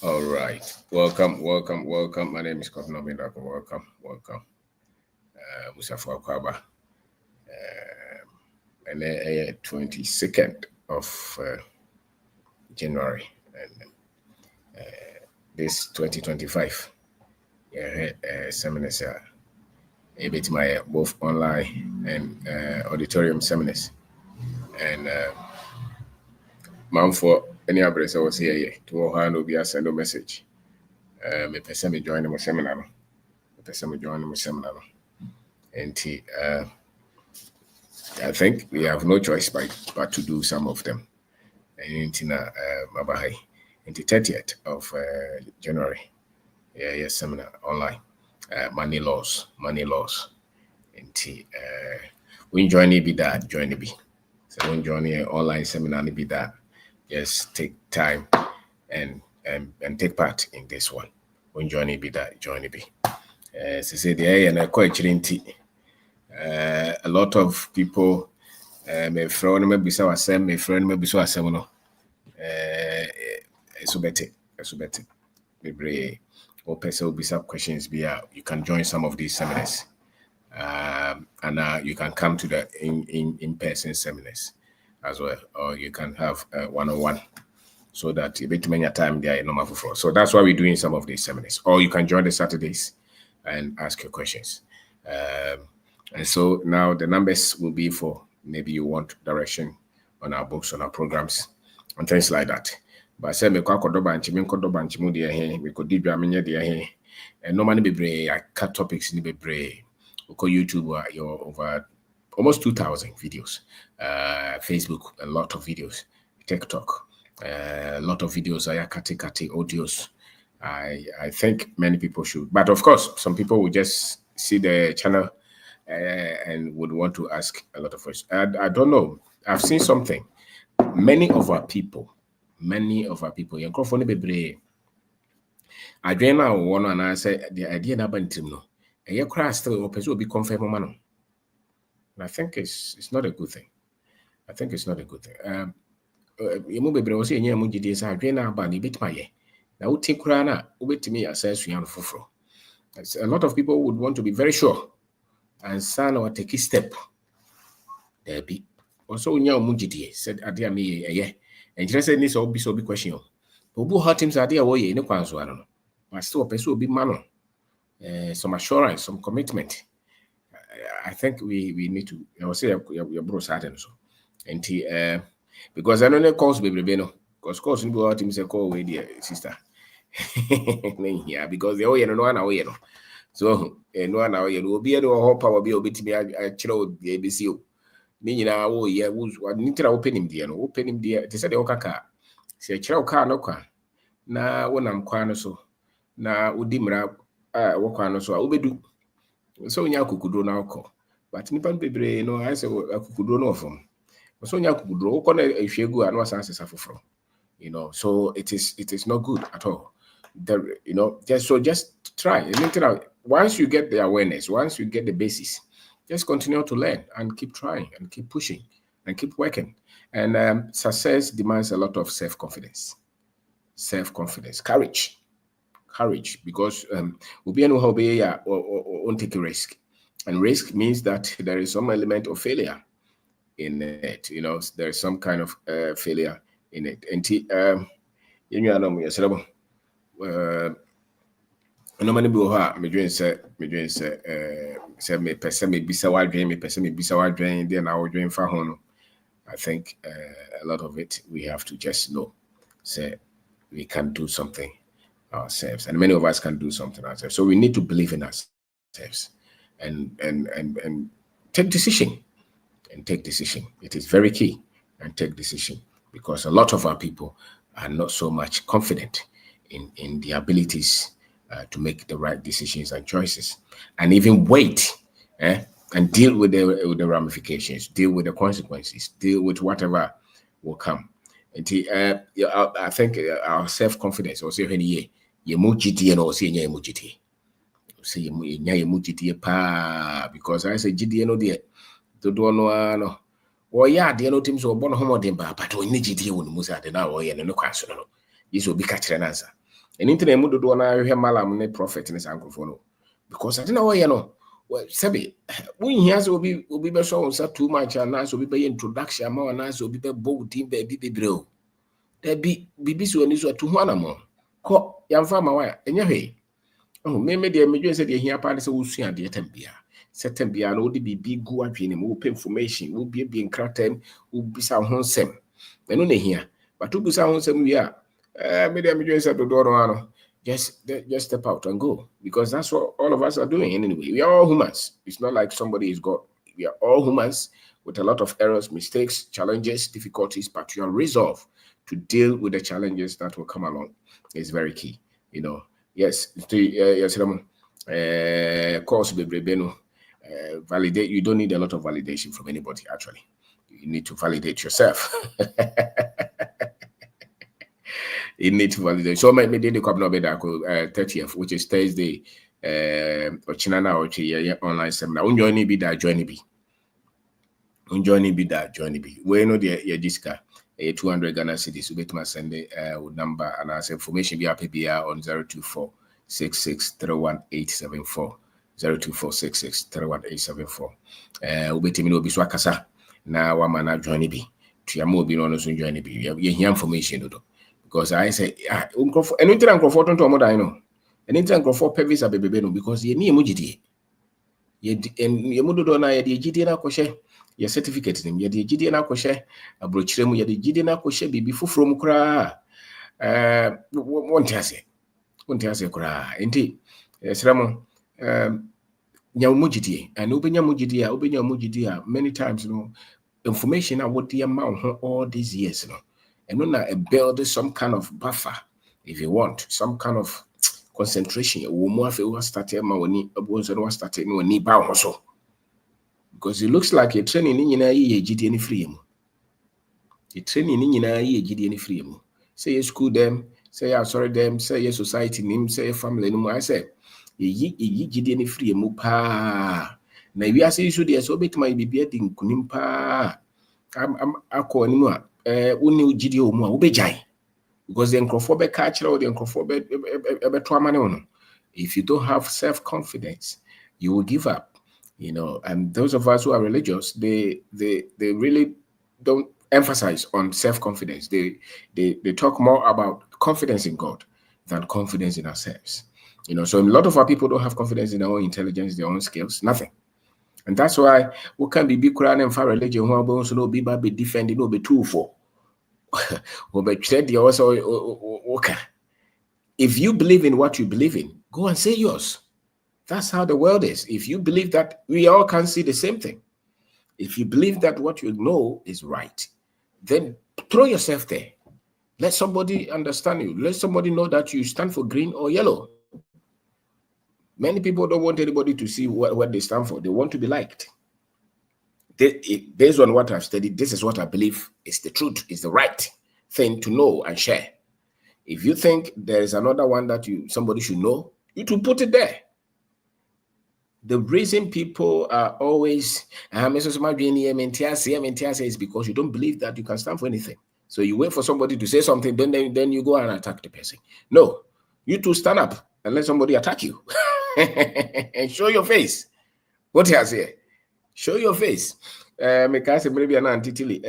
All right. Welcome. My name is Kofno Mindako. Welcome. Musafa Kwaba. And 22nd of January. And this 2025. Yeah, seminars are a bit my both online and auditorium seminars. And man for any address I was here to hand will be a send a message. Me person me join the seminar. Me person me join the seminar. And I think we have no choice but to do some of them. And in Mabahai, in the 30th of January, yes, seminar online, money laws. And when join it be that, join it be. So when join an online seminar, it be that, just take time and take part in this one. When join it be that, join it be. So say the and I quite a lot of people my friend me bisa wasem my friend me bisa wasem no so better bebre or person bisa questions be you can join some of these seminars and you can come to the in-person seminars as well, or you can have one-on-one so that a bit many time there in normal for. So that's why we're doing some of these seminars, or you can join the Saturdays and ask your questions. And so now the numbers will be for maybe you want direction on our books, on our programs, and things like that. But say me kwa kodoba nchi mu de he me ko dibia menye de he. And normally be I cut topics ni be ko YouTube you're over almost 2,000 videos. Facebook a lot of videos. TikTok a lot of videos. Kati audios. I think many people should, but of course some people will just see the channel and would want to ask a lot of questions. I don't know. I've seen something. Many of our people, your microphone be brave. I dream now one and I say the idea na bantim no. And your crash still open will be confirmed man. I think it's not a good thing. You move be brave say nya mu gidi say adwen na ba ni bit maye. Na uti kura na ubetimi assess yan foforo. A lot of people would want to be very sure and son or take a step. There be also nya omugidie said adia me and just said this be so big question. But who hurt him adia wo ye ne kwanso ano no. But still person be man some assurance, some commitment. I think we need to say your bro certain so. And because I know the calls baby no because calls no hurt him say call away dear sister. Yeah, because they all you know na we no. So no one now you obi no ho power be obetimi a kire the ABC o ni nyina wo ye wo nitira open him there they said the okaka se kire o car no kwa na wonam kwa no so na udi mra wo kwa no so a obedu so nya akukudro na okọ but nipa bebre no I say akukudro no from so nya akukudro wo kọ na ehwegu anu asanse safoforo so it is not good at all. Just try. Once you get the awareness, once you get the basis, just continue to learn and keep trying and keep pushing and keep working. And success demands a lot of self-confidence, courage, because we won't take a risk, and risk means that there is some element of failure in it. There is some kind of failure in it. And no many be ha me dwen say me person me bisa wadwen me person me bisa wadwen there na wadwen fa ho no. I think a lot of it we have to just know say we can do something ourselves, and many of us can do something ourselves. So we need to believe in ourselves and take decision. It is very key, and take decision, because a lot of our people are not so much confident in the abilities to make the right decisions and choices, and even wait and deal with the ramifications, deal with the consequences, deal with whatever will come. And I think our self-confidence also here, you mujiti and also you mujiti. Say you mujiti pa because I say GD no dear. Do no. Or yeah, the no teams or born homo demba, but when you GD when Musa de now or no question. This will be catching an answer. And internet mudu do na hwe malam ne prophet ne sankrofo no. Because I didn't know you know. Well, Sebi, when he has will be so too much and nice will be introduction more nice will be bold team baby bro. There be so and so to one more. Ko young farmer wire and your way. Oh, maybe the major said here part is also at the Tempia. Certain be an old be go up in more information will be being cracked will be some home. Then only here, but to be some we are. Maybe the major said the door. Just step out and go, because that's what all of us are doing anyway. We are all humans. It's not like somebody is God. We are all humans with a lot of errors, mistakes, challenges, difficulties, but your resolve to deal with the challenges that will come along is very key. You know, yes, yes, course, validate. You don't need a lot of validation from anybody. Actually, you need to validate yourself. It needs validation. So maybe the couple of 30th, which is Thursday, or Chinana or online seminar. Unjoin be that join be. Unjoin be that join be. We know the Jiska 200 Ghana cities. We bet my send number and as information be up on 02466318874. 02466318874. We bet me no be swakasa. Na wa mana join be. Tiamo be no so join be. You information do. Because I say, and you for to more I know. And you for pevis a baby no, because you need mujiti. And you mudu na ye GD na koshe, your certificate name, ye GD na koshe, a brochure, ye GD na koshe, be from kra. Won't say kra. Indeed, Sramo, Yamujiti, and Ubenya Mujidia, many times, no information I would the amount all these years, no. And when I build some kind of buffer, if you want, some kind of concentration, because it looks like a training in a GD free. A training in a GD free. Say you school them, say I sorry them, say your society name, say your family name. I say, ye GD free pa. Now we are saying so there's so bit my be beating kunimpa. I'm anymore. Uni GD o mu ubejai. Because the encrophobic culture or the encrophobic if you don't have self-confidence, you will give up. You know, and those of us who are religious, they really don't emphasize on self-confidence. They talk more about confidence in God than confidence in ourselves. You know, so a lot of our people don't have confidence in their own intelligence, their own skills, nothing. And that's why we can be big Quran and for religion, who are also no be defending, no be too for. If you believe in what you believe in, go and say yours. That's how the world is. If you believe that, we all can see the same thing. If you believe that what you know is right, then throw yourself there. Let somebody understand you. Let somebody know that you stand for green or yellow. Many people don't want anybody to see what they stand for. They want to be liked. Based on what I've studied, this is what I believe is the truth, is the right thing to know and share. If you think there is another one that somebody should know, you to put it there. The reason people are always is because you don't believe that you can stand for anything. So you wait for somebody to say something, then you go and attack the person. No, you two stand up and let somebody attack you. And show your face. What he has here? Show your face. Because maybe an interview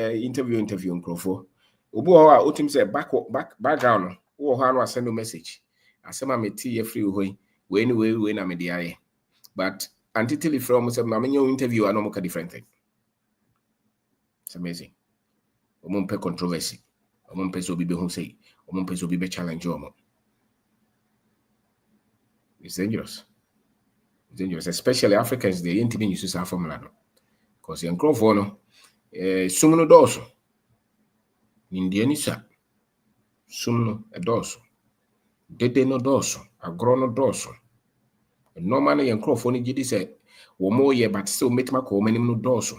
Crofo. Ubu utim say background. Ubu send a message. I say my tea free way. When I'm the but until from some interview, I know a different thing. It's amazing. Omumpe controversy. Omumpe so be who say. Omumpe so be challenge. It's dangerous. It's dangerous, especially Africans. They ain't even use our formula. Because in Crawford, sumno doso. Indianisa. Sumno a doso. Dede no doso. Agrono doso. Normally in Crawford, you say, one more year, but still make my call many no doso.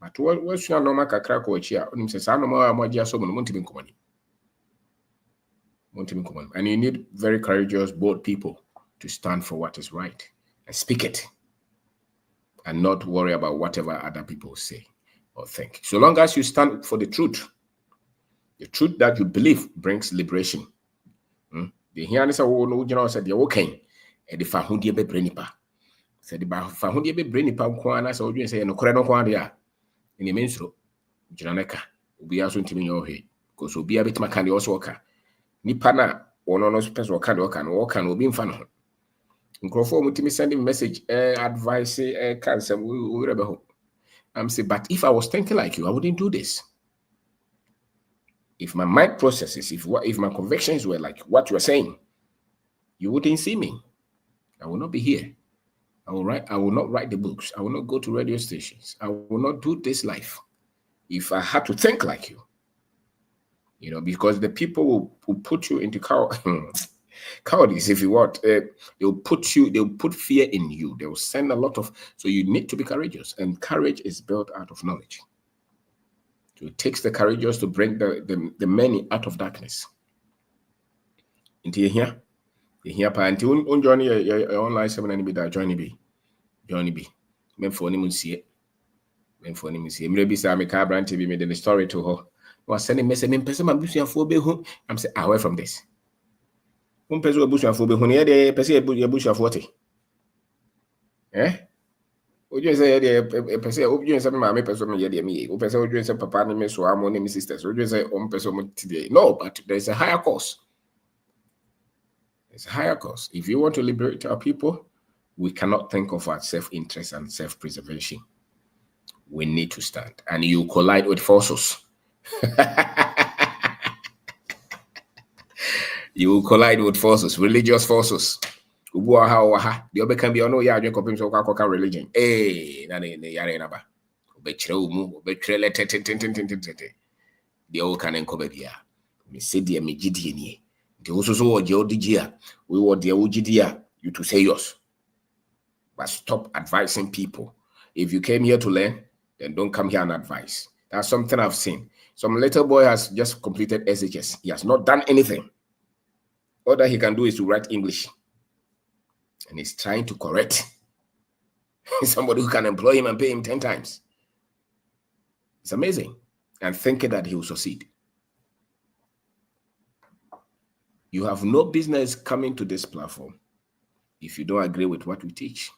But what's your normal crack or cheer? On him says, I know more just so many company. And you need very courageous, bold people to stand for what is right and speak it and not worry about whatever other people say or think. So long as you stand for the truth that you believe brings liberation. The here is a no general said, "You're okay." And the Fahundi be brenipa. Said the Fahundi be brenipa, Kwana, so you say, no Corano Quandia. In the menstru, Janaka, be also to me your head. Because will be a bit Macani also worker. Nipana, or no special can work and walk and will be in fun. Conform to me sending message, advice, cancer, we rebel. I'm saying, but if I was thinking like you, I wouldn't do this. If my mind processes, if my convictions were like what you are saying, you wouldn't see me. I will not be here. I will not write the books. I will not go to radio stations. I will not do this life if I had to think like you. You know, because the people will put you into cowardice, if you want. They'll put fear in you. They will send a lot of, so you need to be courageous. And courage is built out of knowledge. So it takes the courageous to bring the many out of darkness. Into here. Here, until on join your online seminar, and be that join me. Men for him see it. Maybe say I'm a car brand TV made the story to her. Was sending message in person, my bush and phobia home. I'm saying away from this. One person a bush and phobia when the person a bush of 40. Would you say a person of some mammy person yet me? Who person would you say papa and so I'm only sisters? Would you say person today? No, but there's a higher cost. It's a higher cost. If you want to liberate our people, we cannot think of our self-interest and self-preservation. We need to stand. And you collide with forces. You will collide with forces, religious forces. The other can be on no yard religion. The old can encover here. Me say dear me GDNA. The also Geodigia. We were the Ugidia, you to say yours. But stop advising people. If you came here to learn, then don't come here and advise. That's something I've seen. Some little boy has just completed SHS. He has not done anything. All that he can do is to write English. And he's trying to correct somebody who can employ him and pay him 10 times. It's amazing. And thinking that he will succeed. You have no business coming to this platform if you don't agree with what we teach.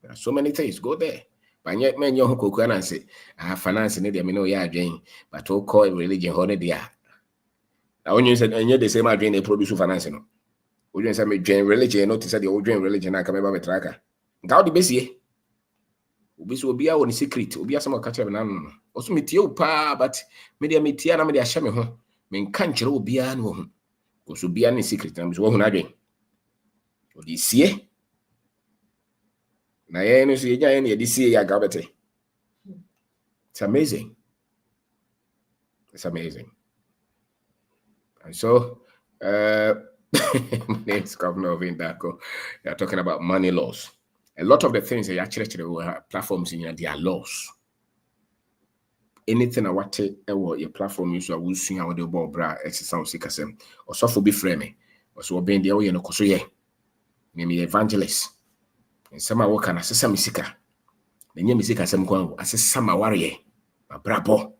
There are so many things. Go there. But yet, men, you and say, I have finance in it. I mean, no, yeah, Jane, but all call religion, honey, dear. Now, when you said, and yet the same drain they produce finance, no. Would you say, me drain religion, not to say the old drain religion, I come about with tracker. How the best ye? Ubis will be our secret, will be some catch of an also meet you, pa, but media metiana, media shame home. Men can't you be an woman? Because will be any secret, and was one I drink. What do you see? It's amazing. It's amazing. And so, my name is Governor of Indako. They are talking about money laws. A lot of the things they actually platforms in here, they are laws. Anything I want to your platform use, I will swing out the ball bra exercise sikasem or so for be frame or so being the way no kosoye. Maybe evangelist. And some I work on assess misika. The new misika some kwan assess some warrior. My brabo.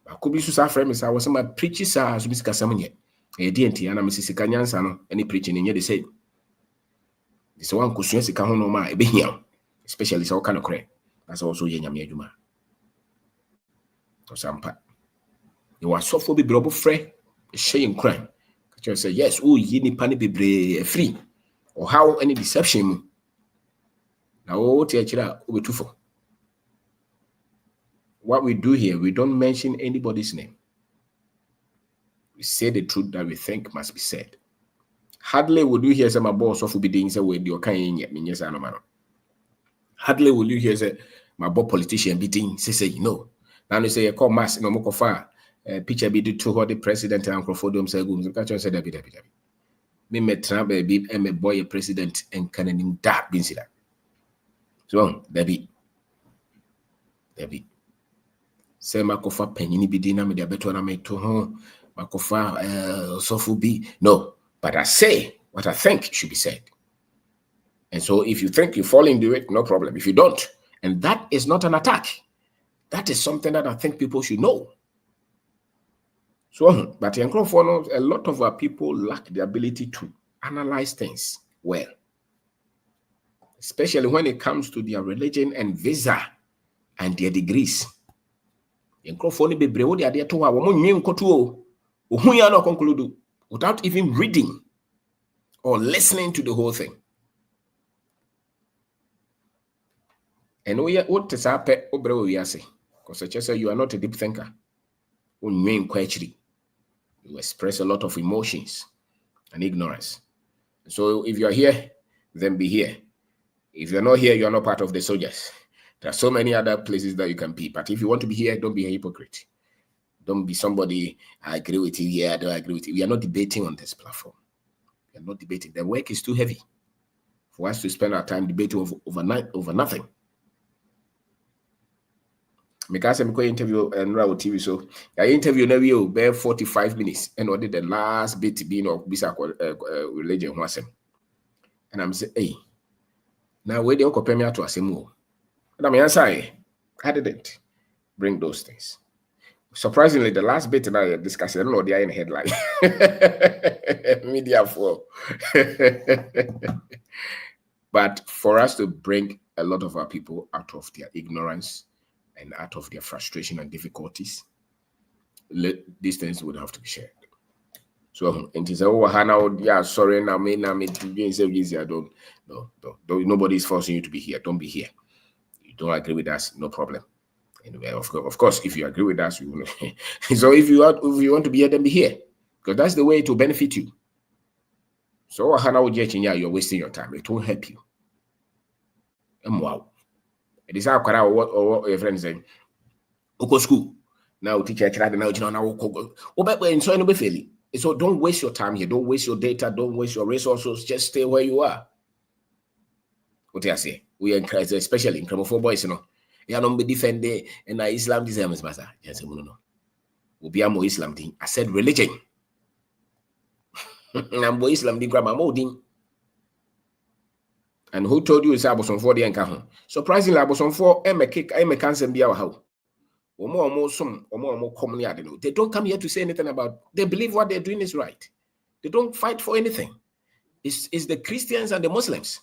I could be so frame is I was my preachers as misika some yet. A DNT and a Mississippi Nyansano, any preaching in here they say. This one could swing sika hono ma be here, especially so kind of cray. That's also Yenya Juma. Or some part. You are so for be brabo fre, a shame crime. You say, yes, oh, ye ni pani be free. Or how any deception. Now, what you are too for. What we do here, we don't mention anybody's name. We say the truth that we think must be said. Hardly would you hear some boss of obedience away your kind yet, yes, I know. Hardly will you hear say my boss politician beating, say, no. Now you say, call mass no more far. Picture be the two the president and Crawford say, catch us a bit. Me met Trump baby and me boy a president and can him that be that. So, Debbie. Say Makofa penny be dinner me the better I make to home. Makofa so be no, but I say what I think should be said. And so if you think you fall into it, no problem. If you don't, and that is not an attack. That is something that I think people should know. So, but a lot of our people lack the ability to analyze things well, especially when it comes to their religion and visa and their degrees. Without even reading or listening to the whole thing. And what is happening? Because I just say you are not a deep thinker. You express a lot of emotions and ignorance. So if you are here, then be here. If you're not here, you are not part of the soldiers. There are so many other places that you can be. But if you want to be here, don't be a hypocrite. Don't be somebody, I agree with you here, I don't agree with you. We are not debating on this platform. We are not debating. The work is too heavy for us to spend our time debating over nothing. Because I'm going to interview and Raw TV, so I interview now you bear 45 minutes and what did the last bit being of Bisa religion was him. And I'm saying, hey, now where they compare me to Asemu. And I'm answering, I didn't bring those things. Surprisingly, the last bit I discussed, I don't know, they are in headline. Media for. But for us to bring a lot of our people out of their ignorance and out of their frustration and difficulties, these things would have to be shared. So, and say, oh, Hannah, yeah, sorry, now me, I don't, nobody is forcing you to be here. Don't be here. You don't agree with us, no problem. Anyway, of course, if you agree with us, we will. So if you want to be here, then be here, because that's the way it will benefit you. So Hannah would you're wasting your time. It won't help you. And wow, it is how what your friends saying. Go school now, teacher. So don't waste your time here. Don't waste your data. Don't waste your resources. Just stay where you are. What do I say? We encourage, especially in Cramophone boys, you know. You don't be defending and Islam deserves master. Yes, no. Will be a more Islam thing. I said religion. I'm Islam thing, grandma molding. And who told you it's Aboson for the encounter? Surprisingly, Aboson for a cancer be our house. Or more commonly, I don't know. They don't come here to say anything about. They believe what they're doing is right. They don't fight for anything. It's the Christians and the Muslims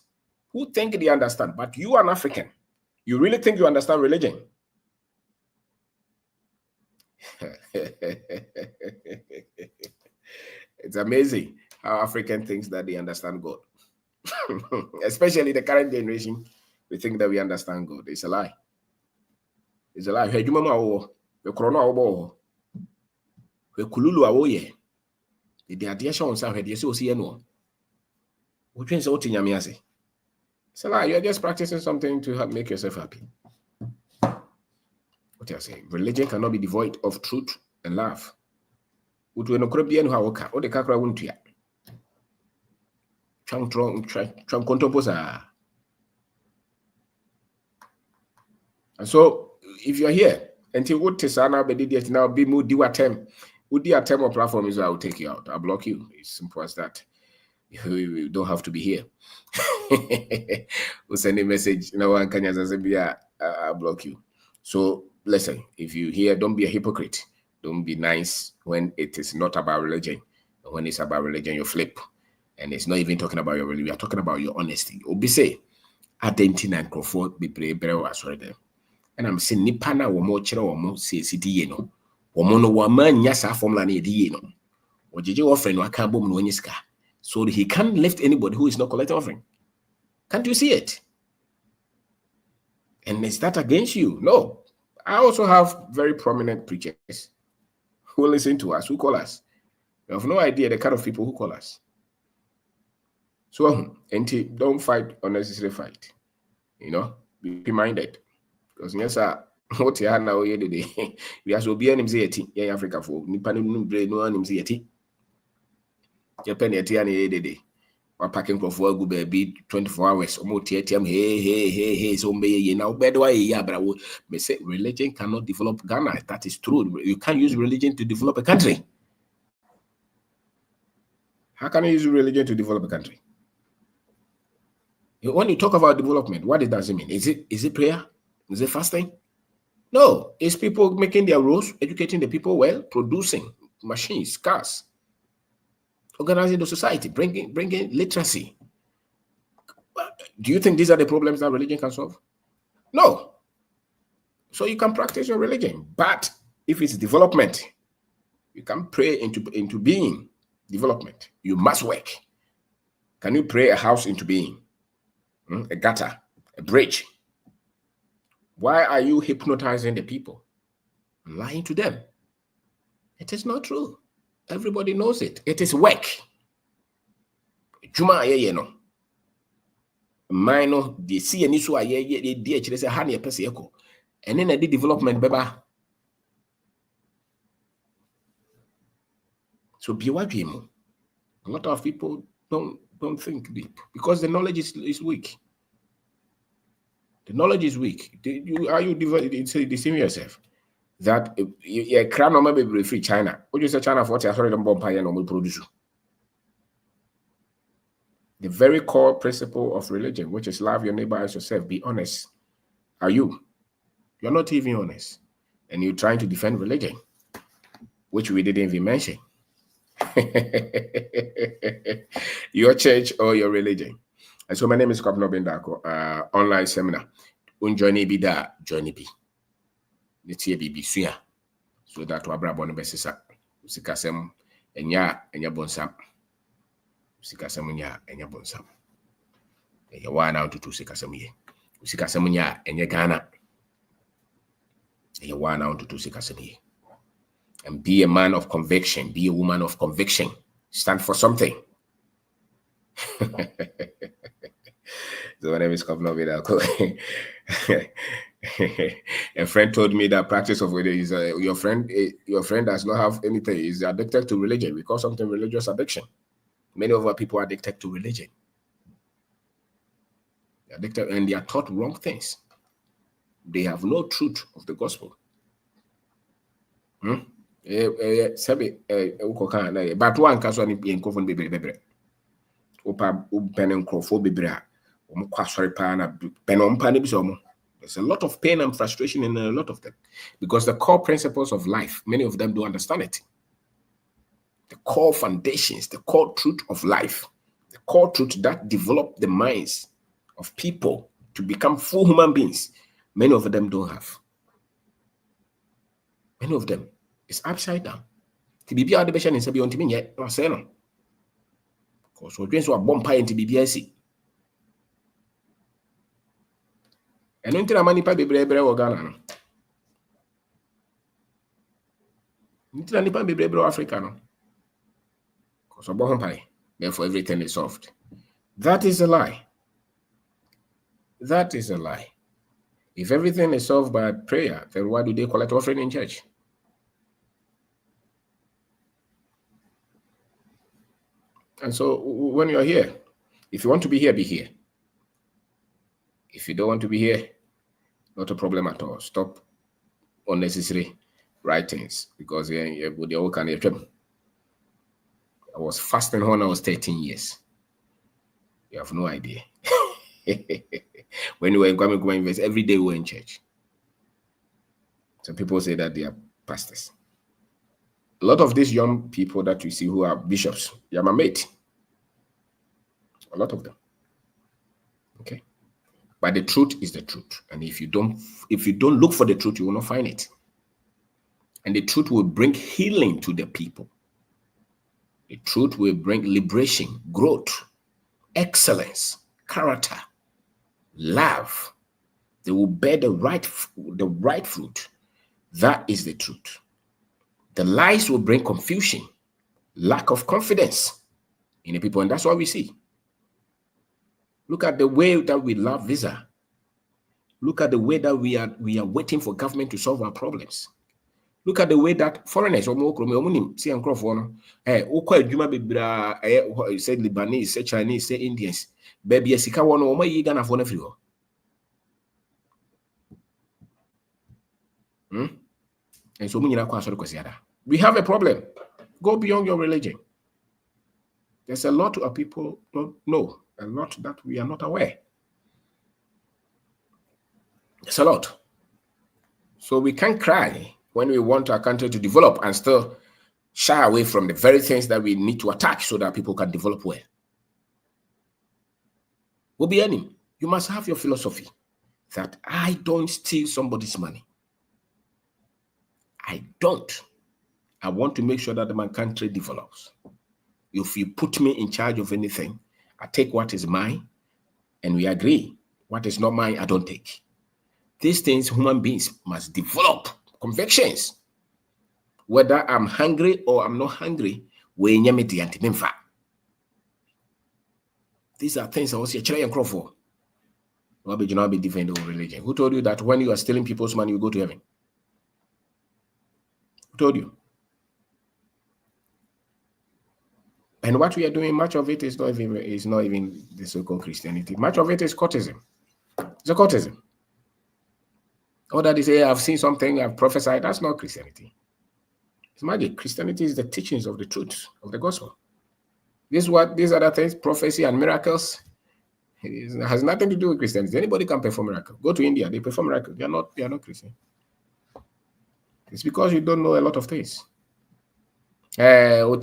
who think they understand. But you are an African. You really think you understand religion? It's amazing how African thinks that they understand God. Especially the current generation, we think that we understand God. It's a lie. It's a lie. Hey, you remember the corona obo? The kululu awoye. The idea shown some head. You see no. Which means what in Yamiase? It's a lie. You're just practicing something to help make yourself happy. What I say? Religion cannot be devoid of truth and love. Utu no krobia no hawoka. O de kakra wontu ya. Chang kontoposa. And so, if you're here, until what Tisana Bedidi now be moved do attempt, would the attempt or platform is I will take you out. I'll block you. It's simple as that. You don't have to be here. We'll send a message. No one can I'll block you. So listen, if you hear, don't be a hypocrite. Don't be nice when it is not about religion. When it's about religion, you flip. And it's not even talking about your religion. We are talking about your honesty. Obi say, Argentina and Crawford be brave was right there. And I'm saying Nipana womo chira womo say city no. Womo no woman yasa formula ni di no. Ojeje offering wa kan bom no nyiska. So he can't lift anybody who is not collecting offering. Can't you see it? And is that against you? No. I also have very prominent preachers who listen to us, who call us. You have no idea the kind of people who call us. So, don't fight unnecessary fight. You know, be minded. Because yes, what you have now here today, we are so be an MZT, yeah, Africa for Nippon brain, no one MZT. Japan at the end of day. Or packing for go be 24 hours, or more TTM, hey, so may now better way, yeah, but I would say religion cannot develop Ghana. That is true. You can't use religion to develop a country. How can you use religion to develop a country? When you talk about development, what does it mean? Is it prayer? Is it fasting? No, it's people making their rules, educating the people well, producing, machines, cars, organizing the society, bringing literacy. Do you think these are the problems that religion can solve? No. So you can practice your religion, but if it's development, you can pray into being development. You must work. Can you pray a house into being? A gutter, a bridge? Why are you hypnotizing the people? Lying to them. It is not true. Everybody knows it. It is work. Juma ayeye no. Mine the see any so ayeye the actually say hand person eko. And then the development beba. So be what you. A lot of people don't think deep because the knowledge is weak. The knowledge is weak. Are you deceiving yourself? That you crown no maybe free China. What you say China for what I heard them bomb pie and produce. The very core principle of religion, which is love your neighbor as yourself, be honest. Are you? You're not even honest. And you're trying to defend religion, which we didn't even mention. Your church or your religion. And so my name is Kwabena Bendako, online seminar. Johnny be da, Johnny be. Let's be suya. So that wabra bon besisa. Usikasem enya bonsam. Usikasem enya bonsam. Enya wana untutu usikasem ye. Usikasem enya Ghana. Enya wana untutu usikasem ye. And be a man of conviction. Be a woman of conviction. Stand for something. So my name is Kwabena Bendako. A friend told me that practice of religion is your friend does not have anything. He's addicted to religion. We call something religious addiction. Many of our people are addicted to religion. They're addicted and they are taught wrong things. They have no truth of the gospel. But one can only be in coven bebre. Opa pen crofo bebre. There's a lot of pain and frustration in a lot of them because the core principles of life, many of them don't understand it. The core foundations, the core truth of life, the core truth that develop the minds of people to become full human beings, many of them don't have. Many of them is upside down. To be the best in Sabi on Timmy yet, or say no. Because we're going to a bomb pie into BBIC. And until a money pie be brave or Ghana. Until a nipa be brave Africa. Because a bomb pie, therefore everything is solved. That is a lie. That is a lie. If everything is solved by prayer, then why do they collect offering in church? And so when you're here, if you want to be here, be here. If you don't want to be here, not a problem at all. Stop unnecessary writings because I was fasting when I was 13 years. You have no idea. When we were in Kwame University, every day we were in church. Some people say that they are pastors. A lot of these young people that we see who are bishops, you're my mate. A lot of them. Okay. But the truth is the truth. And if you don't look for the truth, you will not find it. And the truth will bring healing to the people. The truth will bring liberation, growth, excellence, character, love. They will bear the right fruit. That is the truth. The lies will bring confusion, lack of confidence in the people. And that's what we see. Look at the way that we love visa. Look at the way that we are waiting for government to solve our problems. Look at the way that foreigners, say Lebanese, say Chinese, say Indians, baby, Sika one or my Ghana for everywhere. And so we have a problem. Go beyond your religion. There's a lot of people don't know, a lot that we are not aware. It's a lot. So we can't cry when we want our country to develop and still shy away from the very things that we need to attack so that people can develop well. Obianim, you must have your philosophy that I don't steal somebody's money. I don't. I want to make sure that my country develops. If you put me in charge of anything, I take what is mine and we agree. What is not mine, I don't take. These things, human beings must develop convictions. Whether I'm hungry or I'm not hungry, these are things I was here for. Why would you not be defending religion? Who told you that when you are stealing people's money, you go to heaven? Who told you? And what we are doing, much of it is not even the so-called Christianity. Much of it is courtism. It's a courtism. Or that is, hey, I've seen something, I've prophesied. That's not Christianity. It's magic. Christianity is the teachings of the truth of the gospel. These are the things, prophecy and miracles. It has nothing to do with Christianity. Anybody can perform miracles. Go to India, they perform miracles. They are not Christian. It's because you don't know a lot of things. These are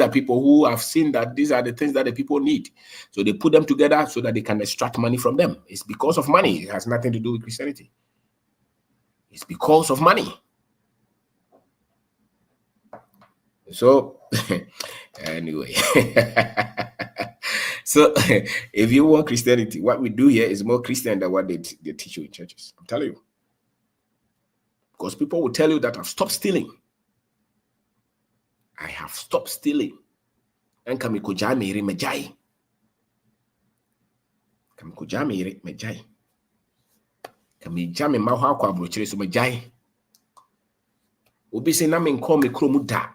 people who have seen that these are the things that the people need. So they put them together so that they can extract money from them. It's because of money. It has nothing to do with Christianity. It's because of money. So, anyway. So, if you want Christianity, what we do here is more Christian than what they teach you in churches. I'm telling you. Because people will tell you that I've stopped stealing. I have stopped stealing. And kamikujami mejai. Kamikujami mejai. Kamijami maha kwa brochire so mejai. Obi say na me call me kromu da.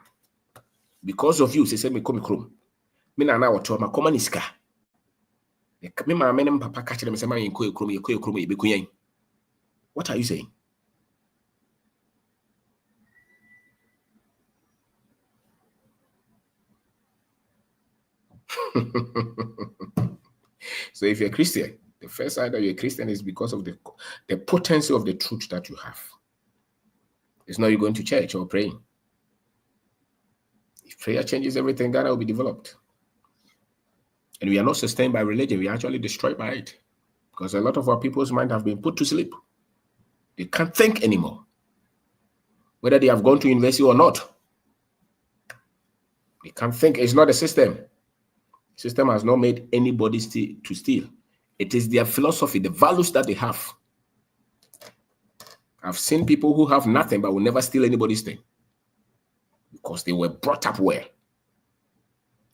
Because of you, say me call me krom. Me na na wato ma koma niska. Me ma me papa ka kire me say ma yen koy krom ye be kunyan. What are you saying? So if you're a Christian, the first sign that you're a Christian is because of the potency of the truth that you have. It's not you going to church or praying. If prayer changes everything, Ghana will be developed. And we are not sustained by religion. We are actually destroyed by it. Because a lot of our people's mind have been put to sleep. They can't think anymore. Whether they have gone to university or not. They can't think. It's not a system. The system has not made anybody to steal. It is their philosophy, the values that they have. I've seen people who have nothing but will never steal anybody's thing. Because they were brought up well.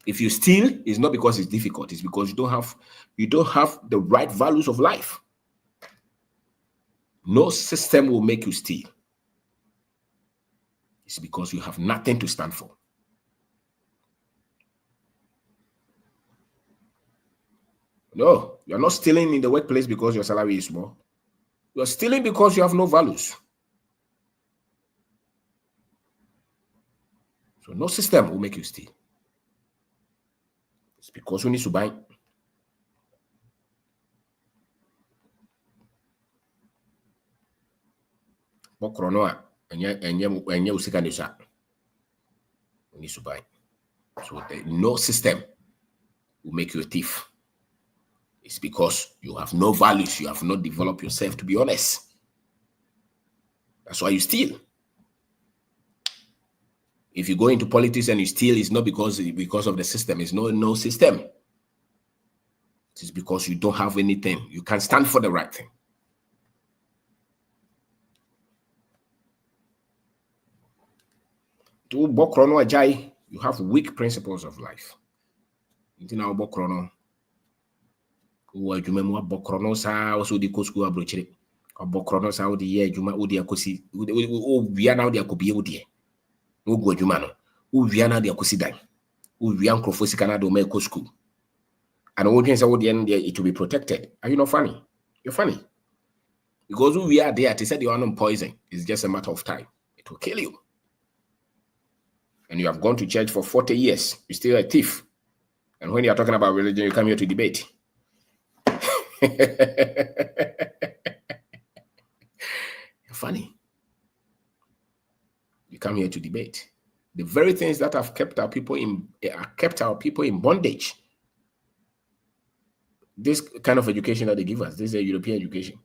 If you steal, it's not because it's difficult. It's because you don't have the right values of life. No system will make you steal. It's because you have nothing to stand for. No, you're not stealing in the workplace because your salary is small. You're stealing because you have no values. So no system will make you steal. It's because you need to buy. So no system will make you a thief. It's because you have no values. You have not developed yourself, to be honest. That's why you steal. If you go into politics and you steal, it's not because of the system. It's no system. It is because you don't have anything. You can't stand for the right thing. You have weak principles of life. Also the school abrochire. Bokrono sa odi ye adwuma odi akosi wia na odi akobie odi no gu adwuma no wia na odi akosi dan wia nkrofo sika na do ma eko school and wodwen say odi en it will be protected. Are you not funny? You're funny. Because we are there, they said you are not poison. It's just a matter of time. It will kill you. And you have gone to church for 40 years. You're still a thief. And when you're talking about religion, you come here to debate. funny. You come here to debate. The very things that have kept our people in bondage. This kind of education that they give us, this is a European education.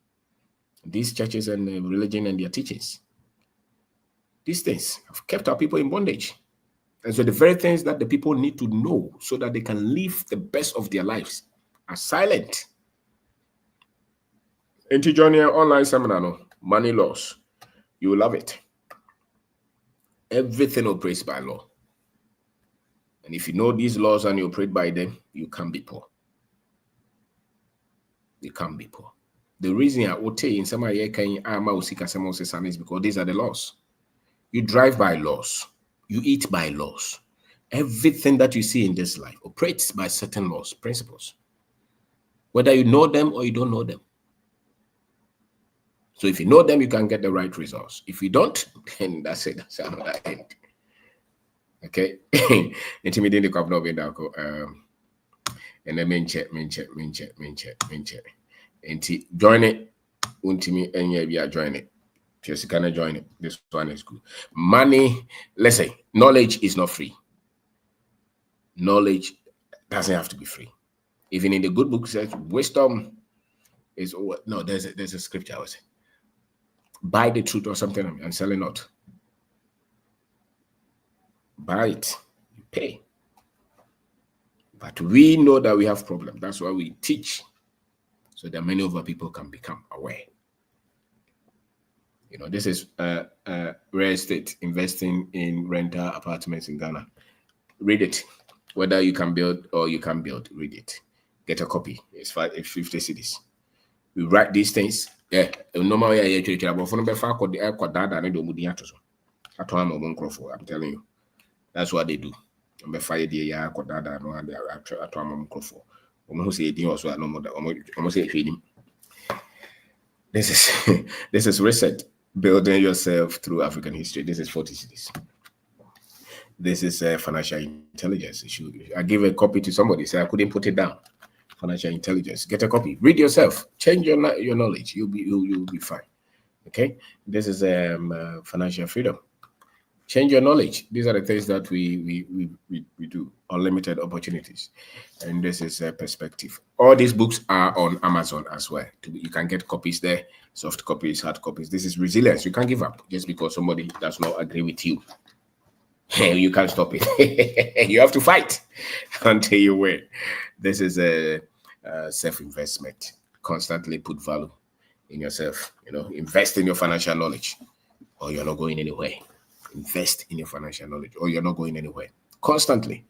These churches and religion and their teachings, these things have kept our people in bondage. And so the very things that the people need to know so that they can live the best of their lives are silent. Into joining an online seminar, no, money laws. You will love it. Everything operates by law. And if you know these laws and you operate by them, you can't be poor. You can't be poor. The reason I would say in some way is because these are the laws. You drive by laws. You eat by laws. Everything that you see in this life operates by certain laws, principles. Whether you know them or you don't know them. So if you know them, you can get the right results. If you don't, then that's it. That's another end. Okay. Intimidating the couple of and then main check. And join it. Untimi and yeah, join it. Just you cannot join it. This one is good. Money, let's say, knowledge is not free. Knowledge doesn't have to be free. Even in the good book says wisdom is no, there's a scripture I was saying. Buy the truth or something and sell it not. Buy it, you pay. But we know that we have problems. That's why we teach, so that many of our people can become aware. You know, this is real estate, investing in rental apartments in Ghana. Read it. Whether you can build or you can't build, read it. Get a copy. It's 50 cedis. We write these things. Yeah, normally I'm telling you. That's what they do. This is research, building yourself through African history. This is 40 cities. This is financial intelligence issue. I give a copy to somebody, say I couldn't put it down. Financial intelligence. Get a copy. Read yourself. Change your knowledge. You'll be fine. Okay. This is financial freedom. Change your knowledge. These are the things that we do. Unlimited opportunities. And this is a perspective. All these books are on Amazon as well. You can get copies there, soft copies, hard copies. This is resilience. You can't give up just because somebody does not agree with you. You can't stop it. You have to fight until you win. This is a self-investment. Constantly put value in yourself. You know, invest in your financial knowledge, or you're not going anywhere. Invest in your financial knowledge, or you're not going anywhere. Constantly.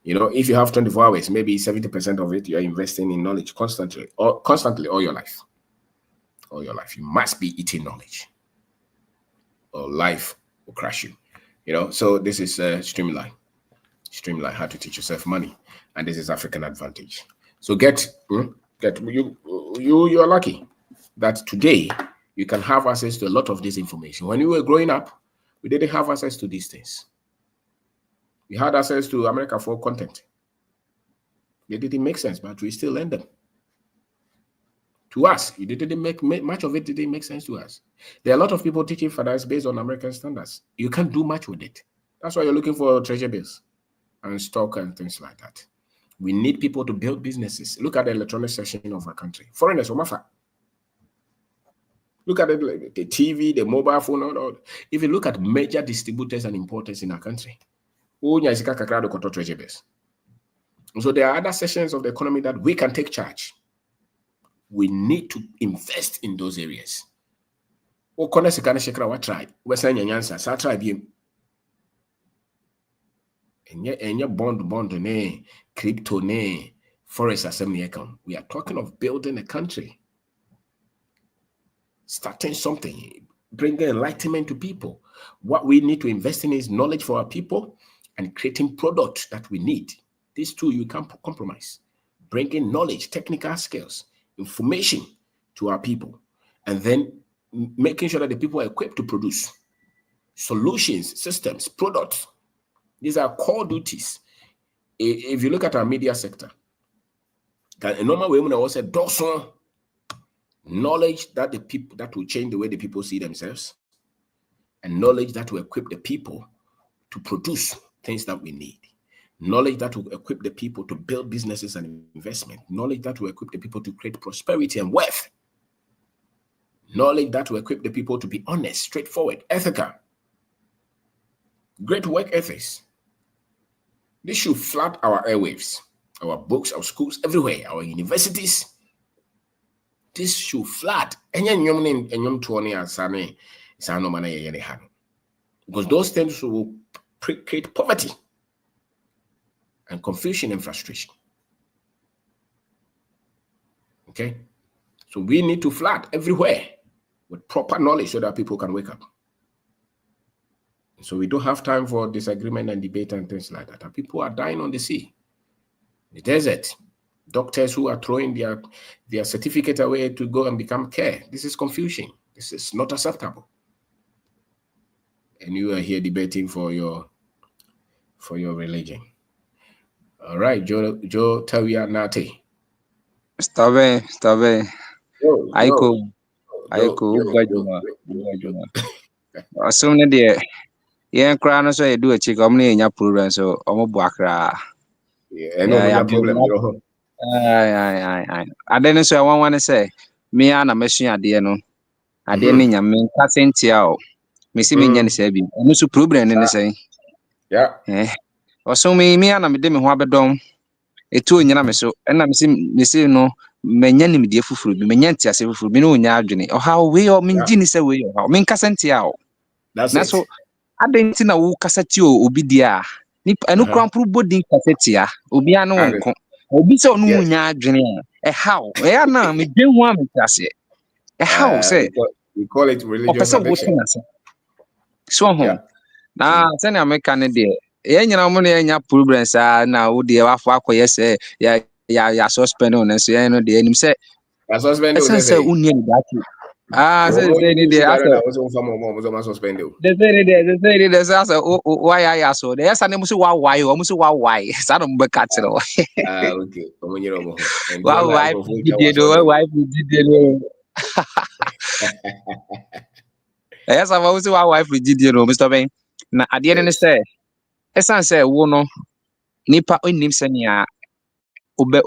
You know, if you have 24 hours, maybe 70% of it you're investing in knowledge constantly all your life. All your life. You must be eating knowledge, or life will crash you. You know, so this is Streamline, how to teach yourself money, and this is African Advantage. So you are lucky that today you can have access to a lot of this information. When you were growing up, we didn't have access to these things. We had access to America for content. They didn't make sense, but we still learn them. To us, it didn't make much of it. Didn't make sense to us. There are a lot of people teaching finance based on American standards. You can't do much with it. That's why you're looking for treasure bills and stock and things like that. We need people to build businesses. Look at the electronic section of our country. Foreigners, look at it, the TV, the mobile phone. All. If you look at major distributors and importers in our country, treasure bills. So there are other sections of the economy that we can take charge. We need to invest in those areas. What tribe? Western Yansa, tribe. And your bond, ne, crypto, ne, forest assembly account. We are talking of building a country, starting something, bringing enlightenment to people. What we need to invest in is knowledge for our people and creating products that we need. These two you can't compromise. Bringing knowledge, technical skills, information to our people, and then making sure that the people are equipped to produce solutions, systems, products. These are core duties. If you look at our media sector, a normal women also Dawson, knowledge that the people that will change the way the people see themselves, and knowledge that will equip the people to produce things that we need. Knowledge that will equip the people to build businesses and investment. Knowledge that will equip the people to create prosperity and wealth. Knowledge that will equip the people to be honest, straightforward, ethical. Great work ethics. This should flood our airwaves, our books, our schools, everywhere, our universities. This should flood. Because those things will create poverty and confusion and frustration. Okay? So we need to flood everywhere with proper knowledge so that people can wake up. So we don't have time for disagreement and debate and things like that. And people are dying on the sea, the desert. Doctors who are throwing their certificate away to go and become care. This is confusion. This is not acceptable. And you are here debating for your religion. All right, Joe Tawia Nate. Stabe. Aiko, assume the yeah, crown so I do a chick omni in your program, so I'm buakra. Yeah, problem. I didn't say I want to say, me and a machine at the end. I didn't mean passing tiao. Missy me yan sabi, almost a problem in the same. Yeah. Or so me and I'm a demi wabadom. A 2 in Yamaso, and I'm missing no. Menyan me dear fruit, menyantia se fruit, no nyadwene, or how we or mean genius away, or mean cassentiao. That's so I didn't know who cassatio obidia. Nip and no crumple body cassetia, obiano, obi so no nyadwene. How? Where now me didn't want me to say. A how say we call it religious addiction. So home. Nah, send a mechanic there. Any money in your progress are now dear after yes, yeah, suspend on us, you know, the enemy said, suspend say, say, say, why I asked so. There's an almost why, almost why, Sadam Bacatero. Okay, why did yes, I've always why wife did you know, Mr. Bain. Now, at the end of the say, Essan say, Wono, Nipa on Nimsania. Obe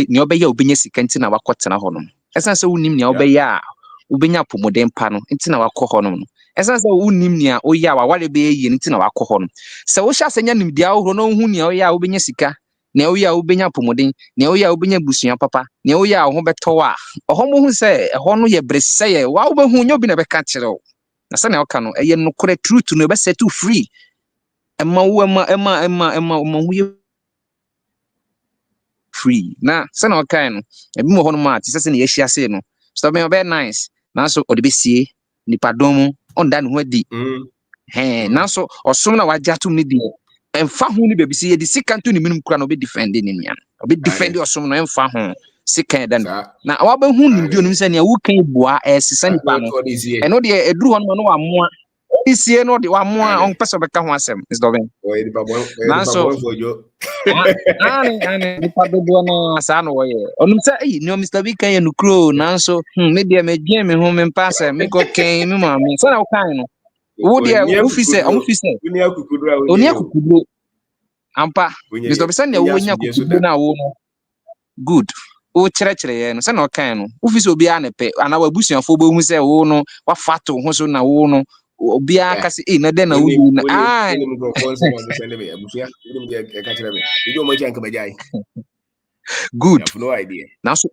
ni obe ya obenye sika nti na wakɔtena hɔ nom ɛsan sɛ wonim nia obe ya obenya pomodem pa no nti na wakɔ hɔ nom no ɛsan sɛ wonim nia oya wa wale be yie nti na wakɔ hɔ nom sɛ wo hya sɛnya nim dia wo no hu nia oya obenya sika nia oya obenya pomodem nia oya obenya busua papa nia oya ho betɔ a ɔhɔ mo hu sɛ ɛhɔ no yɛ bresɛ yɛ wa obehu nya obi na bɛka kyerɛ wo na sɛ na ɔka no ɛyɛ no kore truth no be set you free ɛma wo ɛma hu free na say no kind no ebi mo hono ma ti say na yehia say no so be nice na so ode be sie nipa dom on da ne ho adi na so osom na wajatum ni de emfa ho ni bebi say ye di sika nto ni minum kura no be defend ni nia obe defend osom no emfa ho sika dan na wa be hu ni bi onim say na wo kan bua sisa nipa no eno de eduru ho no wa moa isie no de wa moa on pese be ka ho asem is do ben na so ani nipa dodo na sa no ye onum say no Mr. B kan ye no kro nanso me de me dwen me ho me pass me ko kan me ma me so na kan no wo de wo fi say oni akukudro ampa Mr. B say na wo nya akukudro na wo no good o kire ye no say na kan no wo fi say obi a ne pe ana wa busuafo bo hu say wo no wa fato ho so na wo no obi aka say na de na wo na good no idea now so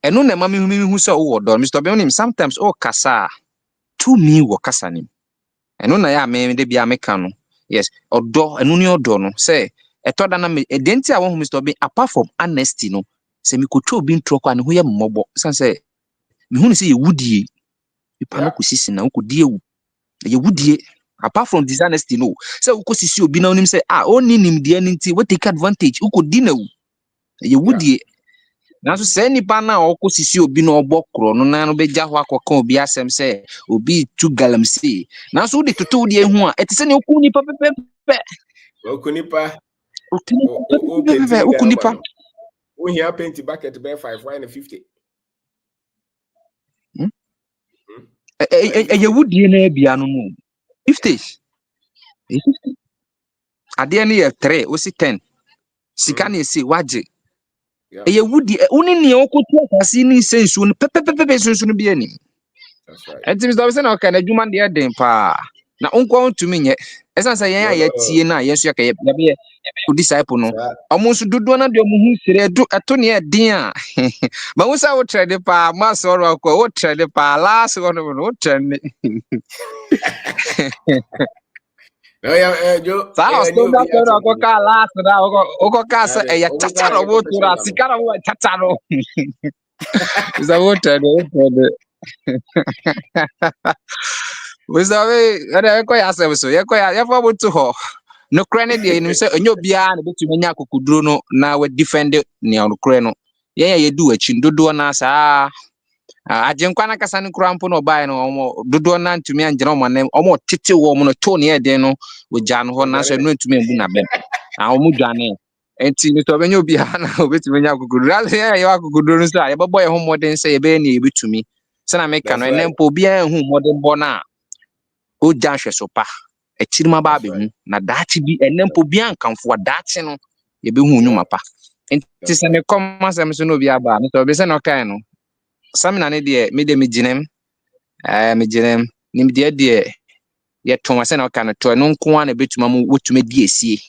eno na mama hu say wo do Mr. B onim sometimes o kasa to me wo kasa ni eno na ya me de bia me kan no yes odo eno ni odo no say etoda na me edenti a wo Mr. B apart from honesty no say me ko twa obi ntro kwa ne ho ye mmobọ say me hu ni say ye wudie ipa no ko sisi na ko die wu ye wudie apart from dishonesty no say wo ko sisi obi na onim say oni nim die nti we take advantage wo ko di na wu ye wudie na so say nipa na o ko sisi obi na obokro no na no beja ho akọka obi asem say obi tu galamsey na so de toto de hu a eti se ne oku nipa pepepe okunipa wo hia paint bucket be 5 why na 50 ɛyɛ wudie na bia no mu 50s ade no yɛ 3 osi 10 sika na esi waje ɛyɛ wudie woni ne okotu asase ni sensu no pepepepe sensu no bia ni That's right. enti Mr. Obese na ɔka na adwuma de den pa na onkwa ntumi nyɛ ɛsan sɛ yɛn a yɛtie na yɛn so yɛ yɛ disciple no ɔmo nso dodo na de ɔmo hu sere ɛto ne ɛden a ma wo sa wo trade pa ma so ro akɔ wo trade pa last one no wo trade no ya jo sa so da ko ka last da ko ka sa e ya tata no wo to ra sika no wo tata no za wo trade we sabe ada ko ya se so ye ko ya fo bo to ho no kra ne de nim se enyo bia na betumi nya kokuduro no na we defend ne no kra no ye du achi dodo na sa ajenkwa na kasa ne kra mpo no bai no omo dodo na ntumi anjena omo na omo tete wo omo no to ne de no we gya no ho na so no ntumi ambu na bem omo dwane enti mi to benyo bia na obetumi nya kokuduro ala ye kokuduro no sa ye bebo ye ho moden se ye be ne ye betumi se na me ka no enempo bia hu moden bo na o gya hwe so pa echirima ba be hu na daachi bi enempo bi ankamfo daachi no ye be hu nyuma pa enti se me koma se me so no bi aba me to be se no kan no samina ne de me de me ginem me ginem nim de ye tonwa se no kan to no nko a na betuma mu wotuma di esie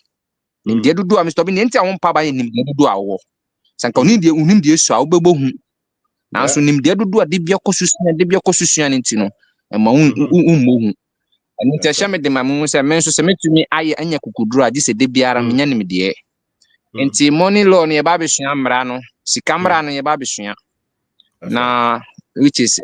nim de dudu a me to be ne enti a wo mpa ba ye nim de dudu a wo sanka oni de unim de esu a wo bebo hu na so nim de dudu a de bia kosusua ne enti no e ma ummo hu ani te hye me de ma mu se men so se metumi aye anya kokuduro a gise de biara menya nim de enti money law no ye ba besua mra no sika mra no ye ba besua na which is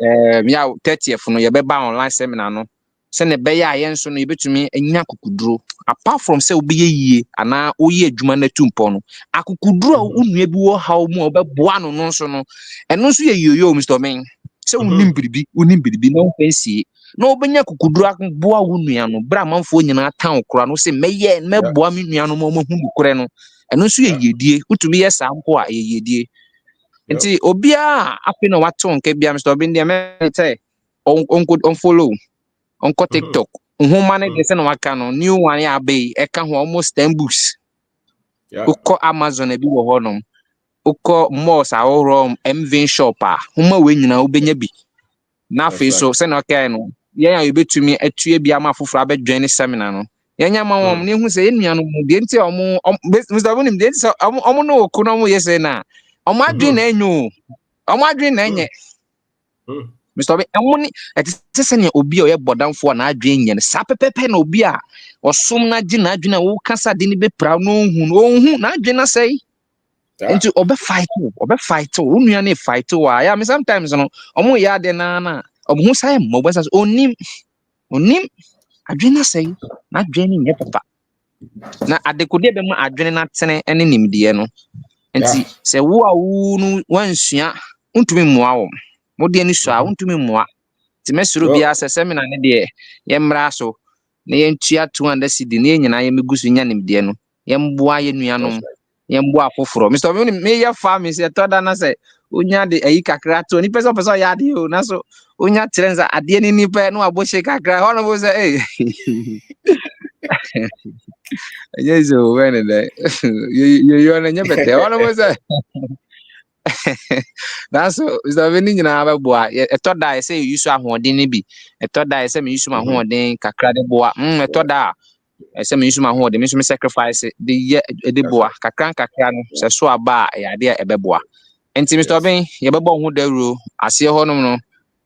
ya 30th no ye be ba online seminar no se ne be ya ye nso no ye betumi anya kokuduro apart from se obi yie ana oyi adwuma na tumpo no akokuduro a unua bi wo haw mu obeboa no no so no eno so ye yoyo Mr. Men se unim biribi na fancy no obenya kokuduro akboa wo nua no bra manfo nyina tan okora no se meye meboa me nua no mo hu bukure no eno so ye yedie utumi ye sampo a ye yedie nti obia afi na wato nka bia Mr. Ben de me say on follow on TikTok nhoma ne de se na waka no new one ya be e ka ho almost 10 books uko Amazon e bi wo honom uko malls aworo MV shop a homa we nyina obenya bi na fe so se na okay no ye ya yebetumi atue bia ma foforo abedwen ne seminar no yenya ma won ne hu se enua no mu de nti omo Mr. Bonim de nti omo no oku no mo yese na omo adwen na enyo omo adwen na enye Mr. Bonim omo ni eti se ne obi o ye bodamfo na adwen nye ne sa pepepe na obi a osom na gi na adwen a wo kasa de ne be pra no hu na adwen na sei nti obe fight onua na fight wa ya me sometimes no omo ya de na obo sai mo bo sa onim adwena sei na adwene nye papa na adekode be ma adwene na tene ene nimde no nti se wo a wo no wansua untumi mmoa wo mo de ani so a untumi mmoa ti mesuro bia se seminar ne de ye mra so na ye ntua 200 cedi na nyina ye megusu nya nimde no ye mboa ye nuanom ye mboa afoforo Mr. Bonim me ye farm se toda na se onya de ayi kakra to ni person ya de o na so onya trenza ade ni nipa no aboshe kakra hono bo se yes o when the you na nya bete hono bo se na so Mr. Bonim nyina ba boa etoda se yusu ahoden ni bi etoda se me yusu ahoden kakra de boa etoda se me yusu ahoden me so me sacrifice de boa kakra no se so aba ya de ebeboa enti Mr. Ben ye bebo ho dawuro ase honom no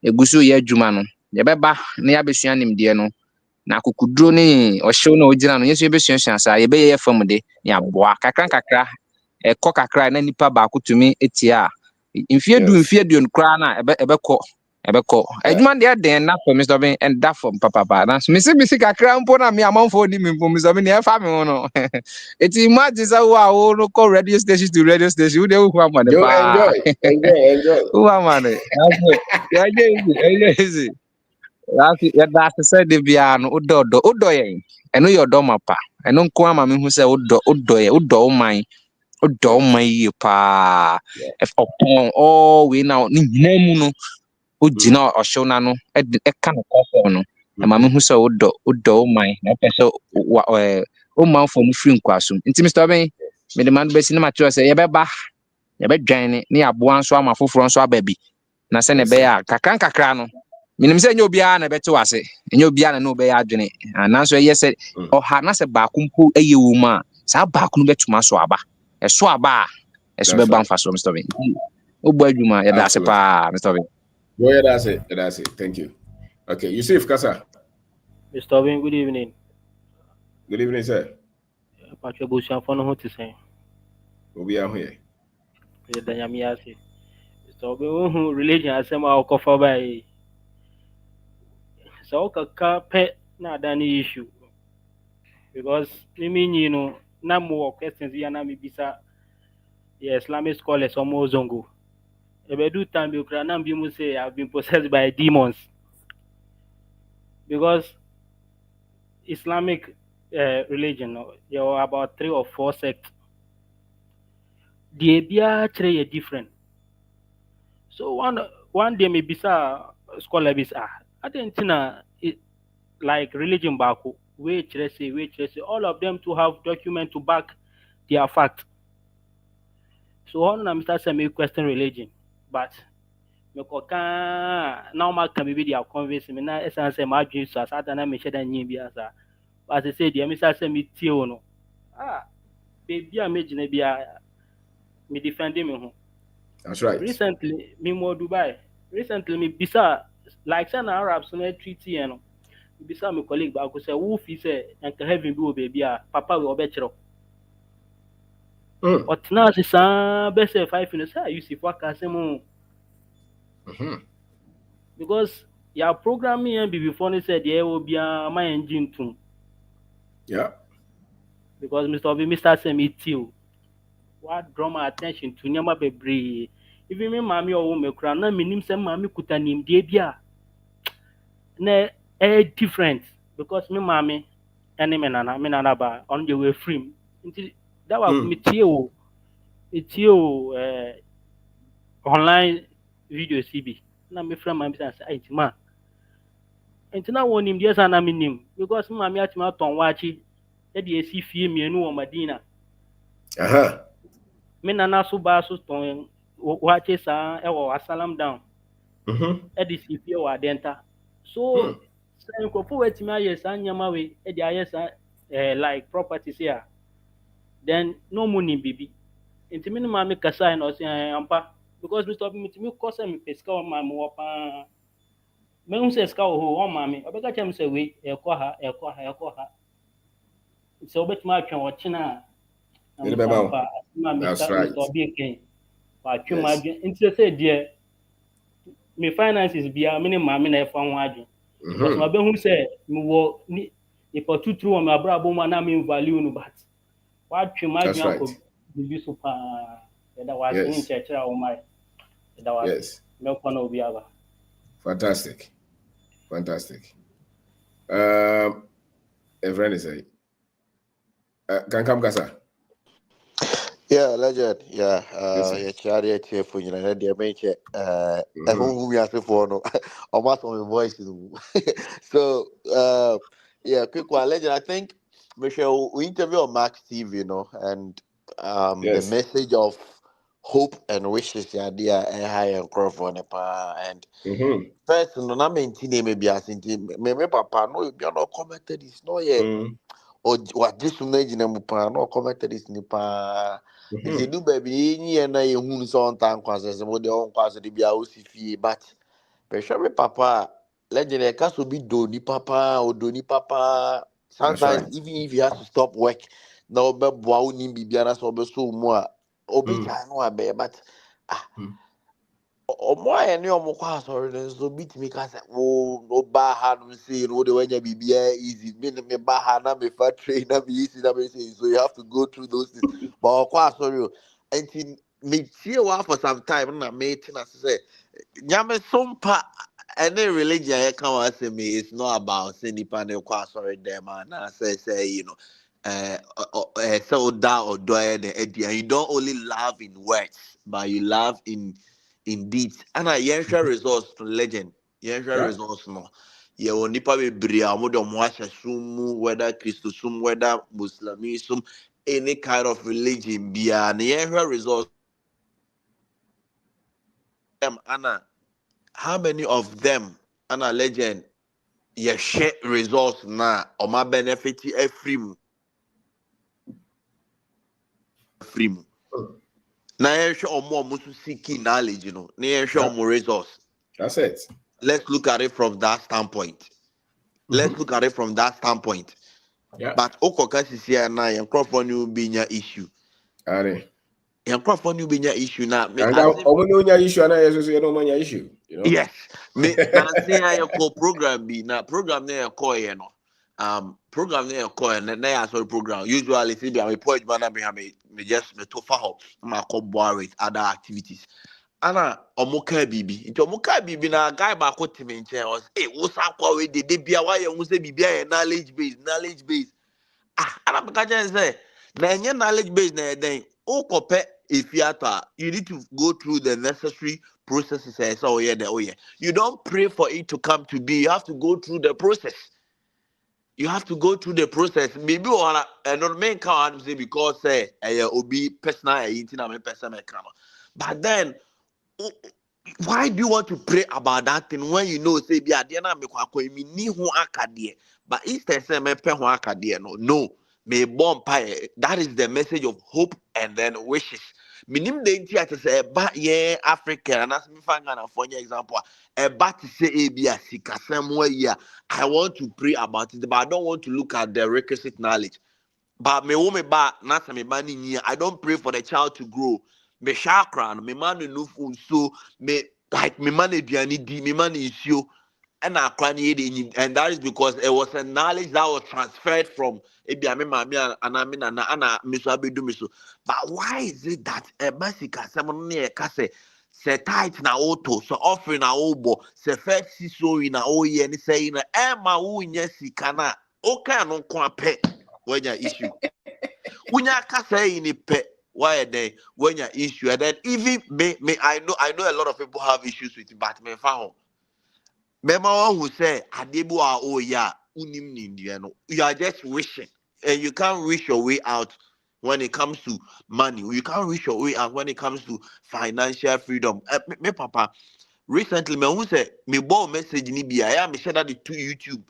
egusu ye adwuma no ye beba na ya besua nimde no na kokuduro ne ohyew na ogina no yesu ye besua sa ye be ye fam de ya boa kakra ekọ kakra na nipa ba akotumi etia mfie du nkra na ebekọ adwuma de den na for Mr. Ben and that from papa na so me se kakra mpo na me amanfo ni me mpo Mr. Ben e fa me no eti imagine say wo no call radio station to radio station we dey who am the pa enjoy who am yeah easy that's say de bia no odo yen eno your do mapa eno nko ama me hu say odo ye odo man ye pa if upon all we now ni nyina mu no gyina ɔhyew n'ano ɛka no kɔkɔɔ no ɛma mehu sɛ wodɔ wo man na wopɛ sɛ wo manfoɔ mu firi nkwasom nti Mr. Obeng mede ma no bɛsi na makyerɛ sɛ yɛbɛdwan ne na yɛaboa nso ama foforɔ nso aba bi na sɛne ɛbɛyɛ a kakra no menim sɛ ɛnyɛ obiara na ɛbɛte wase ɛnyɛ obiara na wobɛyɛ adwene nanso ɛyɛ sɛ ɔha na sɛ baako mpo ɛyɛ wɔ mu a saa baako no bɛtuma so aba ɛso aba a ɛso bɛba mfa so Mr. Obeng wobɔ adwuma yɛda ase paa Mr. Obeng. Yeah, that's it. Thank you. Okay, Yusuf Kasa. Mr. Obeng, good evening. Good evening, sir. Patrick Bushan for no to say. We'll be out here. Mr. Obeng, religion as some our cover by so pet not any issue because you know no more questions here na me bisa Islamic scholars or more zongo. If I do time you can be say I've been possessed by demons because Islamic religion there are about 3 or 4 sects. The Abia are different. So one day maybe scholar bisa I didn't know like religion back wait all of them to have document to back their fact. So on I'm start saying question religion, but me normal can be their convince me na essence say my dreams as I na me share that nyi bi asa. As I say the me start say me tie no. Baby I me gina bia me defending me ho. That's right. Recently me more Dubai. Recently me bisa like say na Arabs no treaty no. Bisa my colleague back say who fi say enka heaven bi o baby papa we obechero. But now it's best 5 minutes. I use it for because your programming and before they said there will be my engine too. Yeah. Because Mr. Semi too. What draw my attention to Nyama Bebre. Even me mammy or woman crown, na minim some mammy could name debia. Ne different because me mammy and me ba on the way free. That was me too. It's you online video CB. Na me friend my business say man. Enti na won nim dey na me nim because my me atima ton wachi e dey esi fie mienu wo Madina. Me nana so ba so ton wachi sa e wo Assalam down. E dey si fie wa denta. So say ko fu wetimi aye sa nyama we e dey aye sa like properties here. Then no money bibi. Enti me no ma me kasa na o say ampa because Mr. Obeng me cause me pesika o ma me wo pa me hu say ska o ho ma me obeka chem say we e ko ha so bet ma twen wo china that's right. Mr. Obeng ken wa twen ma adwen nti say de me finances bia me ne ma me na e fa ho adwen because ma be hu say me wo ni e for tuturu o me abrabo ma na me value no but wa twen ma adwen ko bibi so pa e da wa tin chechira o mai e da wa me ko na obi aba. Fantastic. A friend is can come Kasa. Yeah, legend. Yeah, yeah, chair for you. And they make it. Who we ask for no, almost on my voice. So, yeah, quick one, legend. I think Michelle, we interview on Max TV, and the message of hope and wishes, yeah, they are high and crop on the power and. First, no, na maintain maybe as in me papa no you not commented this no yet or what this imagine na mupa no commented this nipa if do baby ni na ye hu so on tan kwase se mo de on kwase de bia o si fie but sure me papa legend e ka so bi do ni papa o do ni papa sometimes even if you have to stop work na obe boa o ni bibia na so obe so mu a obi ja no abe but omo any omo kwa sorry so beat me ka say no ba ha no say no the wanya bibia easy me ba ha na me fa train na be easy na me say so you have to go through those things but kwa sorry and me tie wa for some time na me tina say nyame sompa any religion I come say me it's not about say nipa na kwa sorry them and I say so that or do and you don't only love in words but you love in indeed. And I share results to legend. Share results no. Yeah, when nipa be bria, mo do mo asha sumu, whether Christosum, whether Muslamism, any kind of religion, be an share results. Anna, how many of them, Anna legend, yeah, share results na, or my benefit free mu. Na share or more seeking knowledge, you know, na share more results. That's it. Let's look at it from that standpoint. Let's look at it from that standpoint. Yeah. But Okokasi here now, your crop new being your issue. Are. Your crop new being your issue now. And omunya issue and I say no manya issue, you know. Yes. Me now say your program be na program na call you know. Program na call na sorry program. Usually see be a point man me just me to fa ma call boy with other activities. Ana omuka bibi. Nti omuka bibi na guy ba ko timi nche was wo sa kwa we de bia wa ye hu se bibia knowledge base. Ana beka say na enye knowledge base na den o kope efiata you need to go through the necessary processes so you don't pray for it to come to be, you have to go through the process. Maybe one and main can say because say obi personal person but then why do you want to pray about that thing when you know say be adena me kwa mi ni ho akade but instead say me pe ho akade no me bomb pie. That is the message of hope and then wishes. Minim de nti ate say ba ye Africa and as me fanga for example e ba to say e bi asikasem wa I want to pray about it but I don't want to look at the requisite knowledge. But me wo me ba na se me ba ni I don't pray for the child to grow. Me shakran me man no food so me like me man aduani di me man issue and that is because it was a knowledge that was transferred from but why is it that a basic se tight na auto so offering na obo se first so in a o ye ni say na e ma wo nya sika na o kan no ko ape when your issue unya kasa in pe why then when your issue and then even me I know a lot of people have issues with it but me fa Mema who say Adebu oh yeah, unim nindiano. You are just wishing. And you can't wish your way out when it comes to money. You can't wish your way out when it comes to financial freedom. Me papa, recently me who say me bought message ni bi I am share that to YouTube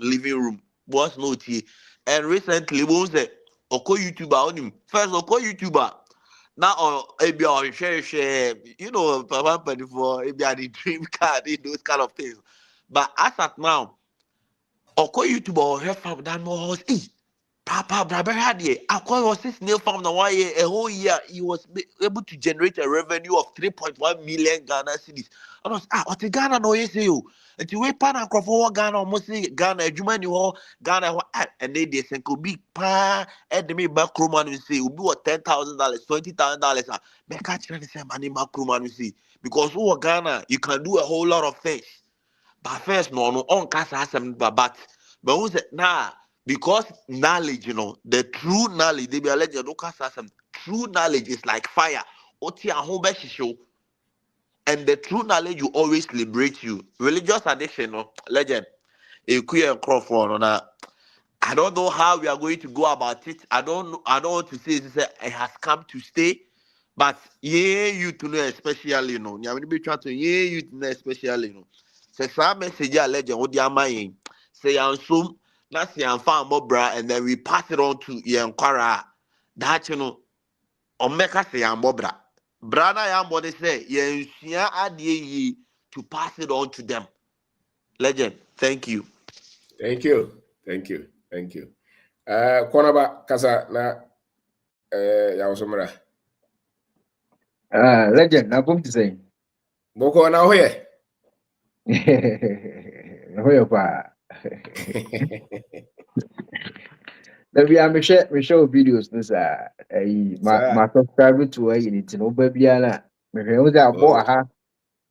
living room. Boss no tea. And recently who say oko YouTuber on him. First oko YouTuber. Now maybe or share you know papa for maybe the dream card those kind of things. But as at now, Oko YouTube or her farm that more Papa Brother had ye. Akwa was this new farm now a whole year he was able to generate a revenue of 3.1 million Ghana cedis. And I was what the Ghana no yes you. And you wait pan and for Ghana almost Ghana Juma ni Ghana and they say could be pa and me back room and say will be what $10,000, $20,000. But catch me say money back room and see because who Ghana you can do a whole lot of things. But first, no, on casa but who said nah, because knowledge, the true knowledge, they be alleged no casa true knowledge is like fire. Oti a home show, and the true knowledge will always liberate you. Religious addiction, no legend. A queer Crawford on I don't know how we are going to go about it. I don't want to say it has come to stay. But yeah, you to know especially, you know. You be trying to you to know especially, you know. Say some message a legend what your mind. Say ansum, that's the farm bra, and then we pass it on to Yankara. That you know, or make us say bra. Brana yambo say yeah adie to pass it on to them. Legend, thank you. Thank you. Kwanaba kasa na ya osomra. Legend, na bum say. Boko na hoye. Hoye pa. Maybe I'm share videos this my subscribe to anything no baby ana. Me was about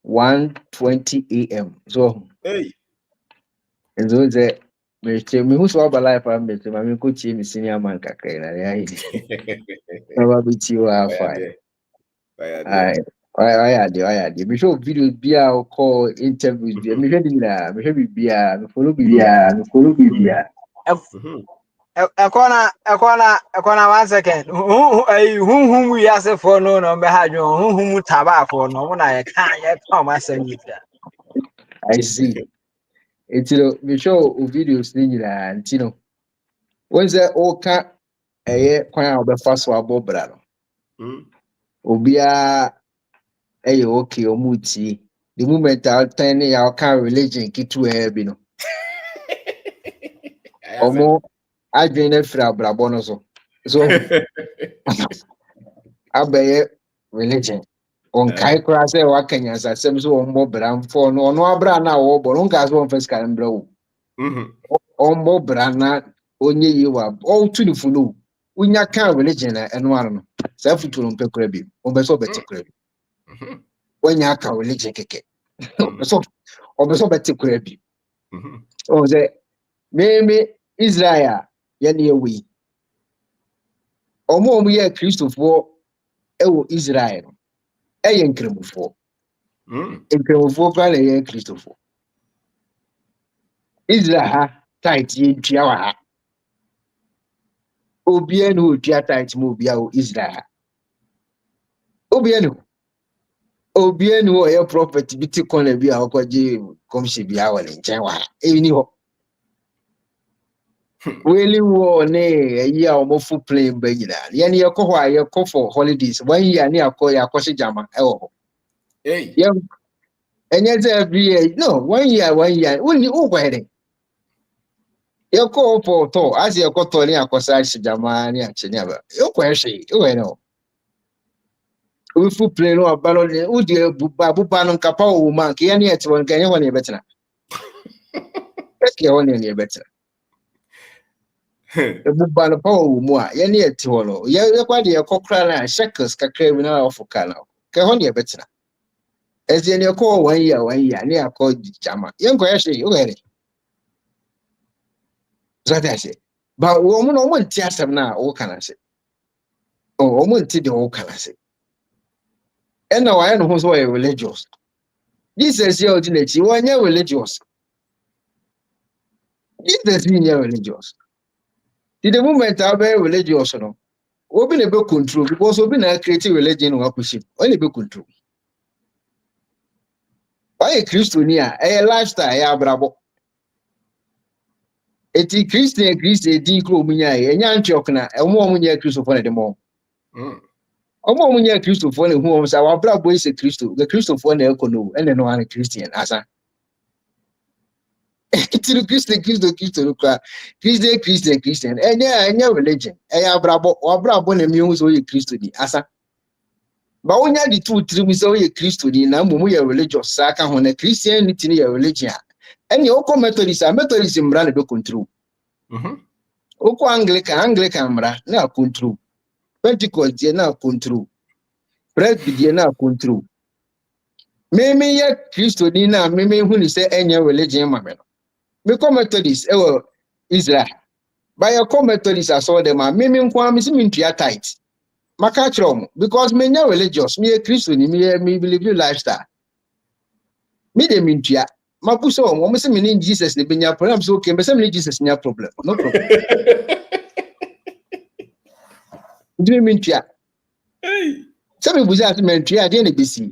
1:20 a.m. So Hey. and so say me who saw life I'm me me ko chi me senior man kakra na ya hi. Never be you are fine. Bye. I did. Me show videos be call interviews. Me hear be me follow be Yeah, me follow BBA. Ekwana 1 second. Who we as a for no be had you who taba for no na ye can ye come asem you. I see. It's me show videos ni nyina ntino. When say oka kwan a obefa so abobra no. Obia okay omuti. The moment I turn ya can religion kitu bi no. Omo adwene fra brabo no so. So abeye religion. On kai kura say wa kanya sa sem so on bo bram for no no abra na wo bo no ka so on first kan bra wo. On bo bra na onye yi wa o tu ni funu. Unya kan religion na eno ano no. Sa futu no pe kura bi. On be so beti kura bi. Onya ka religion keke. On be so beti kura bi. O say me Israel ya na ewi. Omo ye Christopher ewo Israel no. Eye nkremufo. Nkremufo kwa na ye Christopher. Israel ha tight ye ntua wa ha. Obia no otua tight mo obia o Israel. Obia no ye prophet bi ti kon na bi a okoje komhye bia wa le nchen wa ha. Eni ho. Weli wo ne eyi a omofu plane ba nyina. Ye ne ye ko ho a ye ko for holidays. 1 year ne yakọ jama e wo ho. Hey. Ye enye say every year. No, 1 year. Woni wo go here. Ye ko for to as ye ko to ne akosa jama ne achene aba. Yo ko ehwe. Yo no. We fu plane no abalo ne wo de buba no nkapa wo ma nke ye ne ete won kan ye ho ne betena. Ke ho ne betena. Buba no pa wo mu a ye ne ete ho no. Ye kwa de ye kokra na shekels kakra bi na ofuka na. Ke ho ne betena. Eze ne ko 1 year ne akọ jama. Ye nko ehwe. Yo here. So that's it. But woman no one tia asem na wo kana se. Oh, woman ti de wo kana se. And now I know who's why religious. Jesus here ordinary, one year religious. Jesus mean religious. The moment I be religious no. Obi na be control because obi na create religion no apushim. Only be control. Why Christiania a lifestyle ya brabo. Eti Christian di kro munya e nya antioch na e mo munya Christopher na de mo. Omo munya Christopher na hu o sa wa brabo ise Christo. The Christopher na ekono ene no an Christian asa. Eti Christo kwa. Christian. Enya religion. Eya brabo, wa brabo na mi hu so ye Christo di asa. Ba wonya di two three mi so ye Christo di na mo ye religious sa ka ho na Christianity ni ye religion. Eni oko Methodist mra na be control. Oko Anglican mra na control. Pentecost ye na control. Presbyterian na control. Me ye Christo di na me hu ni say enya religion ma me no. Me come Methodist Israel. By your Methodist I saw them me nkwa me si me ntua tight. Maka chrom because me nya religious me Christo ni me believe lifestyle. Me de me ntua. Mapuso mo se me ni Jesus ne benya problem so okay me se me Jesus nya problem. No problem. Ndi me ntua. Se me buza se me ntua de na besi.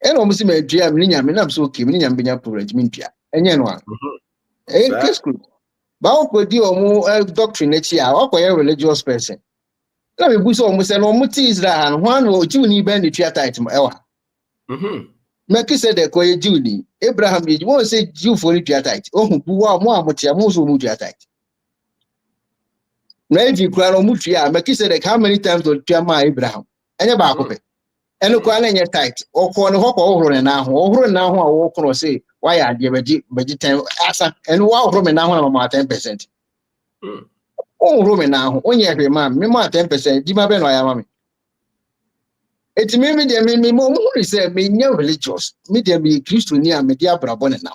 Eno mo se me ntua me nya me na so okay me nya benya problem me ntua. Enye no a. Case group. Ba o kodi omo doctrine echi a okoye religious person. Na me buso omo se no omo ti Israel no han o Juni ben the tua tight mo ewa. Make say de koye Juni. Abraham ye won say Jew for the tua tight. Ohun buwa mo amotia mo so mo tua tight. Na eji kura no mo tua make say de how many times do tua ma Abraham. Enye ba akopɛ. Eno kwa na enye tight. Okọ ne hokọ ohoro ne na ho. Ohoro na ho a wo kono say why are the beji 10 asa and wa ohoro me na ho na ma 10%. Ohoro me na ho onye hwe ma me ma 10% di ma be no ya ma me. Eti me de me mo hu say me nya religious. Me de me Christo ni a me dia brabo ne na.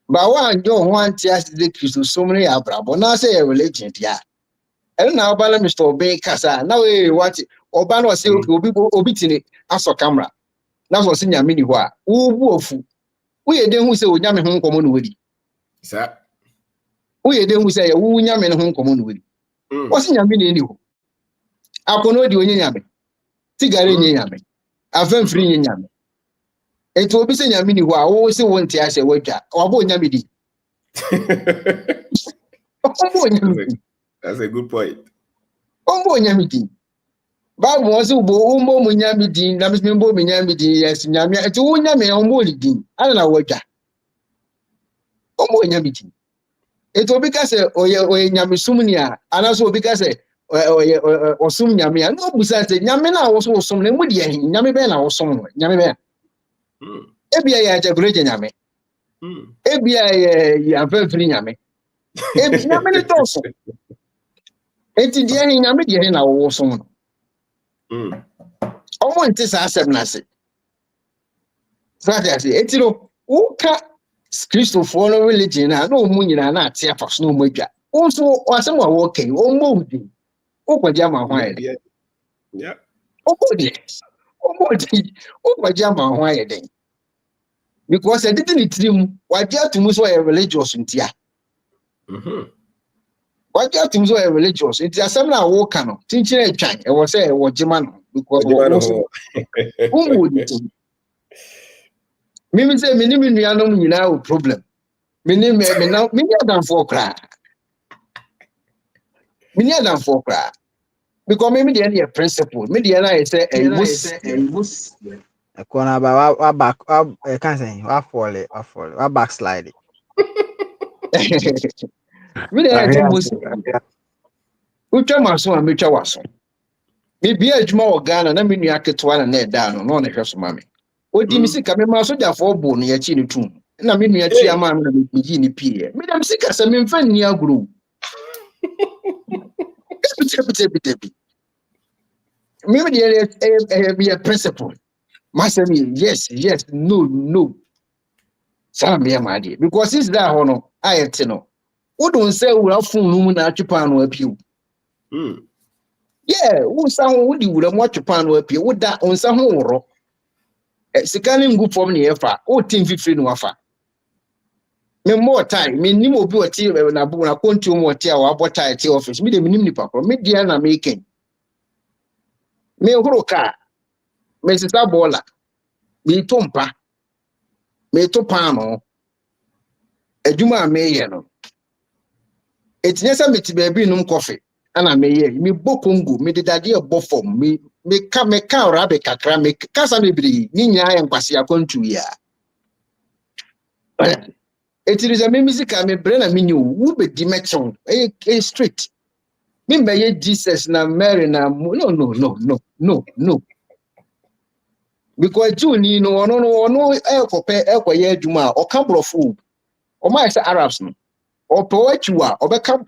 Ba wa njo ho anti as de Christo so many abrabo na say religion dia. And now bala Mr. Obey kasa na we what oba no say okay obi tini aso camera na so se nyame ni ho a wo bu ofu wo ye den hu say onyame ho nkomo no wadi Sa. wo ye den hu say wo nyame no ho nkomo no wadi wo se nyame ni ho akono di onye nyame tigare nye nyame afamfiri nye nyame eto obi se nyame ni ho a wo se won ti ahye wadwa obo nyame di. That's a good point. Ombo nyame di. Bible wants to bo umbo munyami din na mismembo munyami din yes nyame eti wo nyame ombo din ana na wadwa ombo nyame din eti obi ka se oye nyame sumni a ana so obi ka se oye osum nyame a no busa se nyame na wo so osum na mu de hin nyame be na wo som no nyame be ebia ya jabreje nyame ebia ya afafiri nyame ebi nyame ne toso eti de hin nyame de hin na wo som no omo nti sa asem na se Sade etiro uka Christopher no religion na no mu nyina na ate afa so no madwa unso asem wa wo kai o mo udi o kwaja ma ho ayede yeah o kwaja ma ho ayede because e didn't trim waje atumu so religious ntia waje atumu so religious ntia asem na wo ka no tinchire atwan e wo say e wo jema no because wo udi Mimi say mini nuanom nyina o problem. Mini adam for cry. Mini adam for cry. Because maybe the end principle. Me the end say must Kona ba wa back can say wa fall wa backslide. Me the end must. Utwa maso am metwa waso. Me bia adwuma wo Ghana na me nua ketwa na da no no hweso mame. Odi mi sika me ma so jafo bo no ya chi ni tum na me nua tua ma na me gi ni pie me dem sika se me mfa ni aguru bi me the principle master me yes no sam me ma dey because since that hono ayete no wo don say wura fun nu na atwepa no apiu yeah wo sa ho wo di wura mo atwepa no apiu wo da on sa ho woro sikani ngu form ni efa o team fifiri no afa me more time me nim obi oti na bu na kontu mo oti a wa bota ti office me de nim nipa ko me dia na making me huru ka me sisa bola me tompa me to pano adwuma me ye no etinye sa me ti ba bi num coffee ana me ye me bokongo me de dade e bo form me ka rabe kakra me kasa me biri ni nya ya nkwase akontu ya etiriza me music me bre na me nyu wo be di meton street me meye Jesus na Mary na no because Juni no ono ekoye adwuma o ka brofo o ma say Arabs no o to achiwa obeka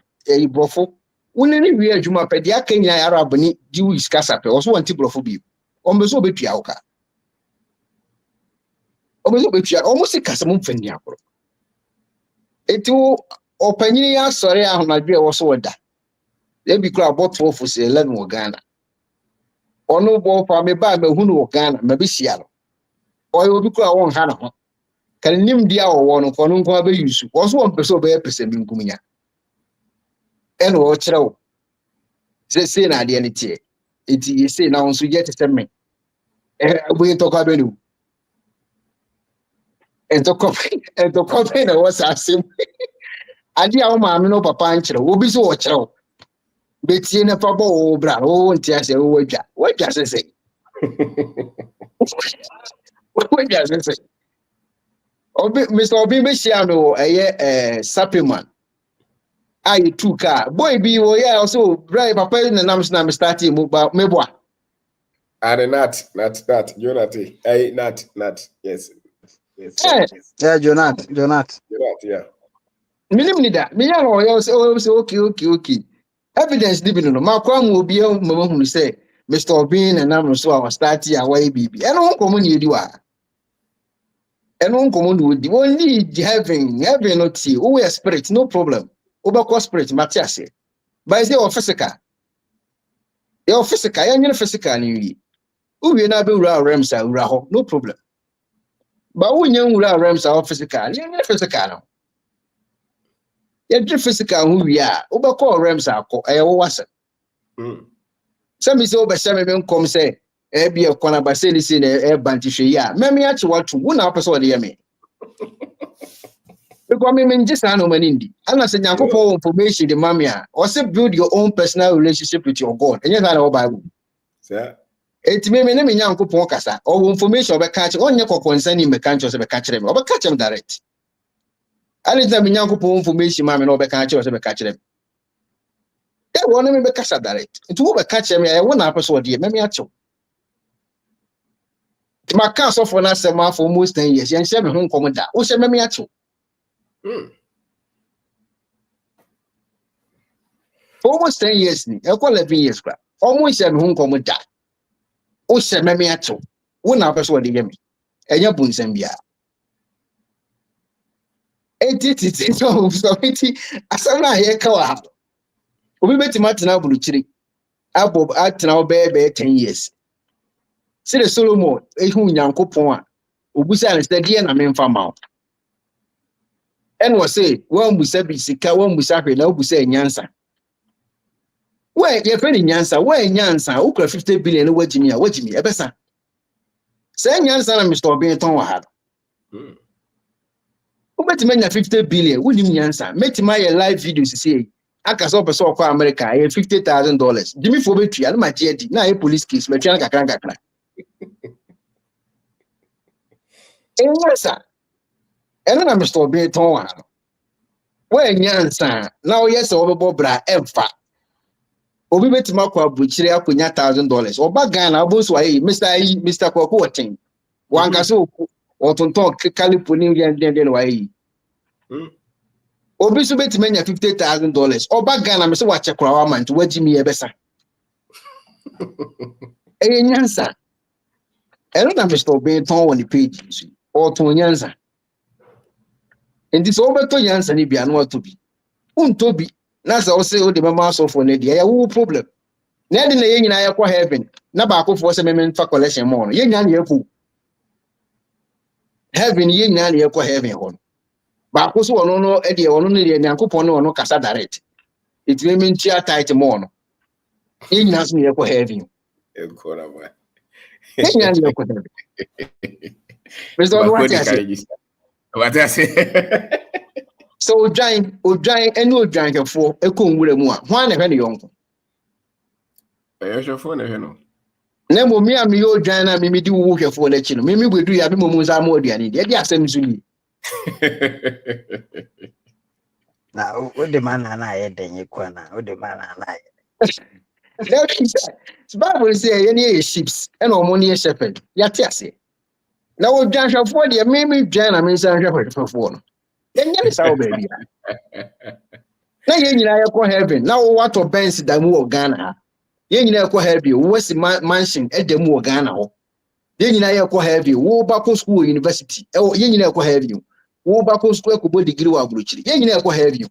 brofo woni ni wi adwuma pe dia Kenya Arab ni Jewish kasa pe o so wanti brofo bi o mbeso betua uka o mbeso betua o mo sikasa mo mfani akoro etu opanyini ya sori ahunadwe wo so wada e bi kura bottle for 11 wo Ghana onu bo fa me ba me hunu wo Ghana me be sia no o bi kura won ha na ho kan nim dia wo no ko no nko ba yusu wo so won pese be pese bi nkumunya eno wo kire wo se na de ne tie enti se na won so je tese me bu to ka be nu ento ko na wo sa asim adi a wo ma me no papa nkire wo bi so wo kire wo betie na fa bo bra wo nti ase wo wadwa sese wadwa sese obi Mr. Obi be shia no supplement ai tuka boy bi wo ya also bra papa na nam na me start mu ba meboa and not Jonathan not yes Yeah, Jonat yeah minim ni da me ya no yo say okay evidence di bi no ma kwa mu obi mama hunu say Mr. Obi na nam so our start ya why bibi eno nkomo ni edi wa eno nkomo ni odi only heaven not see who is spirit no problem oba ko spirit matiase by say of physical Your physical, you're physical. You na be ura rems a ura ho, no problem. But when you ura rems are physical, you're physical. You're physical who we are. Over call rems are called a wasn't. Some is over 7 come say, be a corner by saying this in a bantish. Yeah, maybe actually what to 1 episode. Me. Because me mean just an omen indi. And I said, Yanko information, the mamma, or say build your own personal relationship with your God. And you're not all Bible. Sir. It may mean Yanko Pocasa or information about catch on your concerning the countries of a catch them or catch them direct. I didn't have Yanko information, mamma, or catch us of a catch them. They want to be Casa direct. It will catch me. I won't episode, dear, maybe at you. My counsel for us for almost 10 years, and 7 home commander. Who said, maybe at you? Almost 10 years, I call 11 years, almost 7 home commander. Who said, maybe at you? One episode, dear me. And your boons and beer. It's so as I'm not here, Kawa. We met Martin Abuluchiri. Abob at now, baby, 10 years. See the Solomon, a who yanko point. Ubusa is the dear and I mean for mouth. And was say, one we said, Sika, one we sacred, no, we say, Yansa. Where you're friend in Yansa, where Yansa, who could 50 billion, what Jimmy, a bessa. Say Yansa and Mr. Benton had. Who met me 50 billion, wouldn't you Yansa? Met my live videos to say, I can solve a sort for America, $50,000. Jimmy for betray, and my JD, now a police case, my channel can get. Yes, and then I'm Mr. Benton. Where Yansa, now yes, over Bobra, Emfa. Obi bet makwa buchire akonya $1,000 oba Ghana aboso ayi Mr. Kwako ten wanka so otonton kalipo ni den wa yi obi so bet menya $50,000 oba Ghana me so wa chekura wa man to wagimi e besa e nyansa ero na Mr. Benton on the page o to nyansa ndi so obeto nyansa ni bia no to bi untobi na say o say o de mama so for ne dia ya wo problem na de na ye nyina ya kwa heaven na ba akofo say me fa collection mo no ye nyina na yaku heaven ye nyina na yakwa heaven ho ba akoso wono no e de wono ne de nyankopon no wono kasa direct it me ntia tight mo no ye nyina so na yakwa heaven e ko na ba ye nyina na yakwa heaven what I say so odwan ene odwan kefo ekonwura mu a hwan na hwe ne yonko shofo na hwe no na mo mi am yo odwan na mi di wo hwefo na chi no mi gbedu ya bi mo mu za ma oduane de di asem zuni na o de man na ye denye kwa na o de man na ye the Bible say any ships and omo ne shepherd ya ti ase na odwan hwefo de mi dwan na mi san hwefo no yenye sa o baby na ye nyina yakọ heaven na wo wato Benz da mu o Ghana ha ye nyina yakọ heaven wo si mansion e da mu o Ghana ho ye nyina yakọ heaven wo ba ko school university ye nyina yakọ heaven wo ba ko school ko bo degree wa abrochiri ye nyina yakọ heaven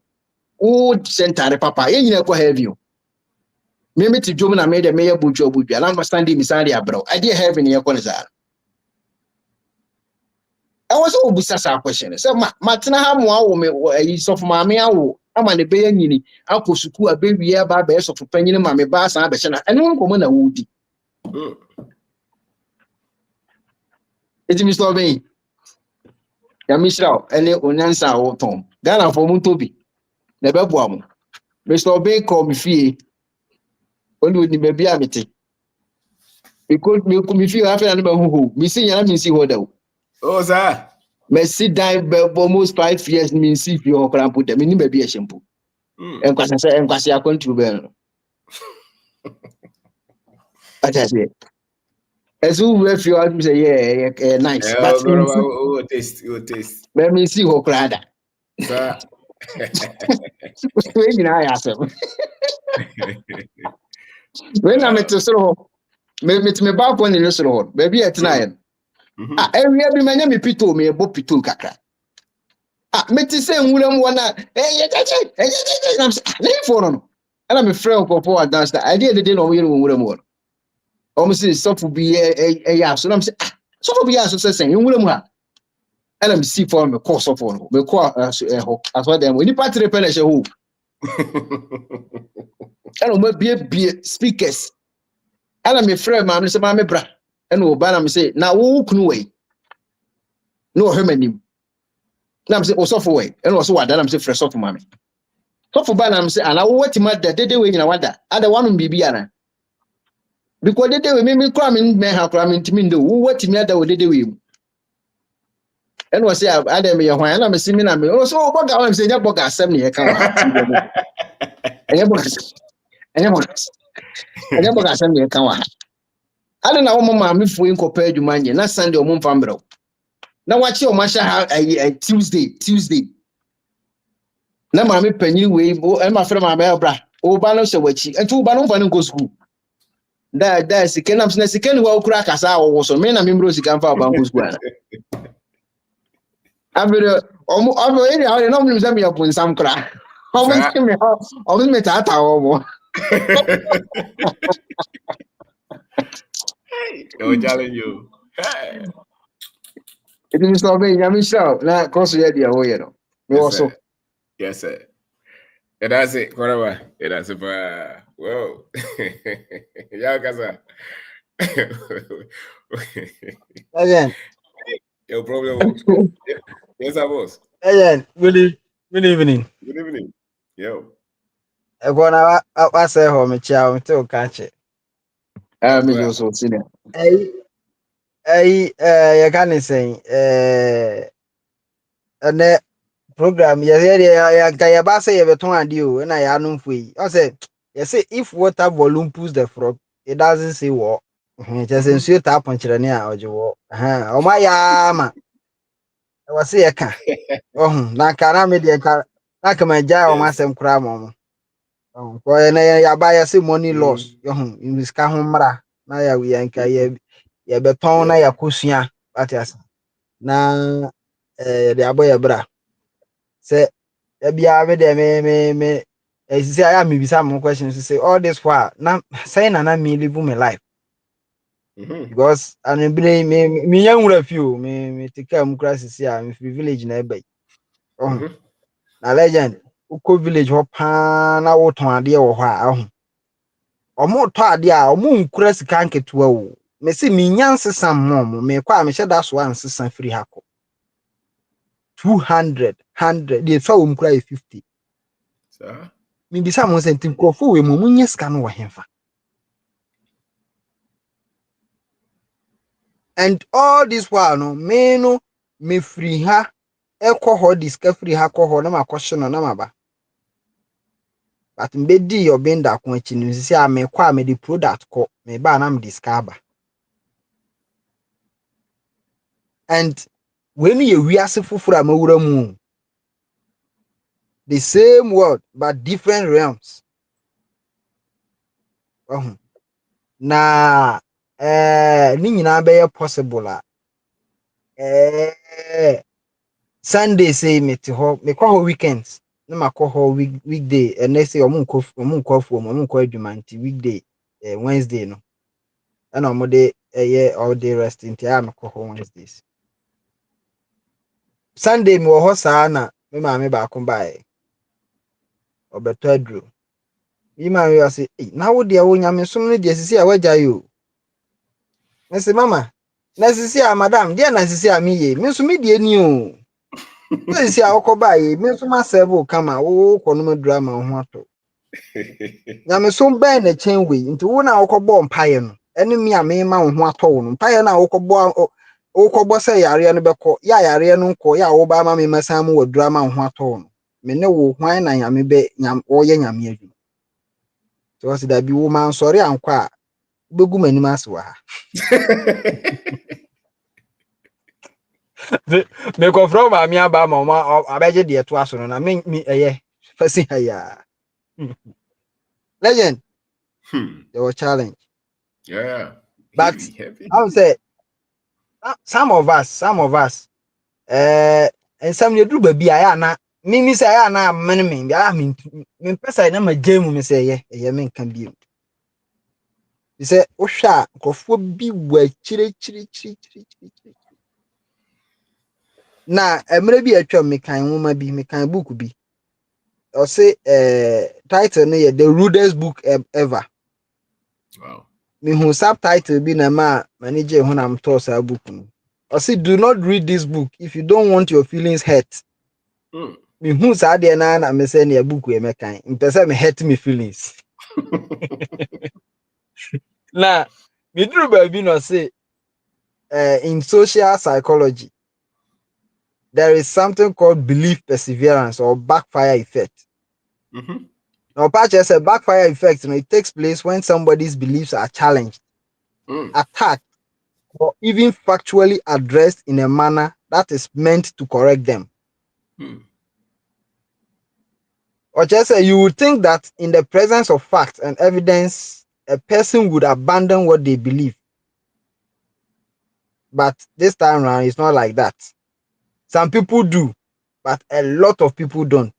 wo center papa ye nyina yakọ heaven me meti dwom na me de me ye bodwo na understand me sande abro I dey heaven yakọ ne za I was all busasa question. So matena ha mo awo me so for maame awo ama ne be yanyini akosuku abewie aba be so for panyini maame ba san be na eno nkomo na wudi eti Mr. Ben ya misra ene onyansa awo tom Ghana for mu tobi na be boa mo Mr. Ben call me fie oni ni be bia mete because me fie after na be huhu mi si nyana mi si hoda oh sir Messi died almost 5 years mean see if you okra put them in be a shampoo en kwase akontu be no atase esu we feel I say yeah nice but taste let me see okra da sir we nyina ya asem when na meto so me ba ko ni so ho be bia tena area bi manya me pito me bo pito kakra meti se nwuram wona na for no And I'm a friend of Papa dance that I did the day no we more. Almost say suffer be a ya. So I'm saying suffer be as saying you will more. And I'm see for me course of one. Me call as what them when you party repenish who. And I'm be speakers. And I'm a friend, man. Say my bra. And Obama say now who can way. No him. Now I'm say oh suffer way. And also what I'm say fresh suffer mommy. Suffer ban I'm say and I what him that they way in wonder. Other one be ana. Because they do me cram in me ha cram into me do what me other they do. And was say Adam me why and I'm see me na me oh so boga I'm say ya boga asem ne ka wa ti be mo. Enya boga asem ne ka wa. Ada na wo mama me fu nkopa adwuma nye na Sunday o mo mfa mbrew. Na wachi o masha ha Tuesday. Na ma me panyi we e ma frɛ ma ba bra. O ba no hye wachi. Enti o ba no mfa no go school. Da sike na msena sike ni wa okura kasa wo so me na me mbro sika mfa ba go school ana. Abere omo eri ha no mnim se me yapon sam kra. Omo me tata omo. No challenge you. Hey. It is so be nyame show na koso ye dia wo ye no. Me wo so. Yes sir. And that's it. Whatever. And that's it. Whoa. Yeah, kasa. Again. Your problem. Yes, I was. Again. Good evening. Good evening. Yo. I gonna say home me chia me to catch it. Me go so see them. You can say and program ya ba say you beton ade o na ya no mfui. I say you say if water volume pulls the frog, it doesn't say what. Just nsuo tap ponchire ne a oje wo. O ma ya ma. E wo say e ka. Na ka na me de ka na ka ma ja o ma sem kura mo. Ko na ya ba ya say money loss. In this ka ho mra na ya wi anka ya beton na ya kosua. Atias. Na de aboye bra. Say bia me de me say I am be some questions say all this while na say na me live my life because and me yan wura few me take am crisis here me village na ebe na legend uko village ho pa na wo ton ade wo ho a omo to ade a omo nkura sika nketewa wo me se me nyan sesam mo me kwa me hyeda so ansesa free hako 200 100 dey so wo nkura 50 sir me bisa mo senti nkofo we mo munye sika no wo hemfa. And all this while no me free ha ekoho discovery ha koho na makoshe no na maba but mbedi your benda ko achi no sisi a me kwa me the product ko me ba na me discover and when you wiase fufura mawura mu the same world but different realms na ni nyina be possible a Sunday say me to ho me kwa ho weekends na makọ ho weekday and they say omunko adwuma nti weekday Wednesday no and omode all day rest nti am ko ho Wednesdays. Sunday me wo ho saa na me ma me ba ko bae obeto aduro yi ma we say na wo de wo nyame som no de sisi a wagya yo me say mama na sisi a madam de na sisi a me ye me so me de ni o sisi a wokobae me so ma serve kama wo ko no drama ho ato nyame som ben na chen we nti wo na wokobo mpaye no ene me a me ma ho ato wo no mpaye na wokobo say yare no beko ya yare no nko ya wo ba ma me masan mu drama ho ato wo no me ne wo hwan na nyame be wo ye nyame adu so se da bi wo man sori ankwa begu manim asewa ha me ko from ami aba ma abeje de to aso no na me eye fasi haya legend your challenge but heavy. I would say some of us and some you do baby aya na Mimi say I na man me. I mean me pesa na ma game me say ye me nkan bi. He say wo hwa nkofo bi wa chire. Na emre bi atwa me kan nwoma bi me kan book bi. O say title no ye the rudest book ever. Wow. Me hu subtitle bi na ma manager hu na mto sa book no. O say do not read this book if you don't want your feelings hurt. Me hu sa de na me say na book we me kan. Mpese me hurt me feelings. Na me duru ba bi no say in social psychology there is something called belief perseverance or backfire effect. Now, Pacha says backfire effect, it takes place when somebody's beliefs are challenged, attacked, or even factually addressed in a manner that is meant to correct them. Or just say you would think that in the presence of facts and evidence, a person would abandon what they believe. But this time around, it's not like that. Some people do, but a lot of people don't.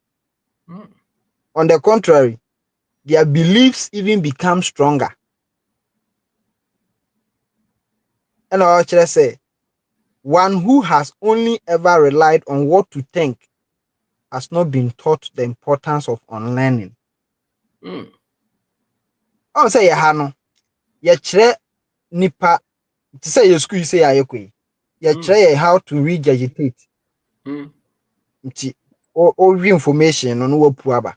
On the contrary, their beliefs even become stronger. And I actually say, one who has only ever relied on what to think has not been taught the importance of unlearning. I say, Yahano, Yachre Nipa, to say your school, say Ayakui, Yachre how to regegitate. Or information on what puaba.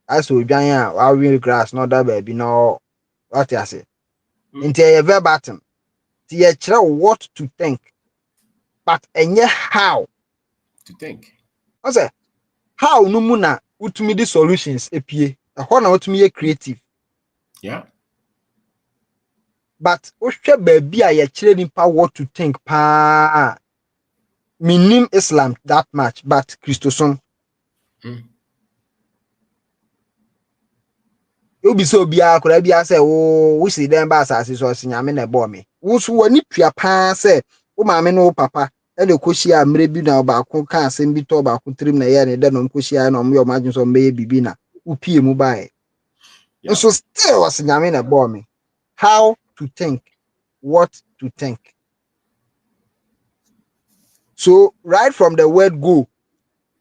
As we Janya, our real grass, not that baby, no, what I say. Into a verbatim, Yachre what to think, but and how To think. I say, how no muna utumi the solutions apie. How na utumi creative. Yeah. But wohwɛ baabi a yɛkyerɛ nipa what to think pa. Minim Islam that much, but Christosom. Obi so obiara kora bia sɛ wo si den ba asase so ɔsinyame na ɛbɔ me. Wo so wani tua pa sɛ wo maame no wo papa ɛna kohyia mmerɛ bi na ɔbaako ka asɛm bi tɔ ɔbaako tirim na ɛyɛ ne dɛ na ɔmkohyia na ɔmo yɛ ɔmo adwene sɛ ɔmbɛyɛ bibi na wopie mu bae. So still ɔsinyame na ɛbɔ me. How to think, what to think. So right from the word go,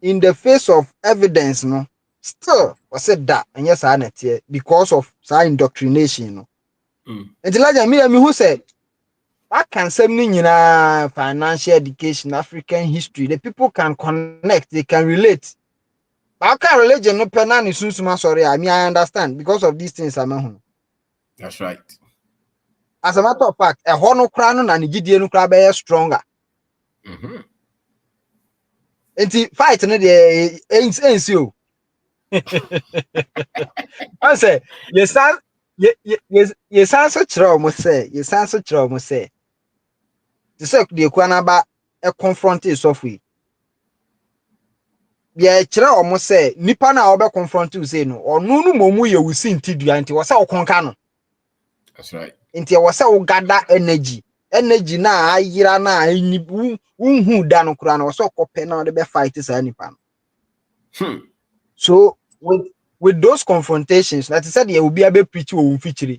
in the face of evidence, no, still was said that and yes, I net because of some indoctrination, no. And like me who said, I can say financial education, African history, the people can connect, they can relate. But how can religion no penani soon sorry? I mean, I understand because of these things. That's right. As a matter of fact, a hono crown and Gideon crab stronger. Enti fight no de ensio. I say yes so kyerɛ mo say yes so kyerɛ mo say. The sec de kwa na ba e confront isofo yi. Bia kyerɛ omo say nipa na obe confront you say no ɔno no momu ye wusi ntidua nti wo say okonka no. That's right. Nti wo say wo gather energy na ayira na ani unhu da no kura na wo say okɔpɛ na wo de be fight sa nipa no. So with those confrontations, that is said, you will be able to preach or feature.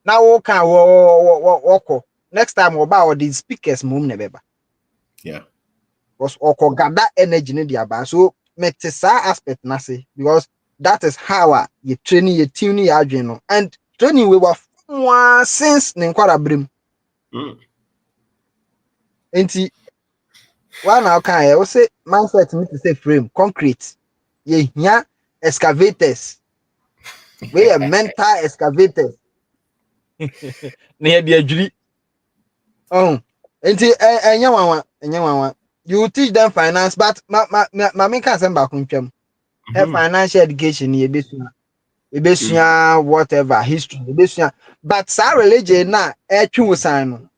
Now, walk next time about the speakers, mum never. Yeah. Was or gather energy in the so make this aspect nasi because that is how you training your tuning your adrenal and training we were since Ninkwara Brim. Enti one now can I say mindset me to say frame concrete. Yeah, excavators. We are mental excavators. Near the adjuri. Oh, enti you teach them finance, but ma can't send back on them. Financial education, whatever history, but sa religion na sign.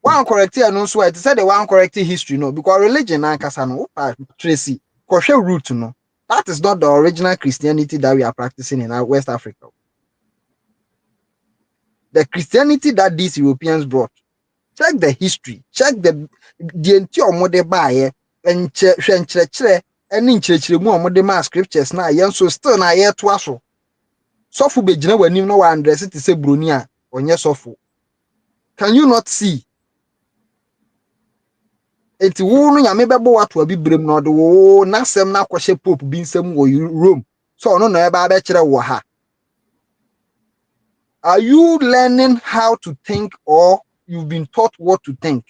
One correct here no so it said the one correct history no because religion na kasa no tracy root no. That is not the original Christianity that we are practicing in our West Africa. The Christianity that these Europeans brought. Check the history. Check the entire model by and any nkyerɛkyerɛmu a wɔde ma scriptures na yɛn so still na yɛtoa so sɔfo bɛgyina w'anim na wɔandrɛse te sɛ buroni a ɔnyɛ sɔfo. Can you not see? Enti wo no nyame bɛbɔ wato abibrem na ɔde wo n'asɛm na akɔhyɛ pope bi nsɛm wɔ Rome. So ɔno na ɛba abɛkyerɛ wo ha. Are you learning how to think or you've been taught what to think?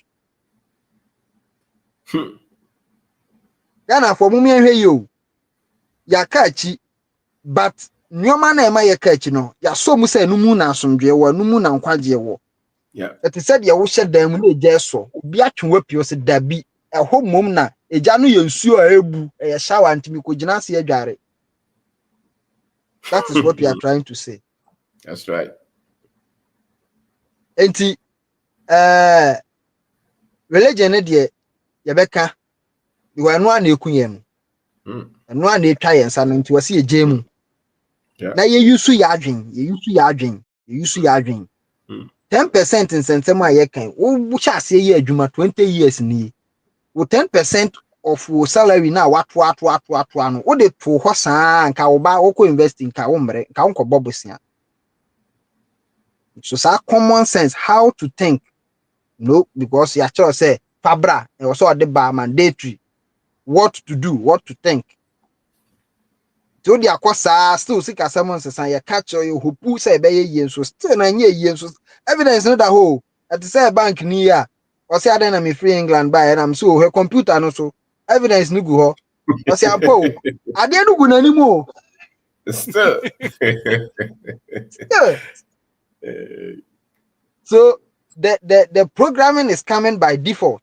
Ghana for mummy and you. Yakachi, but nneɛma na ɛma yɛka akyi no yɛasɔ mu sɛ no mu na asomdwoeɛ wɔ no mu na nkwagyeɛ wɔ. Ɛte sɛ deɛ wohyɛ dan mu na ɛgya ɛsɔ obi atwe wapio sɛ dabi ɛhɔ mmom na ɛgya no yɛ nsuo a ɛbu ɛyɛ shower ntimi kɔgyina ase adware. That is what we are trying to say. That's right. Enti religion ne deɛ yɛbɛka iwa no a na ɛku yɛn no. No a na ɛtwa yɛn nsa no nti wɔsi ɛgya mu. Na yɛyusu yɛ adwen. 10% nsɛnsɛm a yɛkan wo hyɛ ase yɛ adwuma 20 years ni. Wo 10% of wo salary na wato no wo de to hɔ saa nka wo ba wo ko invest nka wo mbre nka wo nkɔbɔ bosia. So sa common sense how to think. No, because you actually say fabra and also the bar mandatory what to do, what to think. So the akwasa still sick as someone says you catch or you who say be ye so still na ye so evidence no that whole at the bank near or say I am free England by and I'm so her computer no so evidence no go or say apo I dey no go na anymore still. So the programming is coming by default.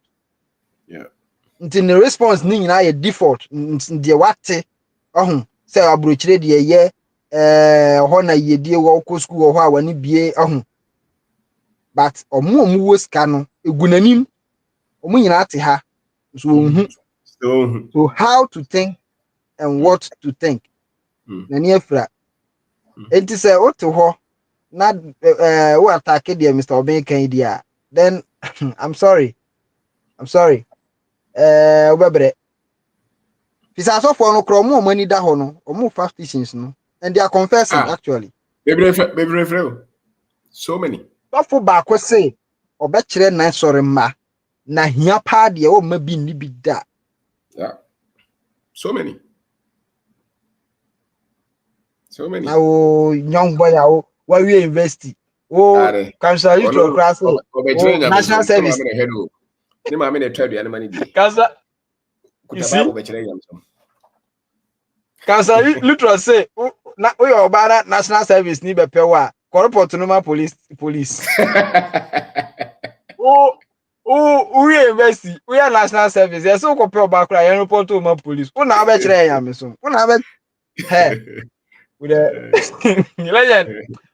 Yeah. Until the response ni na ye default the what say abrochire de ye ho na ye die wo ko school ho a wani bie but omu wo ska no egunanim omu nyina ate ha so so how to think and what to think na ni afra enti say o to ho na we attack the Mr. Obin kan dia then I'm sorry obebre pisa so for no kro mo mani da ho no omo fast teachings no and they are confessing actually baby so many so ba ko say obekire nan sorry ma na hia pa de o ma bi ni bi da so many now young boy why we university cancer you to class national service ni ma me na twa aduane mani di cancer you see cancer literally say na we obara national service ni bepe wa report no ma police we university we are national service yes so ko pe oba kra yan report to ma police una be kire yan me so una be he with the legend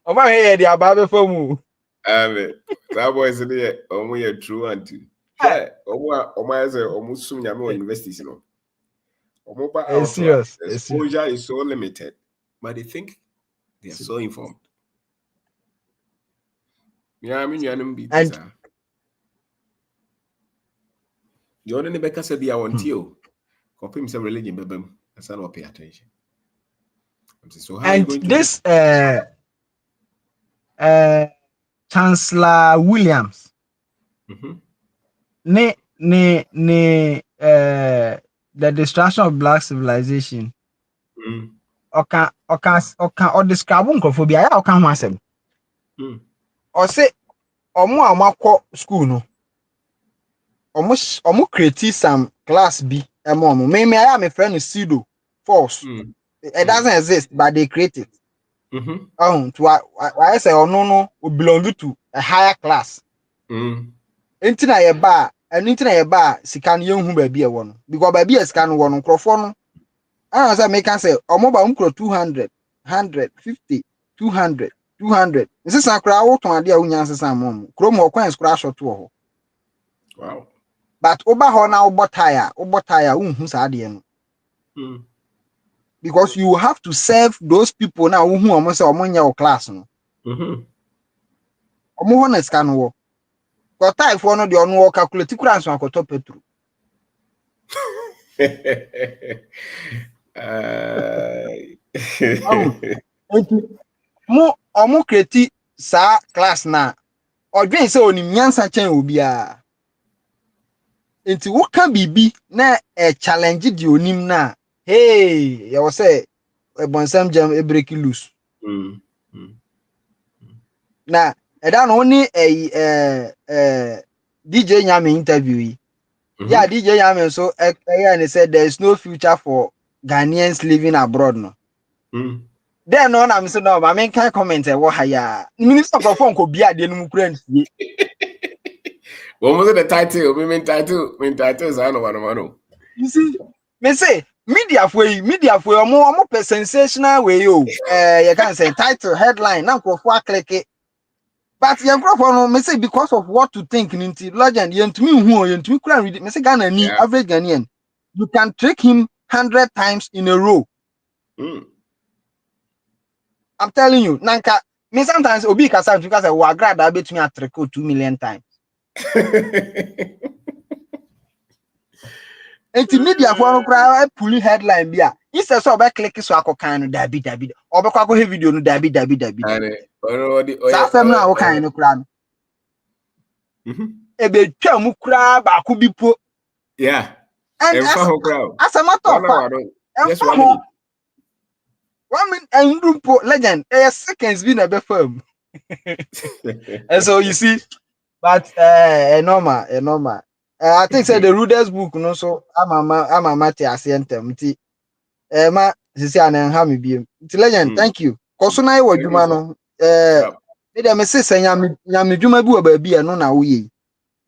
oba he dey aba be famu that boys dey omo ye true auntie omo say omo sum nyame universities no omo pa out serious exposure is so limited but they think they are so informed. Yeah, me nyanum bi tisa you only be kasa bi awonti o compare say religion bebem asa no pay attention. So how and are you going to this Chancellor Williams the destruction of black civilization or describe uncophobia ya oka ho asem or say omo amakọ school no omo create some class B emo me I am a friend pseudo false it doesn't exist but they create it to I say no belong to a higher class Intina ye ba and intina ye ba sika no yenhu ba bi e wo no because ba bi sika no wo no krofo no I say make can say omo ba umkro 200 150 200 200 nsesa kra wo ton ade a wonya nsesa mom krom ho kwan skra shot wo wow but oba ho na wo tire unhu sa ade no because you have to serve those people now who omo say omo nya wo class no omo ho na sika no wo ko tie for no de ono wo calculate kura so akoto petro Mo omo kreti sa class na odwen se onim nyansa chen obia. Enti wo ka bibi na challenge di onim na hey ya wo say bonsam jam e break loose. Na eda no ni DJ Nyame interview yi. Yeah, DJ Nyame so and said there is no future for Ghanaians living abroad no. Then no na me say no, I mean can comment e wo ha ya. Minister of phone ko bia de no mu kura ntie. What was the title? Mean title is I know. You see, me say media for omo per sensational way you can say title headline na ko for click it. But your no me say because of what to think nti legend yentumi hu yentumi kura read me say Ghana ni average Ghanaian you can trick him 100 times in a row. I'm telling you, Nanka, me sometimes Obi Kasa because I was glad that between a trick 2 million times. Enti media for no cry pulling headline bia. Instead so be click so akokan no dabi. Obekwa ko he video no dabi. Sa fam na akokan no kra no. Ebe twa mu kra ba ko bi po. Yeah. And as a matter of fact, yes, 1 minute. 1 minute and room po legend seconds be na be firm. And so you see, but normal. I think say the rudest book no so ama te asientem ti ma sisi anan ha me biem. Ti legend, thank you. Koso na ye wadwuma no me dem se se nyame dwuma bi wo ba bi e no na wo ye.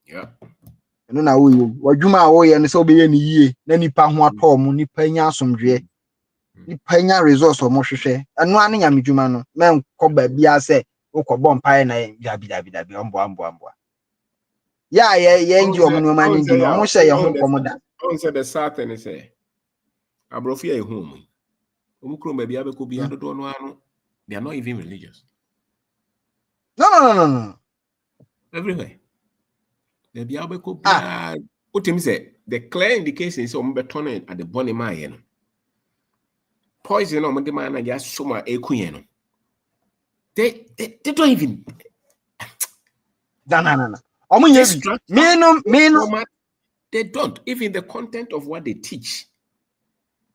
Yeah. No na wo ye. Wadwuma a wo ye no so be ye ni yie na nipa ho atọ mo nipa nya asomdwe. Nipa nya resource o mo hwehwe. Eno ane nyame dwuma no men ko ba bia se wo ko bom pae na dabi ombo. Yeah, ndi omo no ma ndi no omo hye ye ho komo da. On said the Saturn is say Abrofia e home. Omukro ba bia be ko bia dodo no ano. They are not even religious. No. Everywhere. They be able to bia. What him say? The clear indication is on beton at the body man. Poison on the man and just so much equino. They don't even. No. Omo ye me no. They don't. Even the content of what they teach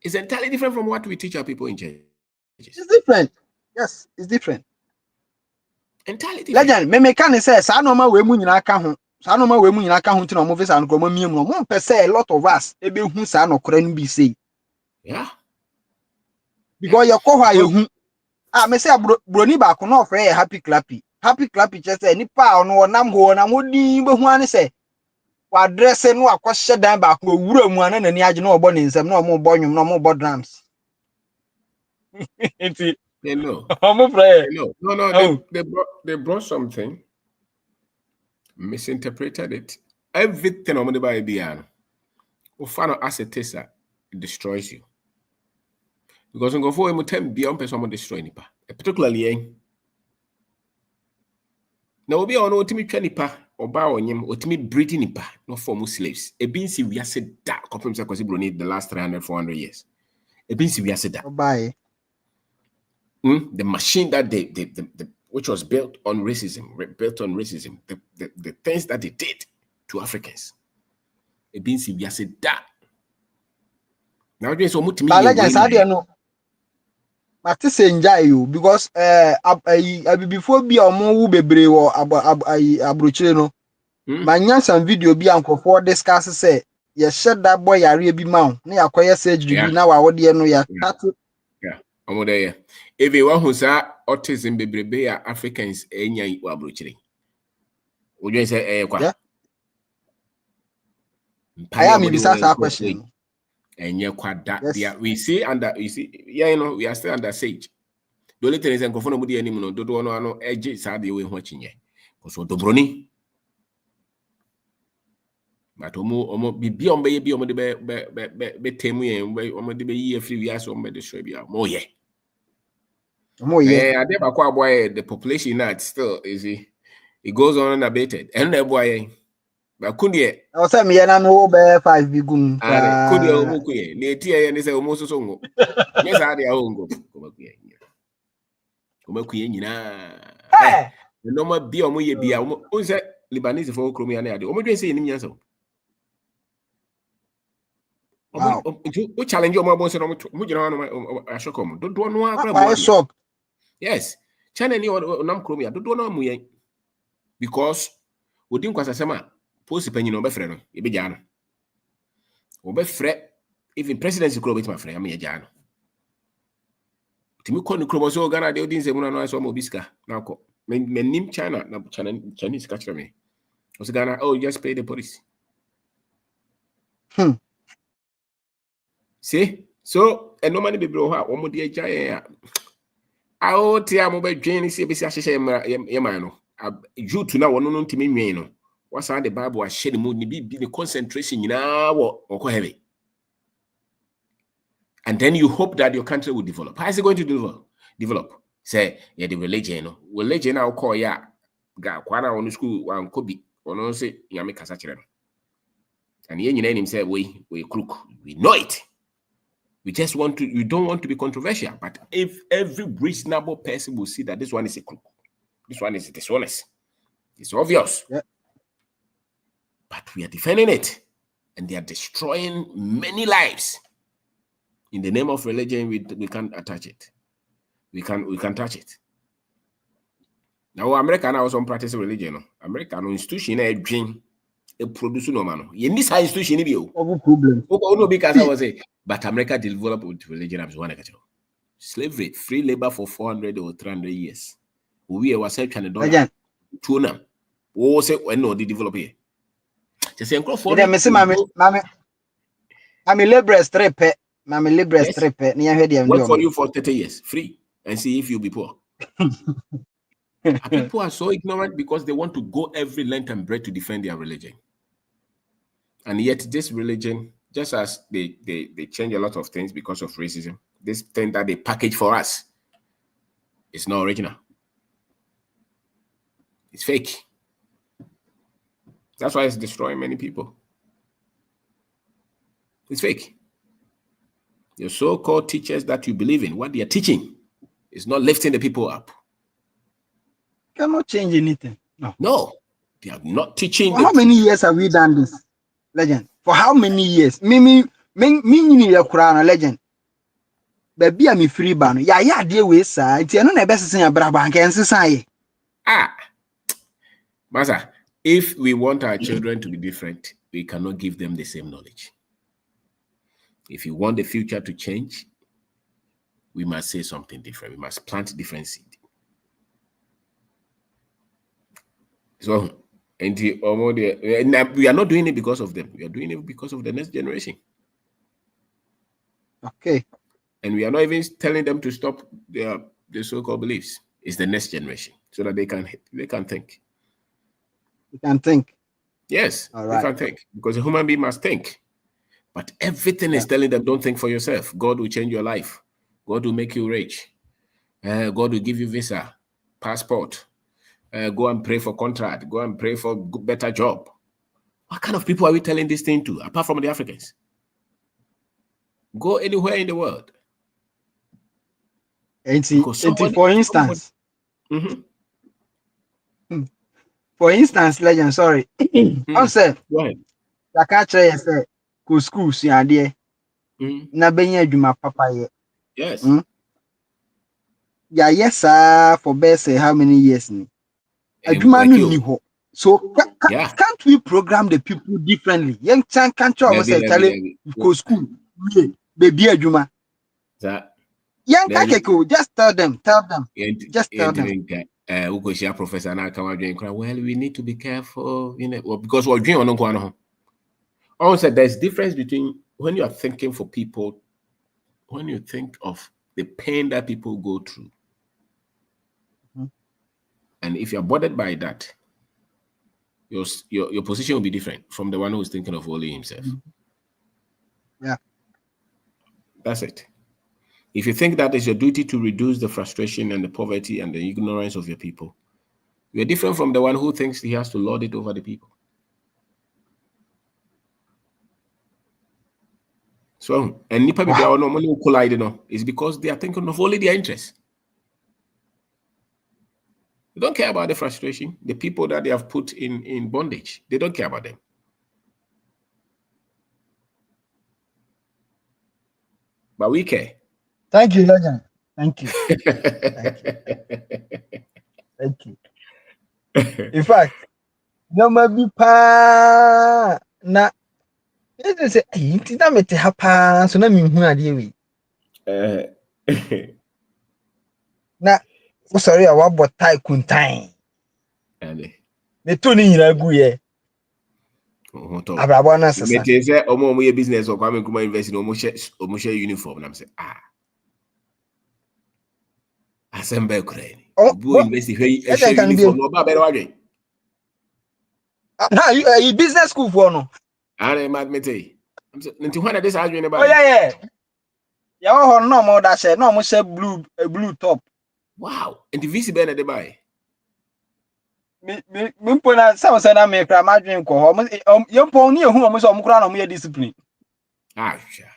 is entirely different from what we teach our people in churches. It's different. Yes, it's different. Entirely different. Legend, me can say sa no ma we mu nyina ka ho. Sa no ma we mu nyina ka ho ti no mo visa no kromo miem no. Mo pese a lot of us e be hu sa no kora no bi say. Yeah. Because your ko ha ye hu. Me say broni ba ko no ofre happy clappy. Happy clappy just say nipa no nam ho na modi be hu ane say wa address no akwhye dan ba ko wura mu ana nani age no obo ne nsam na omo bo nwum na omo bo drums. They know. No. They brought something, misinterpreted it. Everything on the Bible, Ufano as a tester, it destroys you. Because on go for him, time beyond person destroy nipa. Particularly, now we be on ultimate nipa or bow on him, ultimate breeding nipa, not for slaves. A binsi we said that confirms the last 300-400 years. A binsi we said that. Bye. The machine that they which was built on racism, the things that they did to Africans. It means if you said that. Now there's so much no. But say enjoy you because before be omo wu bebre wo abrochire no. Manya some video bi ankofo discuss say ye shed that boy yare bi ma na yakoye surgery bi na wa wode no ya tattoo. Yeah. Omo there. If you want to say autism bebrebe ya Africans enya wa abrochire. Would say kwa? I am in this question. And we see under we are still under siege. The only thing is that no anymore. Don't know edge sad the way watching ye. Because what Dobroni. But omo be temu and be year free years on the Shrabia. More ye. I never quite boy the population that still is it goes on unabated. And that boy But could ye? I was saying, me and I'm over 5 big room. Could ye omukuye? Ne tia and say almost so. Yes, I dey own go. Omukuye nyina. Eh. No more be omo ye bia. Omo say Lebanese for okromi ane ade. Omo dwen say nim nyansa. Wow. O challenge omo bon say no mo gina no ashokom. Do no akra I shocked. Yes. China ni onam kromi a do no amu yen. Because odin kwasasema post panyin no be frɛ no e be gya no. Obe frɛ even presidency kro be ma frɛ am ye gya no. Timi ko ni kro so Ghana de odin se mu no so mo biska na ko. Menim China na Chinese catch me. O se Ghana just pay the police. See? So normally be bro ha omo de gya ya. A o ti am be dwen se be si ahyehyɛ ye man no. You to now no ntimi nwen no. What's the Bible was sharing mood be the concentration or heavy. And then you hope that your country will develop. How is it going to develop? Say, yeah, the religion. Religion I'll call ya. Kwana on school one kobi. Or no say yami kasachira. And yen name say we crook. We know it. We just want to, you don't want to be controversial. But if every reasonable person will see that this one is a crook, this one is dishonest, it's obvious. Yeah. But we are defending it, and they are destroying many lives. In the name of religion, we can't attach it. We can touch it. Now, America now also practice religion. America no institution a dream a produce no man. In this institution, be problem. No because I was say, but America developed with religion as one. Slavery, free labor for 400 or 300 years. We were self trying to do now. Oh, say when no they develop here. Just say, I'm a liberal strip. I'm a liberal strip. Work for you for 30 years, free, and see if you'll be poor. People are so ignorant because they want to go every length and breadth to defend their religion. And yet this religion, just as they change a lot of things because of racism, this thing that they package for us is not original. It's fake. That's why it's destroying many people. It's fake. Your so-called teachers that you believe in, what they are teaching is not lifting the people up. Cannot change anything. No, they are not teaching. For how many years have we done this, Legend? For how many years? Me your crown, Legend. Baby, I'm free ban. Yeah, dear way, sir. It's no best thing about bank society. Master, if we want our children to be different, we cannot give them the same knowledge. If you want the future to change, we must say something different. We must plant different seed. So, and we are not doing it because of them. We are doing it because of the next generation. Okay. And we are not even telling them to stop their so-called beliefs. It's the next generation, so that they can think. You can think. Yes, all right. They can think, because a human being must think. But everything is telling them, don't think for yourself. God will change your life. God will make you rich. God will give you visa, passport. Go and pray for contract. Go and pray for better job. What kind of people are we telling this thing to, apart from the Africans? Go anywhere in the world. For instance, for instance, Legend, sorry. I'm saying, I can't say, go school, see, idea. Na benye juma papa. Yes. Yeah, yes, sir, for best how many years? So can't we program the people differently? Young chan can't you say go school, baby ajuma. Young kakeko, just tell them. Just tell them. Professor well, we need to be careful, because we're doing on one. Also, there's difference between when you are thinking for people, when you think of the pain that people go through. And if you're bothered by that, your position will be different from the one who is thinking of only himself. Yeah. That's it. If you think that it's your duty to reduce the frustration and the poverty and the ignorance of your people, you're different from the one who thinks he has to lord it over the people. So, and nipa be no money collide no is because they are thinking of only their interests. They don't care about the frustration, the people that they have put in bondage. They don't care about them. But we care. Thank you, Legend. Thank you. Thank you. Thank you. In fact, no maybe pa na it say inti na me te ha pa so na me hu ade wi. Na o sorry a wabɔ tie kuntan. And Me to ni nyina gu ye. Abrabɔ na sesa. Me say omo ye business or Kwame Nkrumah invest in omo share uniform and I'm say Assemble Ukraine. Go invest in uniform no ba better wage. Na you business school for no. I mad me tell. I'm say nti when this argument about. Oh yeah. Ya wo ho no mo da share no mo share blue top. Wow. And the VC be na dey buy. Me mpona say na me kra ma dwen ko ho. Ye mpon ni ehu mo say mo kra na mo ye discipline. Sure.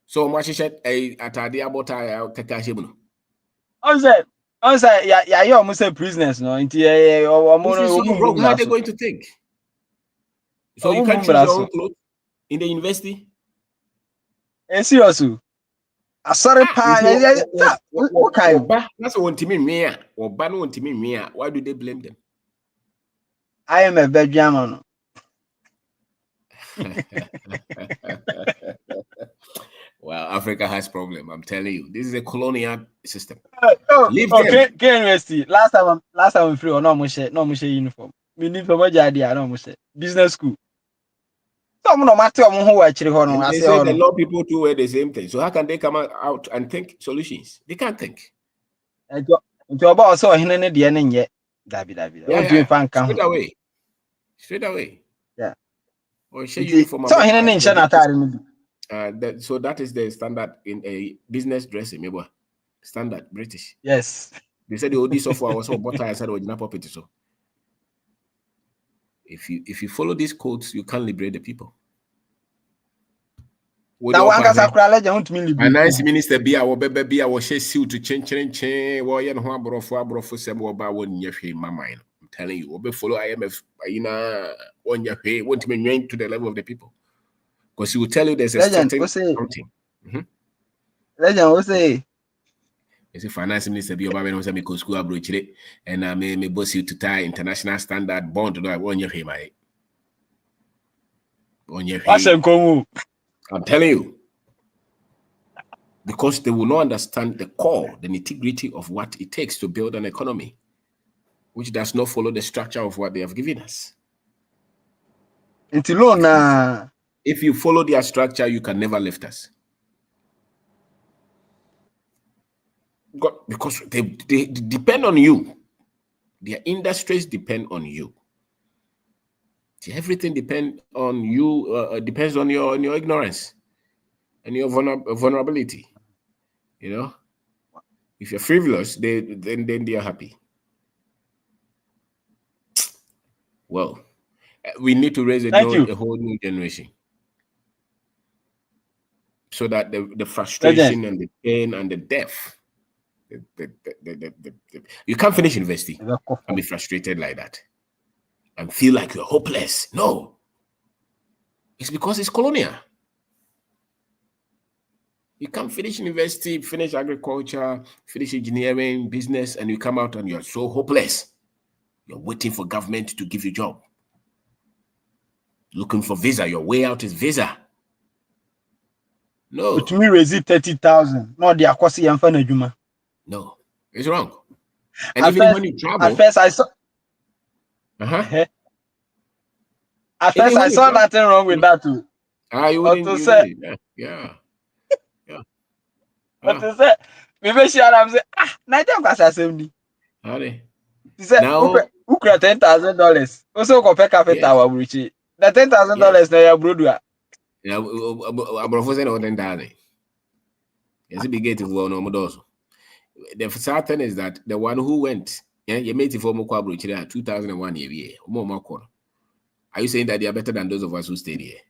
So much shit atade abota kaka shebu no. On say ya ye o say prisoners no. Nti o mo no how are they going to think? So you can't choose your own clothes in the university? Serious. Sorry pa. Okay. That's what me me. Oba no want me. Why do they blame them? I am a Belgian. Well, Africa has problem. I'm telling you, this is a colonial system. University. Last time I'm free. No mo share uniform. Me uniform no mo share. Business school. Some no matter who actually no. They say the law people too wear the same thing. So how can they come out and think solutions? They can't think. Nti oba also hene ne de ne nye. Dabi. Yeah. Straight away. Yeah. Or share uniform. So hene ne nche na tare me. So that is the standard in a business dressing, maybe standard British. Yes. They said the OD software was so butter. I said original property. So if you follow these codes, you can't liberate the people. Now one gasa kura leje hunt me liberate. Finance minister be our baby be our share seal to change. Wo ye no abrofo sem wo ba won nyehwe mama. I'm telling you, we follow IMF on your pay, won't mean to the level of the people. Because he will tell you there's a certain something. Legend, what say? It's a finance minister be about when I go school abroad and I may boss you to tie international standard bond to on your pay, my on your pay. I'm telling you. Because they will not understand the core, the nitty-gritty of what it takes to build an economy, which does not follow the structure of what they have given us. If you follow their structure, you can never lift us. Because they depend on you. Their industries depend on you. Everything depends on you. Depends on your ignorance and your vulnerability. You know, if you're frivolous, then they are happy. Well, we need to raise a whole new generation, so that the frustration and the pain and the death, you can't finish university and be frustrated like that and feel like you're hopeless. No, it's because it's colonial. You can't finish university, finish agriculture, finish engineering, business, and you come out and you're so hopeless. You're waiting for government to give you a job. Looking for visa. Your way out is visa. No. But me raise 30,000. No, the akwasi yamfa juma. No, it's wrong. And even when you travel. At first I saw. At first I saw nothing wrong with that too. You wouldn't. Yeah. But to say, maybe she and I'm say, Nigeria kwasa semni. Now, who create $10,000? Also, go pay capital wa bruchi. The $10,000 na ya brodua. Yeah, abrofo say no $10,000. Yes, be get for no modoso. The sad thing is that the one who went, you made it for Mokwa bruchi 2001 year. Are you saying that they are better than those of us who stayed here?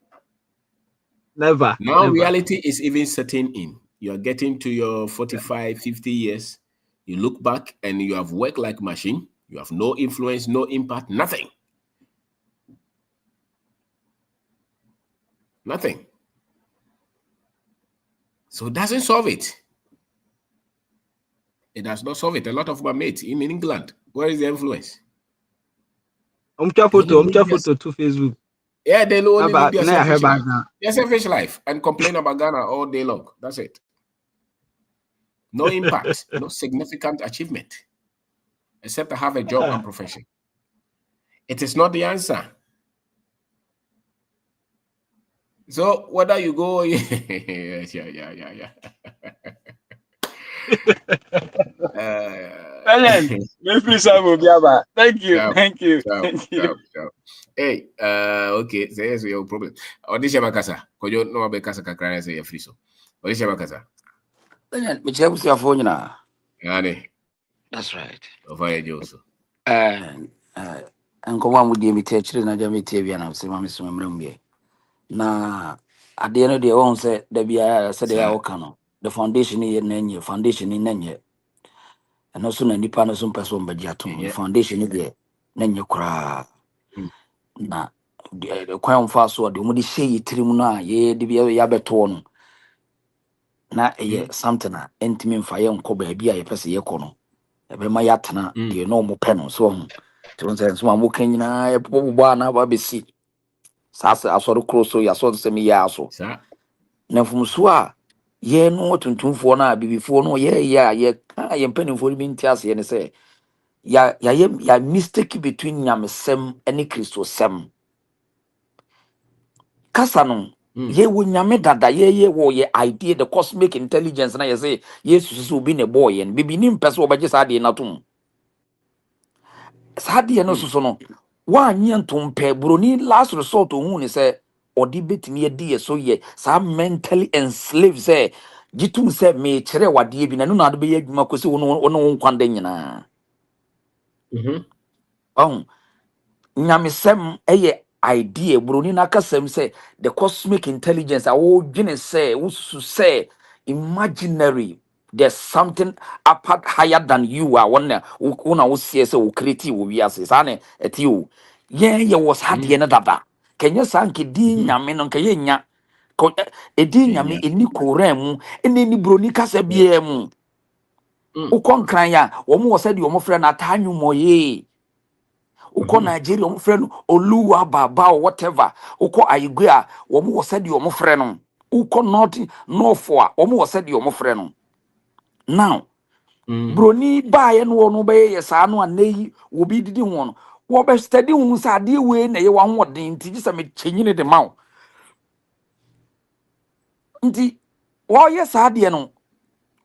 Never. Now Never. reality is even setting in. You're getting to your 45, 50 years. You look back and you have worked like machine. You have no influence, no impact, nothing. Nothing. So it doesn't solve it. It does not solve it. A lot of my mates in England, where is the influence? Photo to Facebook. Yeah, they only live their selfish life. Now. Their selfish life and complain about Ghana all day long. That's it. No impact, no significant achievement, except to have a job and profession. It is not the answer. So whether you go, yeah. Thank you. Thank you. Hey, okay, so here's your problem. Odisha Makasa, Kojo no Bekasa Kakran say a free so. Odisha Makasa. That's right. Over Joso. And come on with the imitation and the and say, Mammy, some na at the end of the own said, there be a said they are cano. The foundation in any foundation in any. And also, any panel some person by Jatum, the foundation is there. Then you cry. Na the crown fast or the only say trimuna, ye, the be a yabeton. Na something intimate fire and cobe be a person ye cono. Ebe ma yatena de no mo pɛ no so ho to nse so mo kan nyina e popo na ba besi sase asɔre kro so ya so se me ya so na fum so a ye no tuntumfo na bibifo no ye ka ye mpanimfo bi nti ase ne se ya mistake between nyamesem and Christosem kasa no ye wo nyame dada ye wo ye idea the cosmic intelligence na ye say Jesus will be ne boy and bibi ni mpese obaje sa de na tum Sadi no so no wa nyentom pe broni last resort hu ni se odi betimi edi so ye sa mentally enslaved say gitum say me kire wade bi na no na do be adwuma kosi wo nkwanda nyina nyamesem eye idea broni na kasem say the cosmic intelligence awo dwene say wo susu say imaginary. There's something apart higher than you are one who says so creative we are say at you. Yeah, was had the dada. Can you sank din yamin on kayenya? E din yami eni koremu eni bronika se biemu. Ukon kranya womu was said your friend atanyu moye. Uko Nigeria omo friend Oluwa Baba or whatever. Uko Aigua womu was said your friend. Uko not no for womu was said your friend. Now, broni bae no no be yesa no aneyi obi didi ho no wo be study hu sa de we na ye wa hoden nti gisa me chenyine de mawo nti wo yesa de no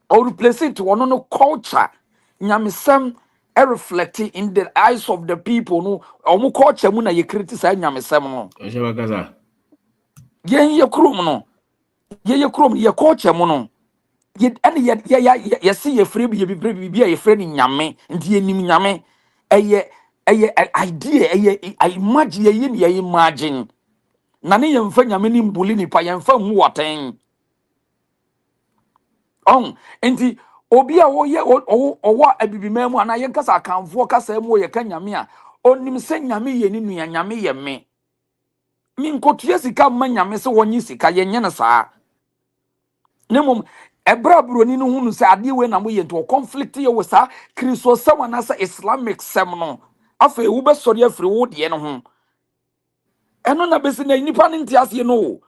or replace it one no culture nyamesem e reflect in the eyes of the people no omo culture mu na ye criticize nyamesem no ye krom no ye krom ye culture mu no ye see ye free be ye free nyame nti ye nim nyame eye idea I imagine ye imagine na ne ye mfa nyame ni mbuli ni pa ye mfa hu waten nti obi a wo ye owa abibima mu ana ye nkasa akanfo kasa mu ye ka nyame a onim se nyame ye ni nua nyame ye me nkotua sika ma nyame se wonyi sika ye nye na saa nemom ebra broni no hunu se ade we na mo ye nto conflict ye wo sa kristo sama na sa islamic sem no afa ewu be sori afri wo de no ho eno na besi na nipa ne ntiase no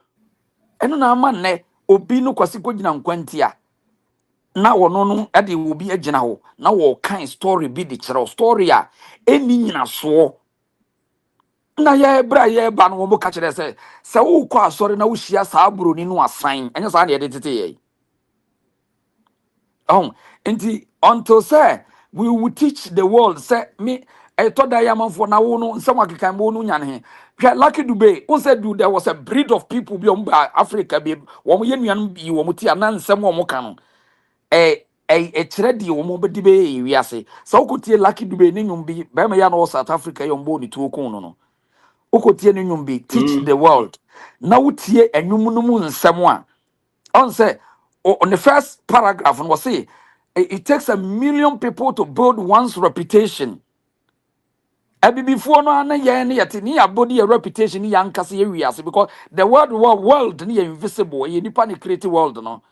eno na ama ne obi no kwasi kogina nkwantia na wono no ade obi agina ho na wo kan story bi de kire story a eni nyina so na ye bra ye ba no mo ka kire se wo kwa asori na wo hia sa broni no asan enya sa na ye de tete ye until say we will teach the world say me I thought that yaman for now no someone can bo no nyan he lucky dube who said there was a breed of people be on Africa be wo mo yenuan bi wo mo ti anan nsem wo mo kan kire di wo mo be di be wiase so ko tie lucky dube ni nyum bi be ma ya no South Africa yo mbo ni tu ko no ko tie ni nyum bi teach the world na wotie enwum no mu nsɛm a on say on the first paragraph and was say it takes 1 million people to build one's reputation. Ebi before no ana ye ne yete ne abodi your reputation ni yankase ye wiase because the world ni invisible ye nipa ne create world no.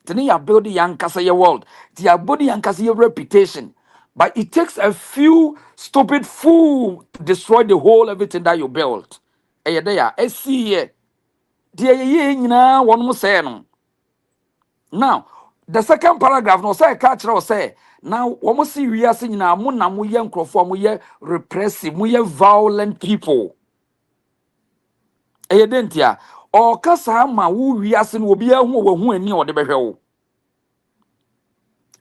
Tene ya build yankase ye world. Ti abodi yankase ye reputation. But it takes a few stupid fool to destroy the whole everything that you built. Eye there ya esi ye. Di ye nyina wonum say no. Now, the second paragraph no say catch or say now womo see we are saying na mo na mo ye nkrofo mo ye repressive mo ye violent people. Eye dentia o kasa ma wo wi ase no obi ahu wo hu ani o de behwe wo.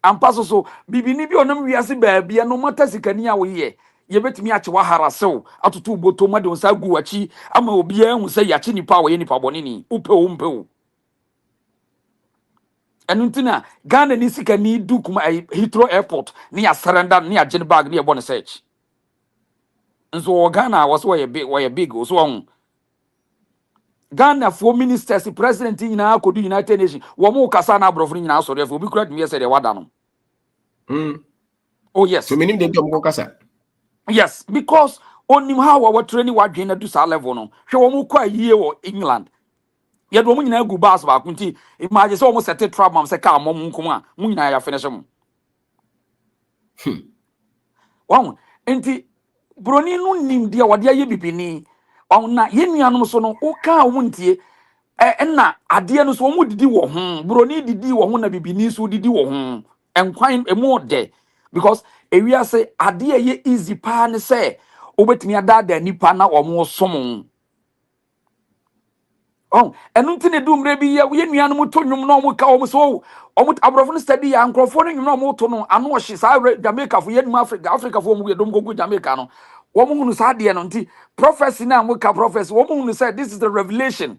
Ampa so bibini bi onam wi ase baabia no mata sikani a wo ye betimi ache wa harasew atoto boto ma de onsa gu wachi ama obi ahu say yache nipa wo ye nipa bonini upe wo mpe wo. Enuntina Ghana ni sika ni du kuma Heathrow airport ni ya surrender ni ya gin bag ni ya bon search. Nso Ghana was why big so on. Ghana for ministers president nyina akodu United Nations wo mo kasa na abrofo nyina so refo obi kura me say de wada no. Oh yes. So meaning they don't go kasa. Yes, because onim how our training wa dwen na do sa level no. Hwe wo mo kwa yie wo England. Ye do mo nyina gu bus ba kunti imagine so mo set trap mam say ka mo nkom a mo nyina ya finish mo. Wow, enti broni no nim dia wade aye bibini. Na ye nuanom so no o ka wo ntie na ade no so mo didi wo ho broni didi wo ho na bibini so didi wo ho enkwan emu de because ewiase ade ye easy pa ne say obetimi ada nipa na omo som. Oh, enu ntine dumre bi ye nuanom to nwum na omo ka omo so omo abrofo no study ya nkrofo no nwum na omo to no ano ohye sa Jamaica fo ye num Africa fo omo ye dom gogu Jamaica no womo hunu sa de no nti prophecy na mo ka prophecy womo hunu say this is the revelation.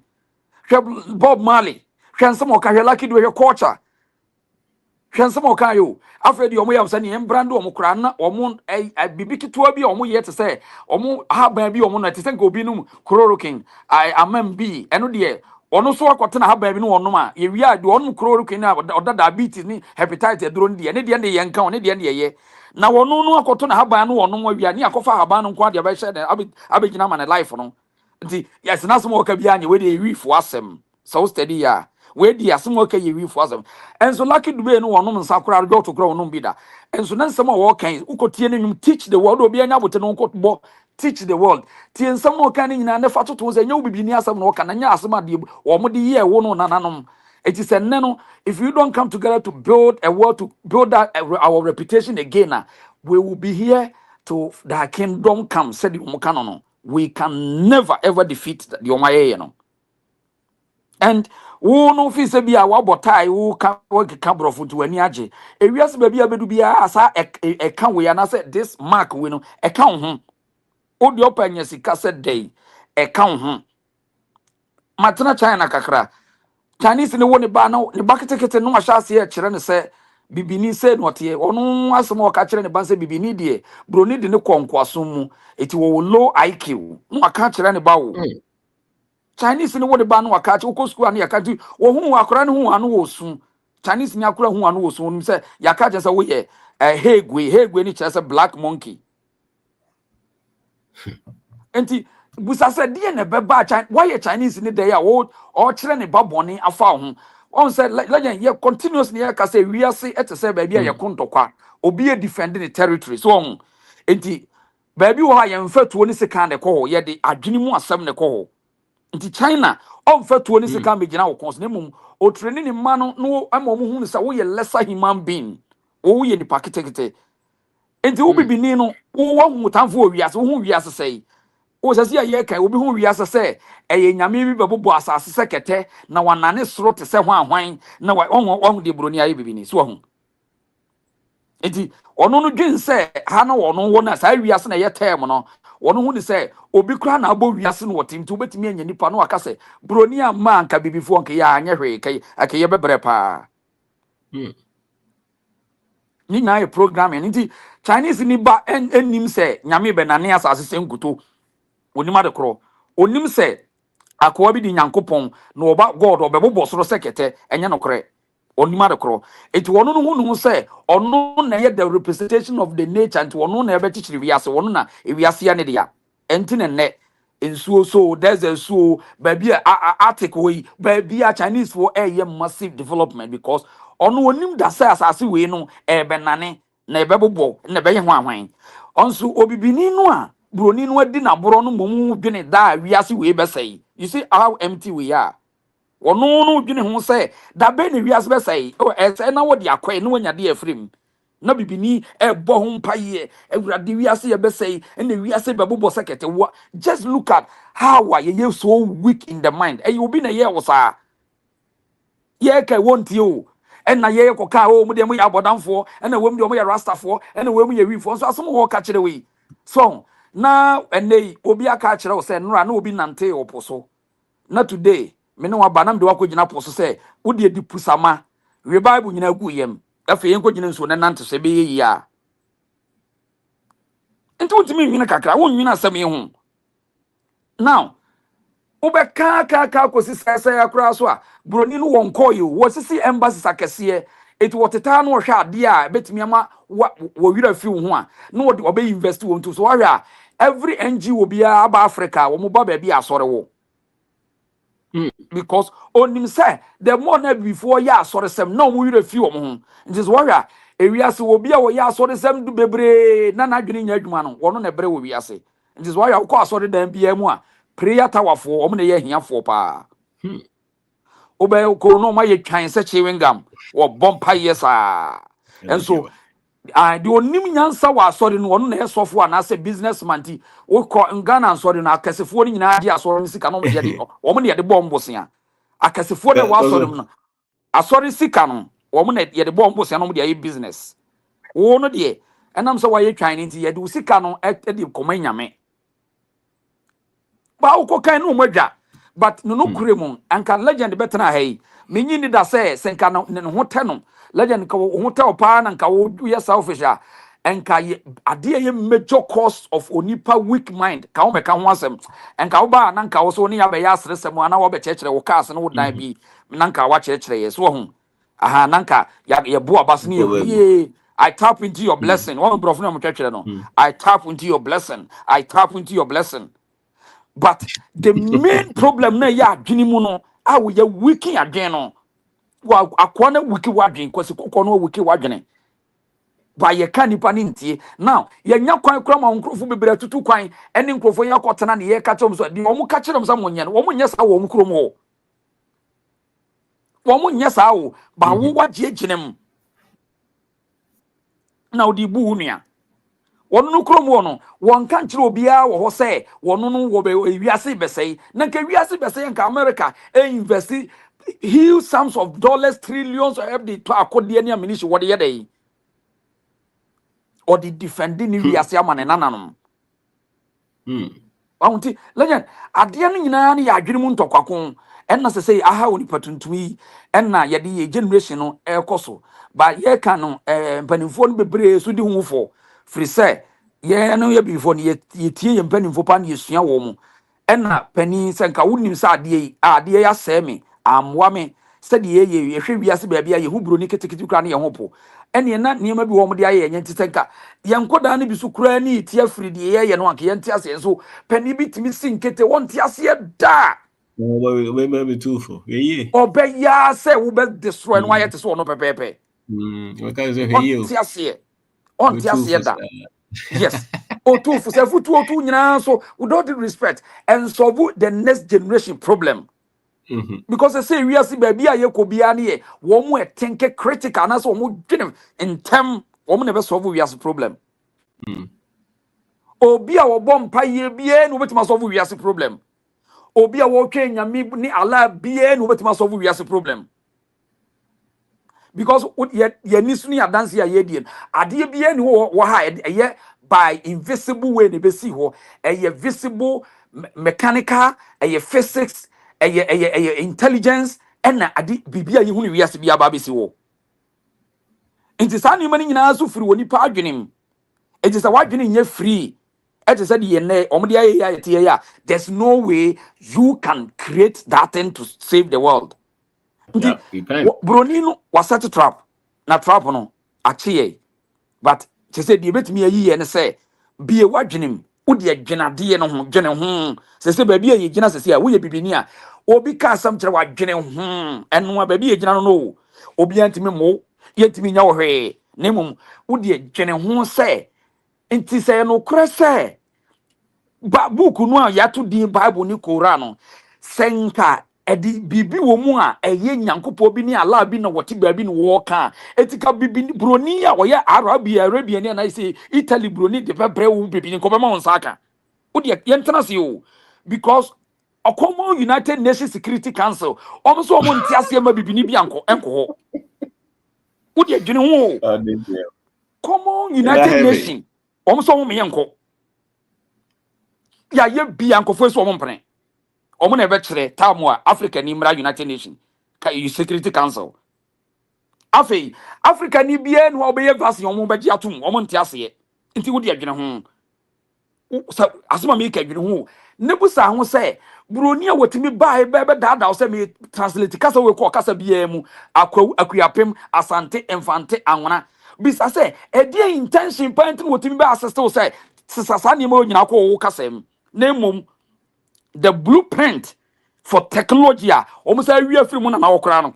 Bob Marley hwensem o ka hwe lucky do hwe culture hwensem o ka yo afredi omo yam sane embrand omo kura na omo bibikitoa bi omo ye te say omo haban bi omo na te say nka obi num chloroquine amam bi eno de ono so akote na haban bi no onom a ye wi ade onom chloroquine na oda diabetes ni hepatitis edro ne de ne ye nka one de ye na wono no akoto na haban no onom awia ni akofa haban no nko ade ba hye abegina ma ne life no nti yes na so mo ka bi anye we de wi fo asem so steady ya we di asem ka ye wi fo asem enso lucky dube no wonom nsa kora do to kora wonom bi da enso na nsem a wo kan ukotie ne nwum teach the world obi anya bote no bo teach the world tie nsem o kan nyina ne fa toto ze nya obibi ni asem no ka na nya asem ade wo mo de ye wo no nananom. It is a neno. If you don't come together to build a world, to build that our reputation again, we will be here to the kingdom come. Said the we can never ever defeat the Omaye, you know. And who no fi se bia wa botai who can work cabro for to any age. E wiase baby abedu bia asa e kan we na say this mark we no e kan ho. Odi opanya sika said day e kan ho. Matena China kakra. Chinese ne woni ba na ne baketekete no ahase e kire ne se bibini se no te ono asemo ka kire ne ba se bibini de broni de ne konkwaso mu eti wo low IQ no aka kire ne ba wo Chinese ne woni ba no aka kire ko school an ya ka ti wo hu akora ne hu anu wo su Chinese ne akora hu anu wo su no se ya ka kire se wo ye hegwe ni kire se black monkey enti busa se de ne beba why Chinese ni dey o kire ne baboni afa ho on say legend ye continuously ye ka say we ase ete say ba bia ye kontokwa obi e defend the territory so on enti ba bi wo ha ye mfatuo ni sika ne ko ho ye de adwene mu asem ne ko ho enti China on fatuo ni sika me gina wo kons ne mum o training ni ma no amom hu ni say wo ye lesser human being wo ye ni paketekete enti wo bibini no wo hu tamfo wiase wo hu wiase say o sase ye kan obi hu wiase say eye nyame bi bebo asase se kete na wanane soro te se hwan na won de broni aye bibini so hu enti ono no dwen se ha na wono wo na sa wiase na ye term no wono hu ni se obi kura na abo wiase no wotim tu betimi anya nipa no aka se broni amma anka bibifo nka ya anya hwe kai akaye bebre pa ni na ye programming nti Chinese ni ba enim se nyame be nane asase se nkuto onim ade kro onim se akoa bi di nyankopon na oba god obebo soro sekete enye no kore onima de koro eti wono no hunu se ono na ye the representation of the nature and wono na ebe chichiri wiase wono na ewiase ya ne dia enti ne nsuo so there's a so baby article we baby a Chinese for a massive development because ono onim da say asase we no ebe nane na ebe bobo na ebe ye ho ahwan onso obibini no a broni no adi na boro no momu dwene da wiase we be say you see how empty we are ono no dwene ho say da be na wiase be say o ese na wo de akwa no nya de afrim na bibini ebo ho mpaye awurade wiase ye be say na wiase be bobo sekete just look at how are you so weak in the mind and you be na ye wo sa ye ka wonti o na ye ko ka o mu de mu ya bodamfo na wem de mu ya rastafo na wem ye wifo so asom ho ka kire we so na enei obi aka kire wo say nra na obi nante oposo na today me ne wa ba na mde wa ko gina poso say wo de di pusama we bible nyina gu yem afa yen ko gina nso na nante so be yi ya enti wotimi nwina kakra wo nwina asem yi ho now ubeka ka kosi sese akura so a broni no won call you wo sisi embassy sakese it woteta no hwe ade a betimi ama wo wira fi wo ho a no wo be invest wo nto so hwe a every NGO bia aba Africa wo mo ba ba bia asore wo because onim say the more na before ya asore sem na wo wira fi wo ho nti so hwe a ewiase wo bia wo ya asore sem du bebre na dwene nya adwuma no wo no na bre wo wiase nti so hwe a wo ko asore dan bia mu a prayer tower for omo na ye hia for pa obe ko no ma ye twan se chewingam wo bompa yesa enso the onim nyansa wa asori no ono na ye sofo na se businessman ti wo ko ngana asori no akasefo ni nyina ade asori sika no de omo na ye de bombosia akasefo na wa asori no asori sika no omo na ye de bombosia no de ye business wo no de enam se wa ye twan ni ti ye de sika no e de komanyame ba uko kan no madwa but no kure mu anka legend betena hai menyi ni da se nka no ho te no legend ka ho te opa na nka wo ye selfish a enka ade ye major cause of onipa weak mind ka wo meka ho asem enka wo ba na nka wo so ni ya be ya sresem ana wo be chekere wo cars no dan bi na nka wa chekere ye so ho aha na nka ya bo abas ni ye I tap into your blessing one bro no mo chekere no I tap into your blessing I tap into your blessing. But the main problem na ya adwene mu no a wo ya wiki adwene no wa akwa na wiki wadwene kwasi kokko no wiki wadwene ba ye ka nipa ni ntie now ye nya kwan kura ma nkrofo bebre tutu kwan ene nkrofo ye kotena na ye ka chom so di omu ka kyerem sa monye no omu nya sa wo mkrom ho omu nya sa wo ba wo wagye gyinem na odi bu nua wono no krom wo no won kan kire obia wo ho se wono no wo be wiase besei na nka wiase besei nka America invest huge sums of dollars trillions of the to akode ni aminishi wo de ye dey or the defending ni wiase amane nananom awunti legend ade no nyina ne ya adwene mu ntokwako enna se say aha oni patuntumi enna ye de generation no ekoso ba ye ka no mpanimfo no bebre so di humfo free say ye no ye before ye tie ye mpanimfo pa na ye sua wo mu enna pani se nka wonim sa ade ya se me amwa me se de ye hwe wiase ba bia ye hubro ni ketekete kura na ye hopo ene na niema bi wo mo de aye ye ntete nka ye nkoda na bi su kura ni tie free de ye no anka ye ntia se so pani bi timi sinkete won tia se da we too for ye obe ya se wo be destroy no aye te so no pepepe we can say on tia se da yes o too for se futu o too nyina so with all the respect and solve the next generation problem. Because they say we are see baby a yekobia ne ye wo mo etenke critical na so wo mo dwene ntem wo mo never solve we as problem. Obi a wo bom paye bie no betima solve we as problem. Obi a wo twa nyame ni ala bie no betima solve we as problem. Because ye nisu ni adanse a ye die ade bie ni wo ha ye by invisible way ne be see ho visible mechanical physics intelligence and adi bibia ye hunu wiase bia ba besi wo enti sa ni mani nyina so firi woni pa adwenem enti sa wadwene nye free As I said, there's no way you can create that thing to save the world. Yeah, you can. Bronino was set a trap, not trap no, actually. But she said, "You bet me a year and say, be a watching him. Would ye gena dear no gena say, baby, ye gena say, will you be near? Or because some trawa gena and no baby a gena no. Obiant me mo, yet me no way. Name would ye gena say, and to say no cress say. Ba book no ya to din Bible ni Quran senka edi bibi wo mu a eye nyankopo bi ni ala bi na wote ba bi no wo ka etika bibi broni a wo ya Arabia ni na say Italy broni de bebre wo bibi ni ko be ma won saka wo de yentana se o because a common United Nations Security Council almost omo ntiase ma bibi ni bi enko ho wo de dwene ho common United Nations almost omo me enko ya ye bi ankofo so omo mpene omo na ebe kire tamwa Africa ni mra United Nations ka Security Council afei Africa ni bia no obeye vase omo beji atum omo ntiase nti wo de adwene ho asoma me ka adwene ho ne busa ho se broni a wotimi bae be dada se me translate kasa we ko kasa bia mu akuapem asante enfante anwona bisa se e dia intention point wotimi ba assist wo se sasa ni mo nyina ko wo kasa mu na mom the blueprint for technology almost every film na okra no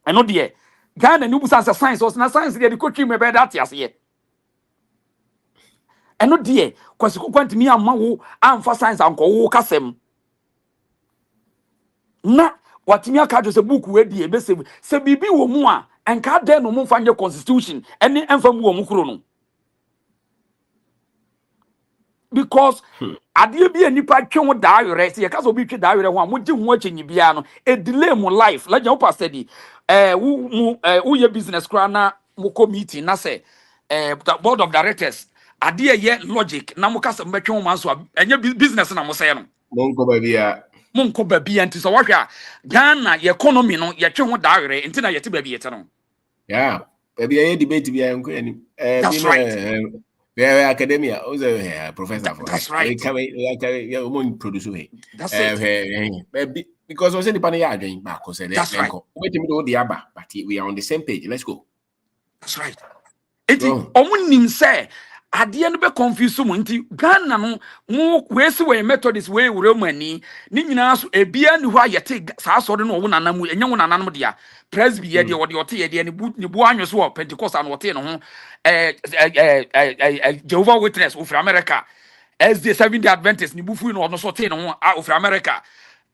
eno de Ghana ni busa science or na science de ko twi me be that ase eno de kwasi ko kwantimi amma wo amfa science anko wo kasem na watimi aka jo se book we die be se bibi wo mu a enka de no mu fa nye constitution ene emfa mu wo mu kuro no because ade bi anipa twe ho da ayore se ye ka so bi twe da ayore ho a mo gye ho akyenyi bia no e delay mo life la je wo pastor di wo ye business kra na mo committee na se the board of directors ade ye logic na mo ka se mbetwe ho manso enye business na mo se no Monko babia. monko babia nti so wahwa Ghana ye economy no ye twe ho da ayore nti na ye te babia te no Yeah, babia ye debate bia enko ani that's right. Academia, professor for that's right. Produce that's it. Because I said the panel doing back because that's right. Wait a minute, the other, but we are on the same page. Let's go. That's right. Eti omunim say ade no be confuse mo nti Ghana no mo wesi we methodist we wure mo ani ni nyina so ebia ni ho ayete saa so de no wo nanamu enya wo nananum dia presby ye de wo de ote ye de ni bu anwo so Pentecost an ote no ho Jehovah Witness of America SD Seventh Day Adventist ni bufu no so te no ho of America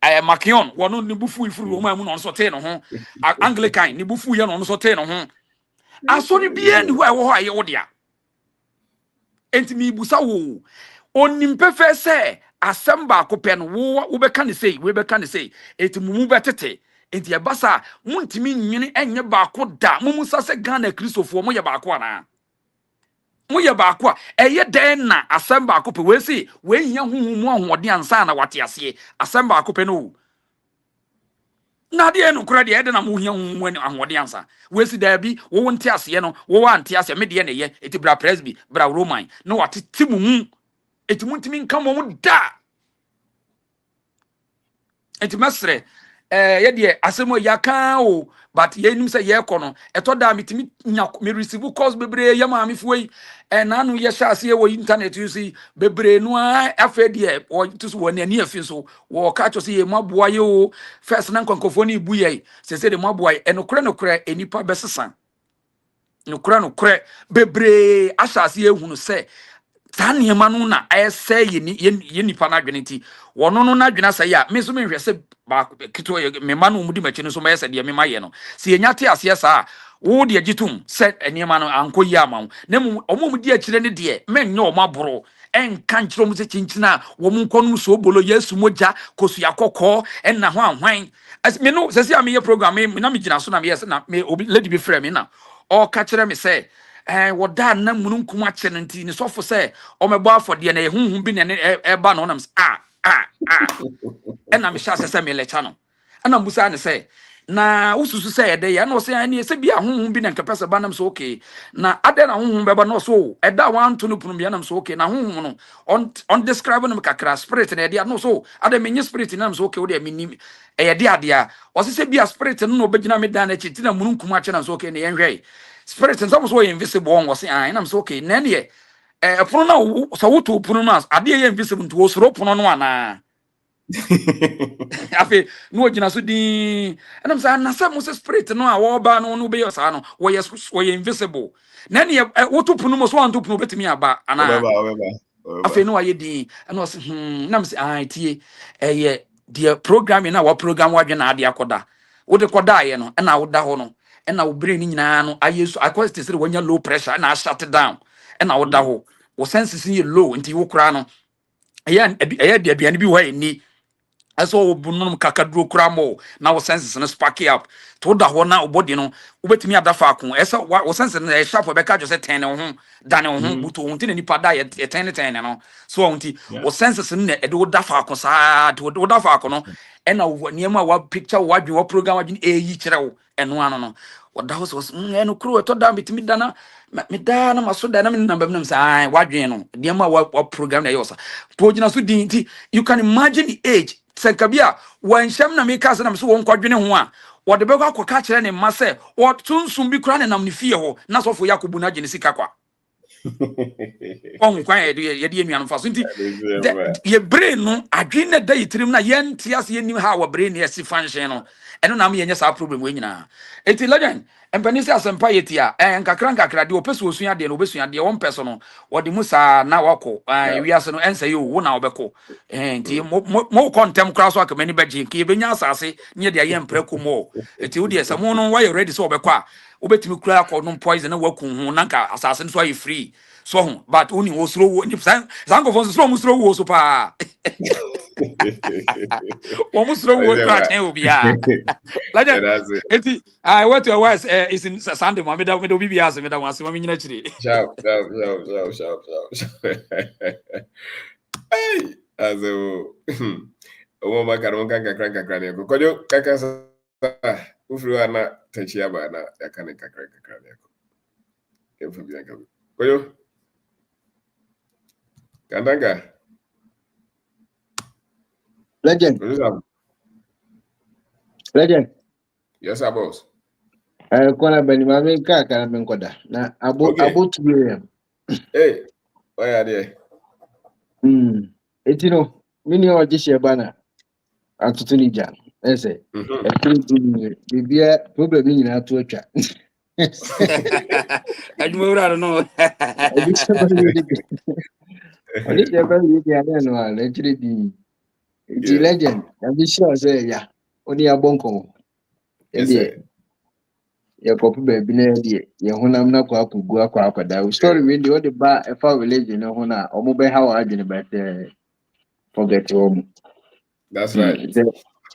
Makion wono ni bufu ifuru Roma mu no so te no ho Anglican ni bufu ye no so te no ho asori bia ni ho wo aye wo dia enti mi busa wo onim pefe se asamba ko pe no wo be ka ne sei we be ka ne sei enti mumu betete enti e basa muntimi nyene enye ba ko da mumu sa se Ghana Kristofo mo ye ba ko ana mo ye ba ko eye den na asamba ko pe we sei we hia huhu mu ahode ansa na wate ase asamba ko pe no na de eno kura de ede na mo hia huhu ani ahode ansa we si da bi wo nte ase no wo ante ase me de ne ye eti bra presby bra roman no wate timumu eti muntimi nka mo da eti mesre ye de asemo yaka o but ye nim say ye kono eto da mitimi nya me receive course bebre ye ma me fuyi na no ye sha ase wo internet you see bebre no afa de o to so woni ani afi so wo ka cho say ye maboa ye o first na nkonkofo ni bu ye se de maboa enokre enipa besesa nokre bebre asha ase ehunu say tane ma no na ese ye nipa na adwene ti wono no na adwene asa ya me so me hwe se ba kito me ma no mudi machi no so me ese de me ma ye no se ye nyate ase sa wo de agitum se enema no anko yi ama na omo di akire ne de me nya omo aboro enka nkiro mu se chinchina wo mu nkonu so bolo Yesu moja kosu yakokọ enna ho anhwan me no se se am ye program me na me gina so na me yes na me lady be frame me na o ka kire me se woda na mununkum ache no nti ni sofo se o mebo afode na ehunhun bi ne eba no nam na me sha se me lecha no ana musa ne se na ususu say ede ya na say ani say bia honhom bi na nkapese ba nam so okay na ade na honhom beba no so eda wan to no punu bia nam so okay na honhom no on describe no kakra spirit na ede no so ade menye spirit na nam so okay wo de menim eye de ade a o say bia spirit no no begina me dan na chi tina mununkum a che na so okay na yenhwe spirit nso so invisible on wo say nam so okay na ne pono na so wo to pono no ade ye invisible to wo soro pono no ana afi no ogina so din enam say na say Moses spirit no a wo ba no no be yosa no wo ye invisible na ne wo to pono mo so an to pono betimi aba ana afi no aye din ena o say nam say tie eye the programming na wa program wa dwe na ade akoda wo de koda ye no ena wo da ho no ena wo brain ni nyina no aye so akwest say wonya low pressure na shut down ena wo da ho wo senses ni low nti wo kura no eye de aduane bi wo ni aso obunum kakaduro kramo na wo senses no spark up to da ho na obody no obetimi adafa akon esa wo senses no e sharp be ka jo se 10 ne ho dane ho buto ho nti na nipa da ye 10 no so nti wo senses no na e de wo dafa akon saa de wo dafa akon no e na wo niam a wa picture wo adwen wo program adwen e yi kire wo eno ano no wo da ho so e no kro to da betimi da na me da na maso da na me namba me say wadwen no niam a wa program na yosa to gina so di nti you can imagine the age Senkabia, when Shamna make us and I'm so won't quite one. What the beggar could catch any masse, or soon be crying and I'm fear, not for Yakubuna Genesikakwa. Oh, quiet, ye dear me and facility. Ye brain, no, I dream that day, Trimna yen, Tias, ye knew how a brain yes, function, and no, I'm yes, our problem when you know. It's a legend. And Panisa and Pietia, and Kakranka, the Opesu, the Obesu, the one person, or the Musa now wako, we are no answer you, one hour beko. And more contempt cross work many bedjing, Kibina Sassi, near the young Precumo. It's you, dear, someone why you ready so bequa. Ubet crack or no poison and work Nanka, assassins why you free. So, but only was slow, Zango was slow, slow was pa. Almost slow work, crack, Legend, I went to a wise is in Sunday, Mamma, with the BBS, and I was swimming actually. Shout. Hey, as a woman can crank a cranium. Koyo, Kakasa, Ufruana, Tachiabana, a canica crank a cranium. Koyo, Kandanga. Legend. Yes, I boss. Kona bani mame kaka na menkoda na abo tuwe. Hey, why are they? Etino mini o jishe bana atutu ni jan. Ese. Bibia problem ni na atu atwa. I don't know. Odishe bani yi ya no a lecture di. Iti legend. I'm sure say ya. Oni abonko. Ede ya kopu baby na ede ya honam na kwa akugu akwa akwada. Story we dey the ba e fa village no ho na omo be ha wa adwene ba forget home. That's right.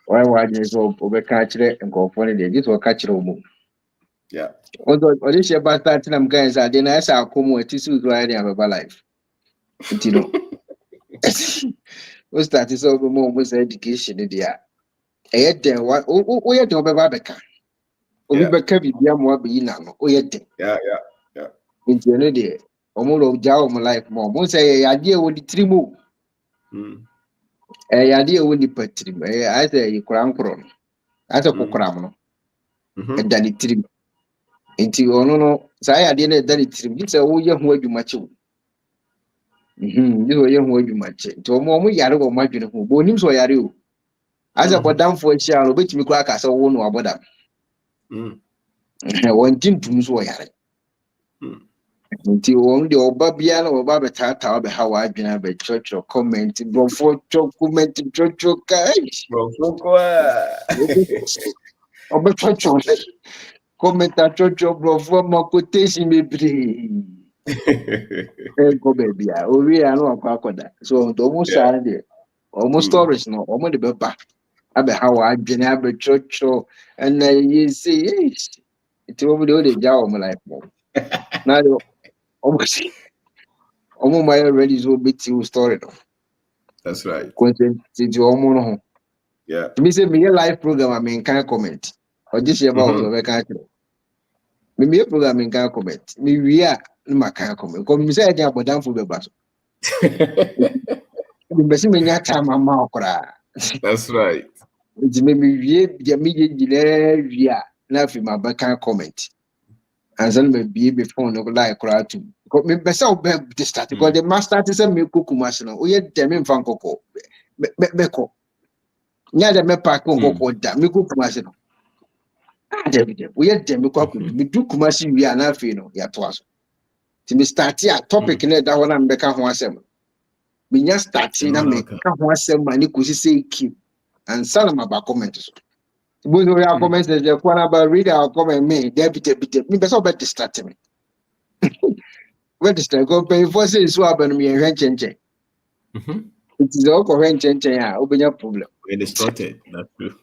Why adwene so obeka kire nkofo ne dey this will catch home. Yeah. Odi she ba start na mgan say ade na esa akomo atisu so area baba life. Ntino. We start so mo say education dia. E den wa o ye den obeba beka. Obi beka bibia mo abeyi na no o ye den. Yeah. Nti eno de omo lo ja omo life mo say ade e wo di trimo. Ade e wo di patrim. I say you krankro no. I say kokram no. E da ni trim. Nti ono no say ade na da ni trim. Bi say wo ye ho adwuma che wo. Bi wo ye ho adwuma che. Nti omo yare wo madwene ho. Bo nim so yare o. I say bodamfo chia no betimi kura ka say wo no abodam. Won tintum so yare. Nti won de oba bia na oba betata oba ha wa adwena be church comment before comment church kai Bro, kwa. oba church comment church before ma quotation me bre go baby a ori anu akwa akoda so almost are there almost stories no almost the beba abe ha wa adwena be church and you see it will be the jaw my life now almost omo my already so bit you story no. That's right. Content to omo no. Yeah. To me say me live program I mean can comment. or this year about the country. Me program in can comment. Me we are no ma can comment. Come me say I about down for the bus. Me be me nya time ma okra. That's right. It me we the media delay we are na fi ma ba can comment. And then me be phone no like okra too. Because me be say be the start because the master is me kuku machine. O ye dem me fan koko. Me ko. Nya de me pack on koko da me kuku machine. We had them me do kumasi we are not fino ya twas. To me start here topic in that one and beka ho asem. Me nya start na me ka ho asem ma ni kusi say keep and sana ba comment so. We know your comments the one about read our comment me debit me be so be distract me. We distract go pay for say so aban me hwen chenche. It is all correct chenche ya obenya problem. We're distorted. That's true.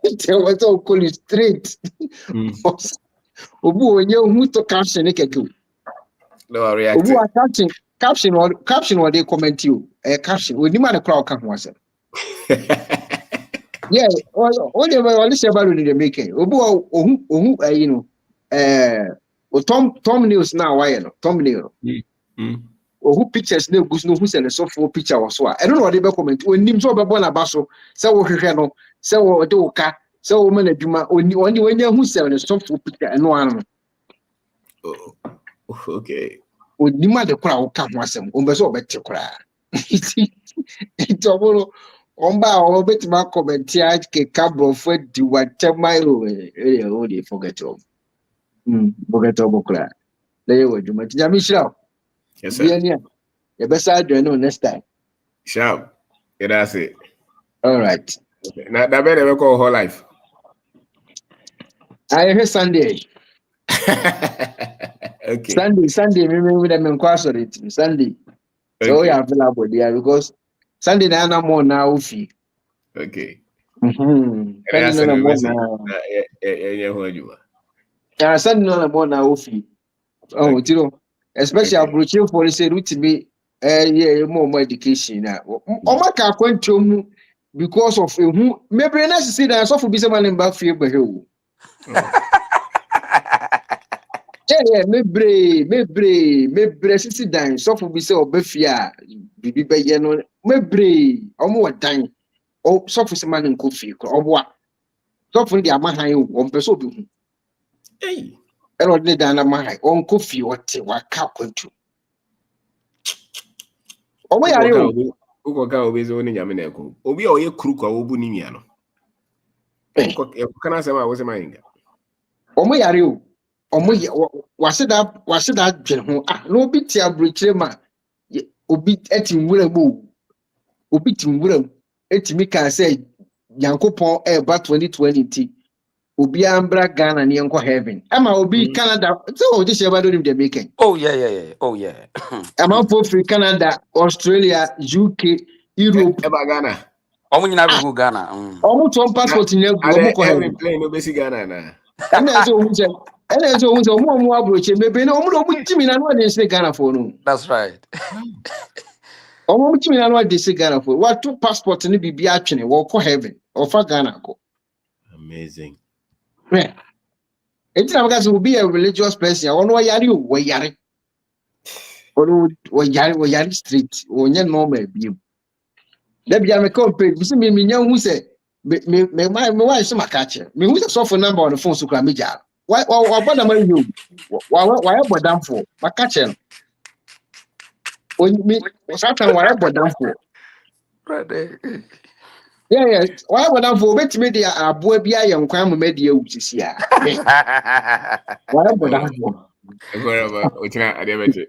It was all cool straight. Obu onye hu to caption e keke. No, I reacted. Obu caption or they comment you. Caption. We demand a crowd come once. Yeah, all the say about the making. Obu you know, Tom News now why no Tom News. Who pictures no goose no who send a soft picture or so. I don't know what they comment. When him so be born abaso, say wo hwehwe no, say wo de wo ka, say wo man adwuma, oni when you who send a soft picture and no one. Oh, okay. Onima de kora wo ka ho asem o beso obete kora itobolo omba o betima comment ya ke kabro fo di watema o dey forget o forget o kora le wo djuma ti jami shira Yes, sir. bien ya e be sa do no next time Sharp. Yeah, that's it. all right Okay. Now that better we call whole life. I hear Sunday Okay. Sunday me dem nkwa sorry Sunday so Okay. you available there because Sunday na more now fi Okay. Sunday na more now Sunday na more now fi oh tiro especially approaching for say route be yeah more education na o maka kwantom because of who maybe na see that so for be say man back fie gbe o yeah mebre sisi dan so for be say obafie a bibi be ye no mebre omo wadan o so for say man nko fie ko oboa so for the amahan o mpeso obi hu Hey. ero de dan na mahan o nko fie wote waka kwantom omo yare o Uko ka obi zo ni nyame na eko obi a oye kuru kwa obu ni nua no kana sema wo sema inga omo yare o omo wase da dwen ho no obi ti abrochire ma obi eti nwura mu obi ti nwura eti mi kan say yankopon eba 2020 ti obi ambra Ghana ni enko heaven ama obi Canada so this year do the making Oh yeah. ama for free Canada Australia UK Europe eba Ghana Omo nyina go Ghana. omo ton passport ni egu omo ko heaven plane no besi Ghana na ena so omo abrochire mebe na omo timi na no dey say Ghana for no. That's right. Omo mutimi na no dey say Ghana for what two passport ni bibi atwene wo ko heaven or fa Ghana ko amazing yeah enti na because we be a religious person ono yare o we yare ono we yare street onye normal bi da bia me compare bi se me nya hu se me why so makache me hu se so for number on the phone so kra me ja why boda ma you why boda for makache no me satan why boda for yeah why boda for betime dey aboa bi aye nkwan mama dey awusisi a why boda for Whatever, ochina ade beche.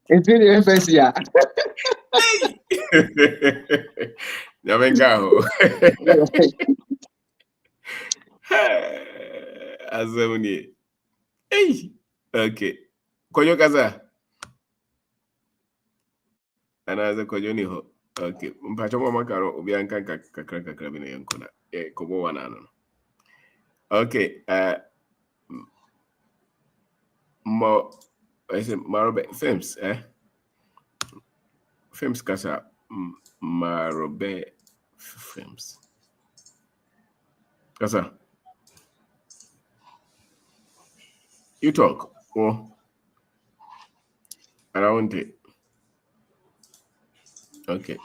It's really fancy. Nyamenga ho. Azamuni. Hey. Okay. Koyo kaza. Anaza koyo ni ho. Okay. Mpacho mama karo obi anka kakra bi na yankona. Kobo wana no. Okay. Marobe films, Films kasa Marobe films. Kasa. You talk. Oh, around it. Okay.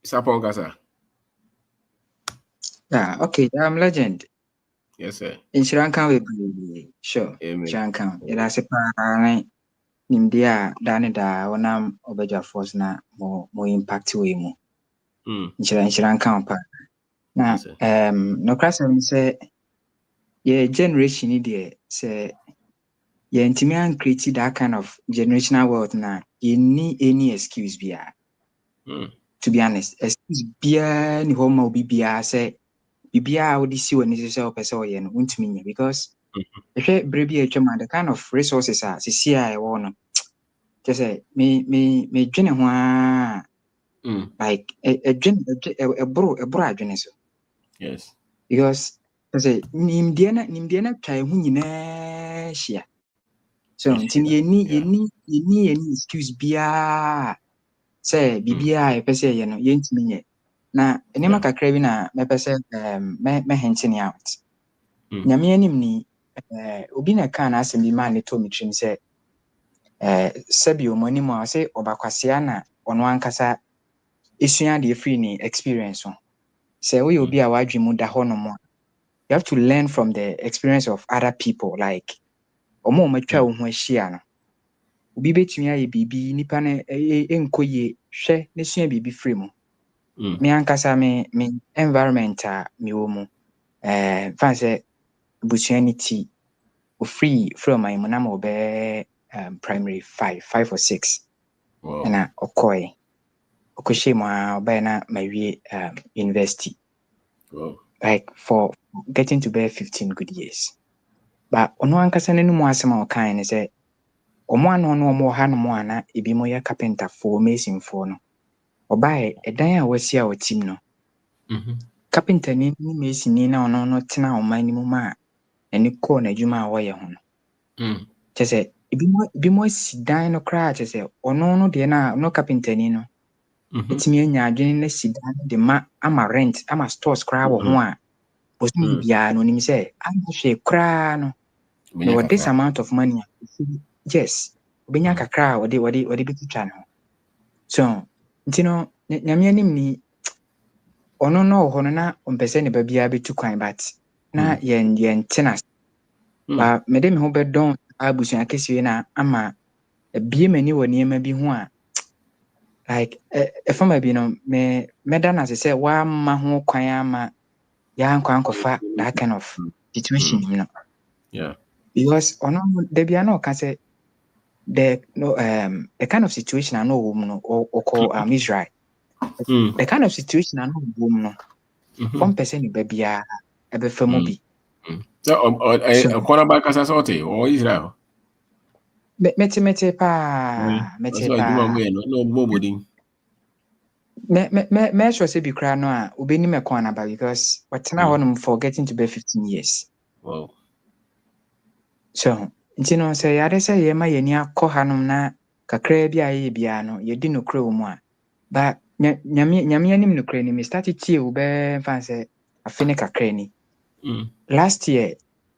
Sapon Kasa. Yeah, okay. Legend. Yes, sir. In Sri Lanka, we sure. Amen. Sri Lanka. It has a part India, Danida, Onam, Obeja Force na more impact way more. In Sri Lanka, now, Yes, sir. no question say, yeah, generation idea say, yeah, intimian create that kind of generational wealth now. You need any excuse be to be honest. Excuse be ni home will be say. Bibia would see when this is a person and won't mean because if you brave the kind of resources are see I want just say me dream like a dream a bro so Yes. because say nimdiana try who you share so until you need any excuse bia say bibia a person you know yent me na enema kakra bi na me person me hinting out nyame anim ni obi na ka na asɛm bi ma ne to metrim sɛ sɛbi ɔmani mu a sɛ ɔbakwasea na ɔno ankasa esua deɛ free ne experience ho sɛ woyɛ obi a wadwe mu da hɔ nom a you have to learn from the experience of other people like ɔmo ɔmatwa wo ho ahyia no obi betumi ayɛ biribi nipa no ɛnkɔ yie hwɛ na sua biribi free mu me ankasa me environment a mewɔ mu fan sɛ busua ne ti free from my monam obe primary 5 or 6 and I okoy okoshe ma obe na my university like for getting to be 15 good years but ono ankasa ne mu asema o kan ne say omo ano no omo ha no mo ana ebi mo ya carpenter for mason for no obae edan a wasi a otim no carpenter ni mason ni na ono no tena o man ni mu ma eni ko na adwuma a wo ye ho no kyese ebi mo si dan no kra kyese ono no de na no carpenter ni no etimi anya adwene na si dan de ma ama rent ama stores kra wo ho a bosom bia no nim say ahwe kra no no what this amount of money yes obenya kakra wode bitwa no so ntino nyame anim ni ono no ho no na ompese ne ba bia betu kwan but na yen tenas ba mede me ho bedon abusua kesi na ama bie mani wɔ nneɛma bi ho a like ɛfama bi no me meda na say wa ma ho kwan ama ya nkwankofa that kind of situation you know because ono the bia na ka say the kind of situation I know woman no or Israel the kind of situation I know woman no one person ba bia ebe famu bi so cornerback as sorte or Israel mete pa no nobody me sure say bi kra no a obeni me kon na ba because what na honum for getting to be 15 years wow so ntino say yade say ye ma yeni akọ hanom na kakra bi aye bia no ye di no kra wo mu a ba nyame anim no kra ni me start tie wo be fan say afine kakra ni last year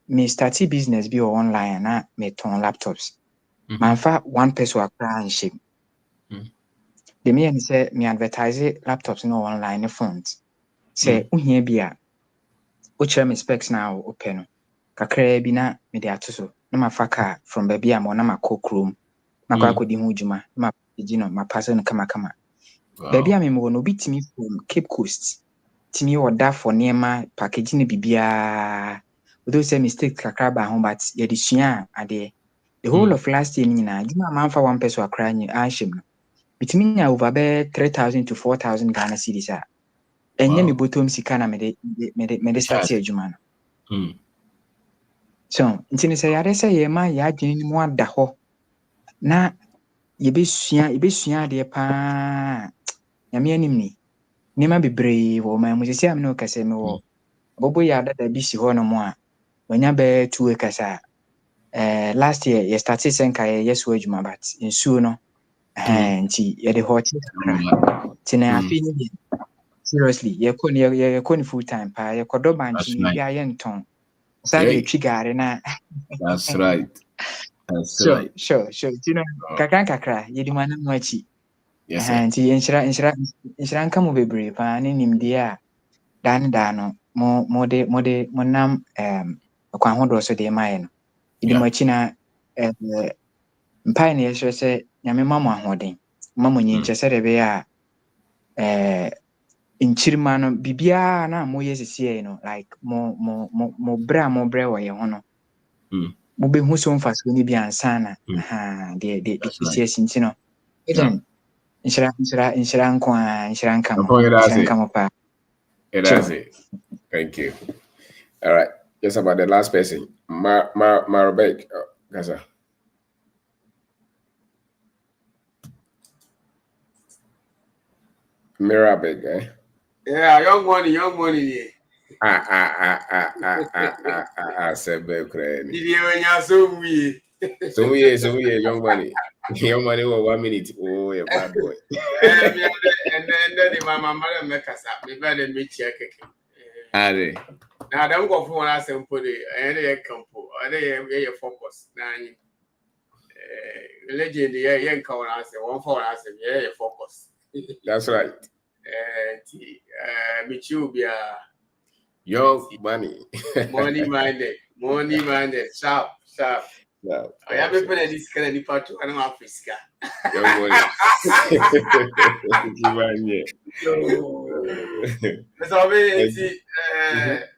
me start business bi online na me ton laptops manfa one person akra anshim the me say me advertise laptops no online phones say uhia bi a o kire me specs na o pɛ no kakra bi na me de atoso na mafaka from baby am na makokrom na kwa akodi ho djuma na mapigi no mapase no kama baby am me no bitimi from Cape Coast timi order for niema package ne bibia although say mistake kakra ba ho but ye de sua ade the whole of last year nyina djuma manfa one person akra nyi anhim no bitimi nya over be 3,000 to 4,000 Ghana cedis a enye me bottom sika na me de start adjuma no so ntini say yare say ye ma ya adwene ni mu ada ho na yebesua de pa nyame anim ni nema bebree wo ma mu sisi am no kase me wo bobo ya dada bi si ho no mo a wanya be 2 acres a last year ye started senka ye yeso adwuma but nsuo no nti ye de ho chi kakra tina afi ni seriously, you're going full time. You're do banchi, That's right. yeah, yen tone. Sadly, trigger na. That's right. That's Sure, right. sure. You know, kakra, you demand no chi. Yes, sir. And inshira nka mo bebree pa ne nimdeɛ a daa no mo nam kwan ahodoɔ so de ma yɛ no. Ɛdi mo akyi na mpae na yɛhyerɛ sɛ Nyame ma mo ahoɔden, ma mo nyinkyɛ sɛdeɛ ɛbɛyɛ a nkyirima no biribiara na moyɛ sisiɛ no like mo brɛ a mobrɛ wɔ yɛn ho no mobɛhu so mfasoɔ no bi ansa na deɛ sisi asi nti no agent nhyira nko a nhyira nka mo paa. It does it. Thank you. All right. Just about the last person. Marabek. Gaza. Mirabeg, eh? Yeah, young money. Yeah. Sebe Ukraine. Did you when you're so weird? So we young money. Young money for 1 minute. Oh, a bad boy. And then my mother make us up. Me better me check it. Are they? Now don't go for us and put it. And they campo. And they focus. Now, legend, yeah, call us. One for us. Yeah, focus. That's right. Michubia. Young money. Money minded. Sharp. No, I have been putting this kind of part to an office. Young money. So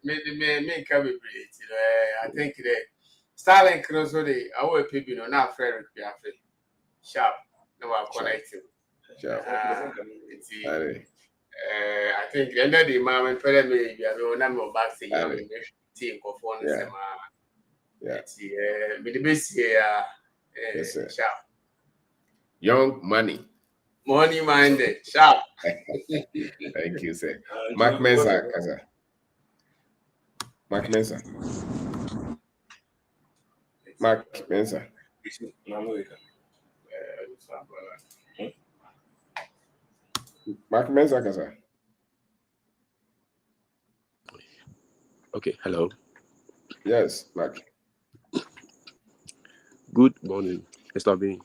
me come I think the Starling Cross the our people no now Frederick Biafre. Sharp. No one connected. I think the end of the moment for me you have number back saying team of one with the best here sharp. Young money. Money minded, sharp. Thank you, sir. Mark Mensah, Kaza. Mark Mensah. Mark Mensah, Kaza. Okay, hello. Yes, Mark. Good morning, Mr. Bean.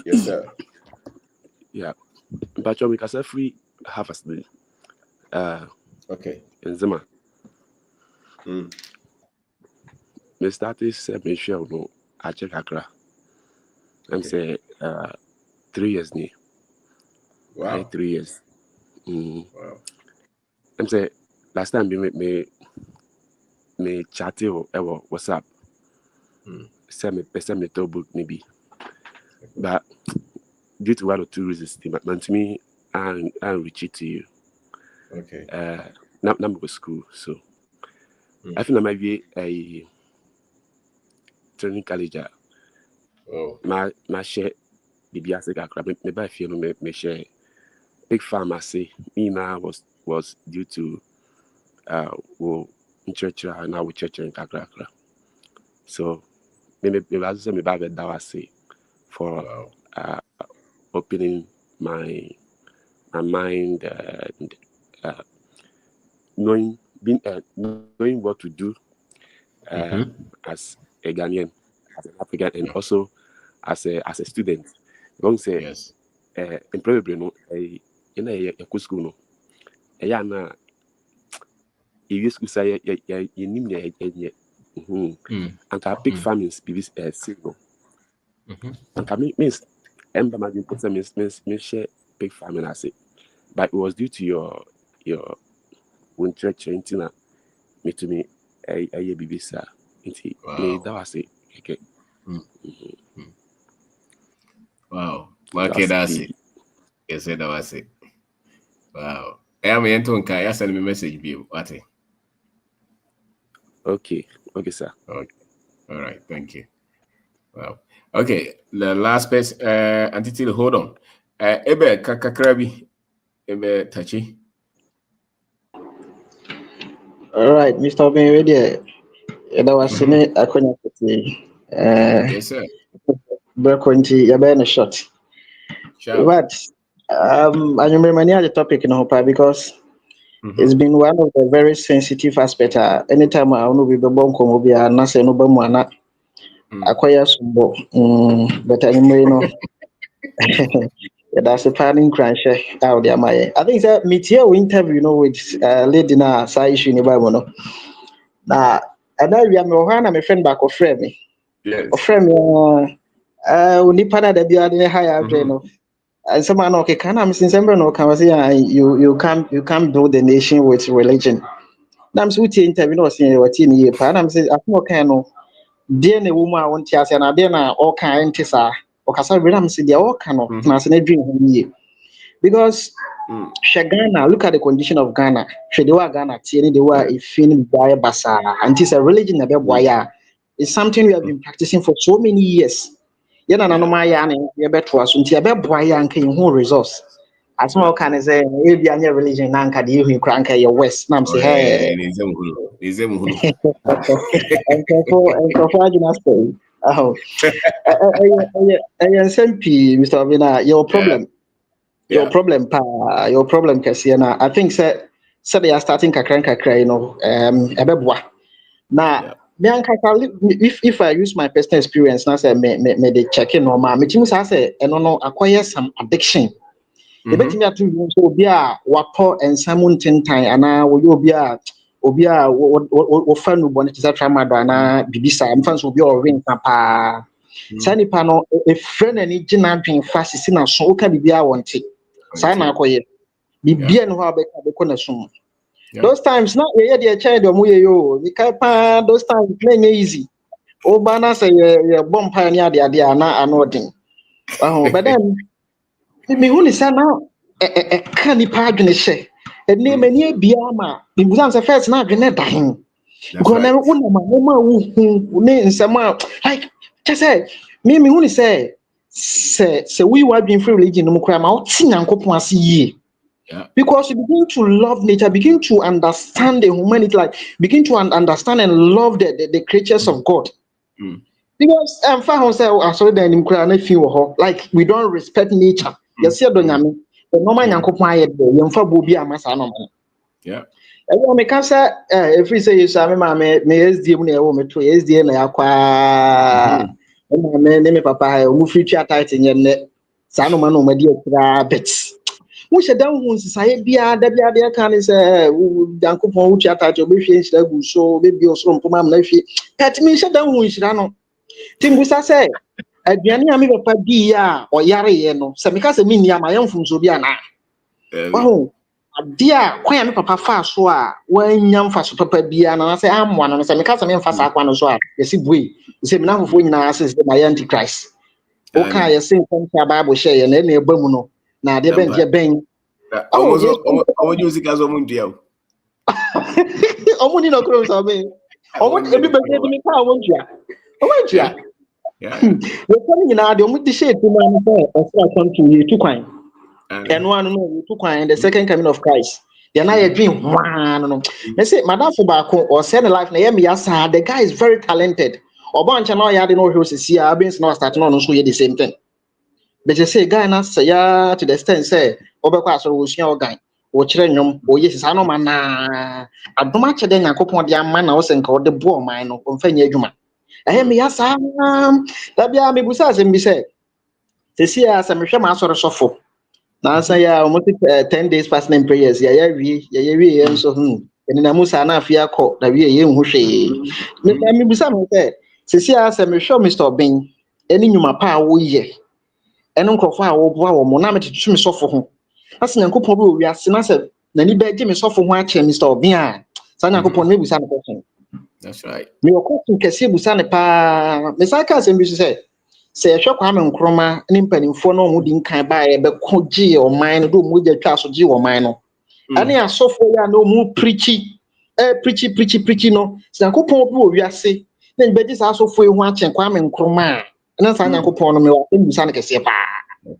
Yes, sir. Yeah, but we can say free half a day. Okay. In Zima. Me started say me share no I check Accra. I'm say 3 years ni. Wow. 3 years. Wow. I'm say last time me chatted or WhatsApp. Send me to book maybe. But due to 1 or 2 reasons, man to me and reach it to you. Okay. Number was school, so I think I might be a training college. Oh. My share the biasa Accra. Me buy feel me share big pharmacy. Me now was due to church and now church in Accra. So me as me buy that was say for opening my mind and knowing what to do as a Ghanaian, as an African, and also as a student. Don't say yes. Probably no in a school no. Na you school say you need and I pick farmings be single. And I means ember means share big farming as it. But it was due to your winter chanting me to me a baby sir. Me that was it. Okay. Wow. Okay, that's it. You said that was it. Wow. I am Antonka. I send me message view. What? Okay, sir. Okay. All right. Thank you. Wow. Okay. The last person, until hold on. Ebe Kakakrabi. Ebe Tachi. All right, Mr. Ben, ready? That was in it. I couldn't say. Yes, sir. Break 20. You're being a shot. Sure. But I remember many the topic in Hopa because it's been one of the very sensitive aspects. Anytime I want to be born, come be a nasa no be mwana acquire sumbo. But I remember that's a planning crash out there. My I think that meet here interview with lady na sa issue in Bible no. Na and now we are my friend back of friend me. Yes. Of friend me unipa na da bia de higher no. And someone okay, can I since no can say you can't build the nation with religion. Nam so tie interview no say what in here pa nam say afọ kan no de na wo mu a won tie ase na de na all kan ente sa o kasa we nam say de all kan no na say na dream ho nie because Ghana, look at the condition of Ghana. The way Ghana tie the way if feeling boy basa and it's a religion na be boy. It's something we have been practicing for so many years. Yena na no ma ya na ye beto aso nti be boa ya nka ye ho resource as ma ka ne say e bia nya religion na nka de ye hu kra nka ye west na am say hey nizem hunu and for agina stay oh SMP Mr. Obina your problem kasi na I think say they are starting kakra you know e be boa na if I use my personal experience now say me they check in on my me think say no acquire some addiction. You bet me to so obi a wapo ensamu ntentan ana obi a wo fa no bone tisa tramadol ana bibisa mfa so obi o wen papa sani pa no e friend ani gina dwen fa sisi na so o ka bibia wonte sai na akoye bibia no ho abeka na so. Those times now we the child of yo we can't those times playing easy. Oh bana say you bomb pioneer the idea na anodin. But then me who is now can ni pa adwene hye. E name ani bia ma me busan say first na adwene dan. Because na wona ma hu ne nsema like just say me who ni say we were being free religion no kra ma o ti nyankopon ase yie. Yeah. Because you begin to love nature, begin to understand the humanity, like begin to understand and love the creatures of God. Because like we don't respect nature. You see, the normal yeah. I can say if we say you say me SDM na me to SDM na yakwa me papa mu future title nyenne sa no ma no ma di okra bet wo she dan hu nsisaye bia da bia de ka ne se Yankopon wo tua title be hwe nhyira gu so be bi osoro mpoma am na hwe pet me she dan hu nhyira no timbusa se aduane a me papa bi a o yare ye no se me ka se me ni ama yemfum so bia na oh dia kwan me papa fa so a wanya mfa so papa bia na say amwa no se me ka se me mfa sa kwa no so a yesi bui se me na hofo nyina se my antichrist o ka yesi nfa bible share ye na e ba mu no na de ben de ben omo music as omo ndia omo ni no kro so be omo ebi be de mi ka omo ndia yeah we come nyina de omo di share to man say o fa come ye tu kwan and one no tu kwan the second coming of Christ they na ye dream no me say madam for back or send life na ye me yasa the guy is very talented oba ncha na ya de no hwe osisi a bins na start no so ye the same thing. But you say guy na say ya to the extent say obekwa asoro wo sua organ wo kire nwom wo ye sisa no ma na adoma chede Yakopon de ama na wo se nka wo de bo man no mfa nya adwuma me ya sa da bia me busa asem bi say sesi a se me hwe ma asoro sofo na say ya almost 10 days fasting prayers ya wi ye so eni na musa na afia ko da wi ye hu hwe me busa me say sesi a se me hwe Mr. Ben eni nwuma pa wo ye eno nkrofo a wo boa wo mo na metetu me sofo ho ase Yankopon bi owi ase na se nani ba gi me sofo ho a che Mr. Obin a sa Yankopon me busa ne question. That's right. Me o question kese busa ne pa me sa ka asem bi se ehwe kwa me nkroma ne mpanimfo no mo di nkan ba e be koji o man no do mo gya twa so gi o man no ane asofo ya no mo preachi no Yankopon bi owi ase na be gi sa asofo e ho a che kwa me nkroma na sa Yankopon no me wa busa ne kese pa.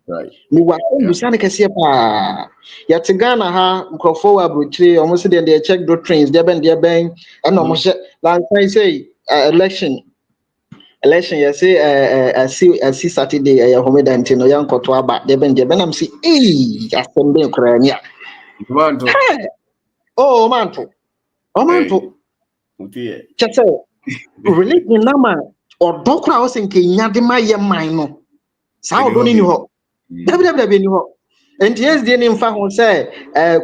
Right. Me wa busa ne kese pa ya te Ghana ha nkrofo wa brochire o mo se de check doctrines de ben and o mo she lan say election election you say I see Saturday home dante no yankoto aba de ben am see assemble Ukraine. Manto. Oh manto. Just religion na ma odo kra o se nke nya de ma ye man no. Sa odo ni ho. Dabi ni ho. And yes, the name fa ho say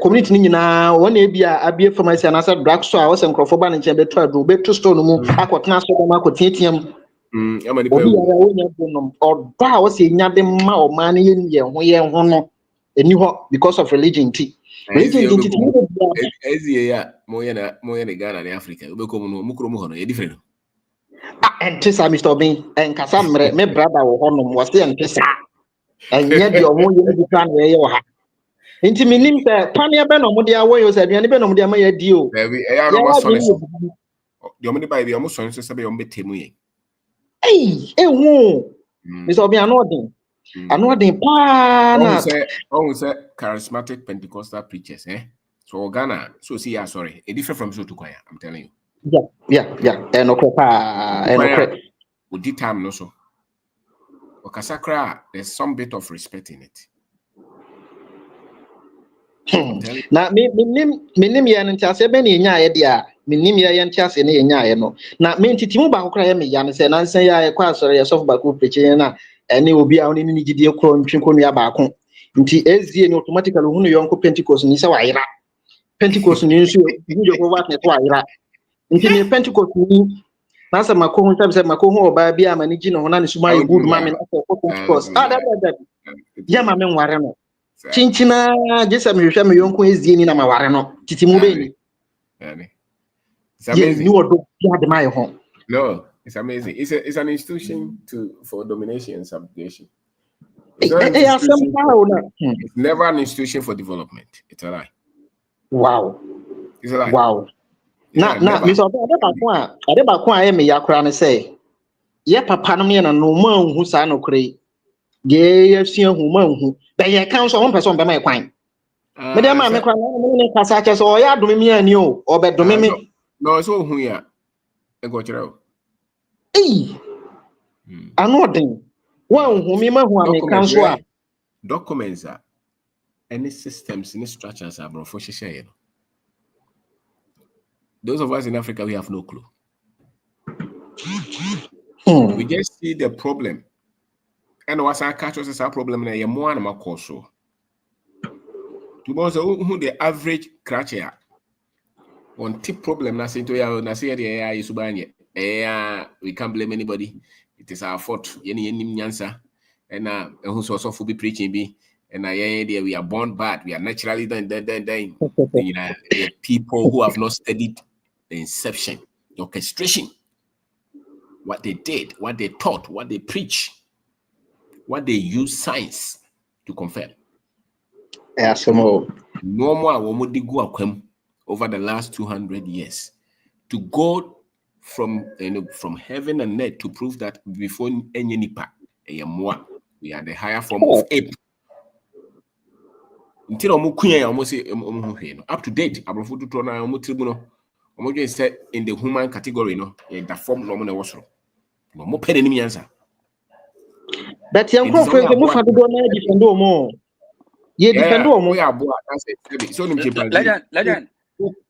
community ni nyina won e bia abie pharmacy na say drug store o se nkrofo ba ne nche beto adu beto store no mu akotena so ba makotietiam. Obi ara wonya bonom odo a o se nya de ma o man ye ho no eni ho because of religion ti. Religion ti Ezia moye na Ghana na Africa obekom no mukro mu ho no e different. Entisa Mr. Obin enkasa mre me brother wo honom wo se entisa enye de omo ye ni plan we ye wo ha nti minim se pane be no mo de awo yo se aduane be no mo de ama ya di o ya no mo so so de omo de bai de omo so so se be omo betemu ye ehu Mr. Obin anodin pa na on say charismatic Pentecostal preachers so Ghana so see ya sorry a different from so to choir I'm telling you yeah enokre pa enokre odi time no so okasakra there's some bit of respect in it. Na minim ye ntiase be ne nya ye dia minim ye ntiase ne nya ye no na me ntitimu ba kokra ye me ya ne se na nsan ya ye kwa asore ye sof ba ko preaching na ene obi a oni ni gidie kro ntwenko nua ba ko nti ezie ni automatically hunu yonko Pentecost ni se wa yira Pentecost ni nso ni jo ko wa ne to ayira nti ni Pentecost ni na se mako hu se mako hu oba bi ama ni gi no na ne suma ye good mama na ko Pentecost da ya ma me nware no chinchina jesa me hwehwe me yonko ezie ni na maware no titimu be ni it's amazing. Ni odo ya de my home. No, it's amazing. It's an institution for domination and subjugation. It's never an institution for development. It's a lie. Wow. It's a lie. Wow. Yeah, na Mr. Ade ba ko a me yakora ne say ye papa no me na no ma hu sa no kure de ye sua hu ma hu be ye kan so won person be mai kwan me de ma me kwan no me kasa che so ya dome me ani o obe dome me no so hu ya e go kire o anodin wan hu me ma hu am kan so a documents are any systems any structures are bro for share. Those of us in Africa, we have no clue. We just see the problem. And what's our catch us a problem in a more animal course. To who the average creature one tip problem na say to ya na say the AI is subanye. We can't blame anybody. It is our fault. Any nyansa. And who's also for be preaching be. And we are born bad. We are naturally dying. You know, the people who have not studied the inception, the orchestration, what they did, what they taught, what they preach, what they use science to confirm. No more over the last 200 years to go from heaven and earth to prove that before any nipa we are the higher form of ape. Until up to date, say in the human category, the form was more penny answer. But young friends, move for the government defend more. Yeah, defend more. We are bored. So Legend.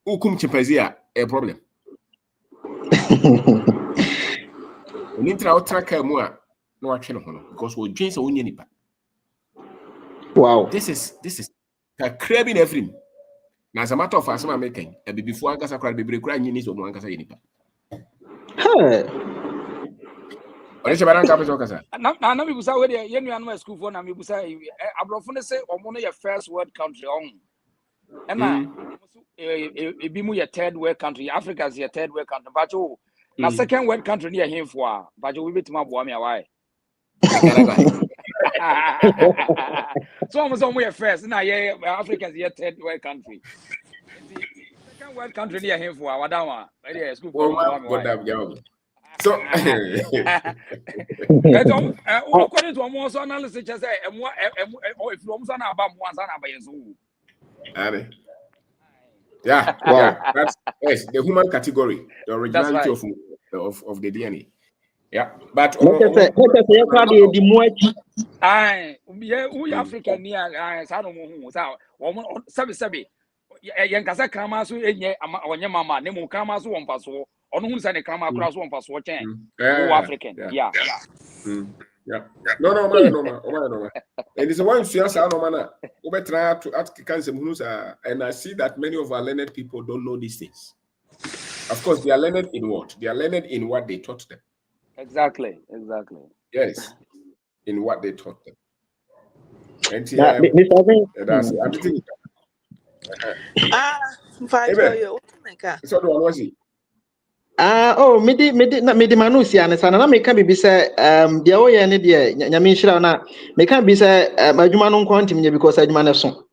Who come chimpanzee a problem? We need to track more. No action because we change the union. Wow. This is a craving everything. Now, as a matter of fact, I'm making a before I got a crowd, be crying in this or one. Na me busa we dey ye nua no school for na me busa abrofo ne say omo no ye first world country on. E na e bi mu ye third world country, Africa is ye third world country. But na second world country ne ye hemfo a, but we betima boa me why. So almost on we first na ye Africa is ye third world country. Second world country ne ye hemfo a wadawa. We dey school for why. So, according to almost analysis, just say, if you almost about once and about yeah, wow. That's the human category, the originality of the DNA. Yeah, but you try the much. Aye, we African near Sano Moon, Sabi. Yankasa Kamasu, Onye Mama, Nemo Kamasu on Paso, on who's an Kama cross one Paso chain. Who African, yeah. Yeah. No, man. And it's one Suasa no man. We try to ask cancer and I see that many of our learned people don't know these things. Of course, they are learned in what? They are learned in what they taught them. Exactly. Yes, in what they taught them. And that's it. So do I see. Midi manusi anesa na meka bibi se de o ye ne de nyame nhira na meka bibi se adwuma no nko ntim nye because adwuma ne so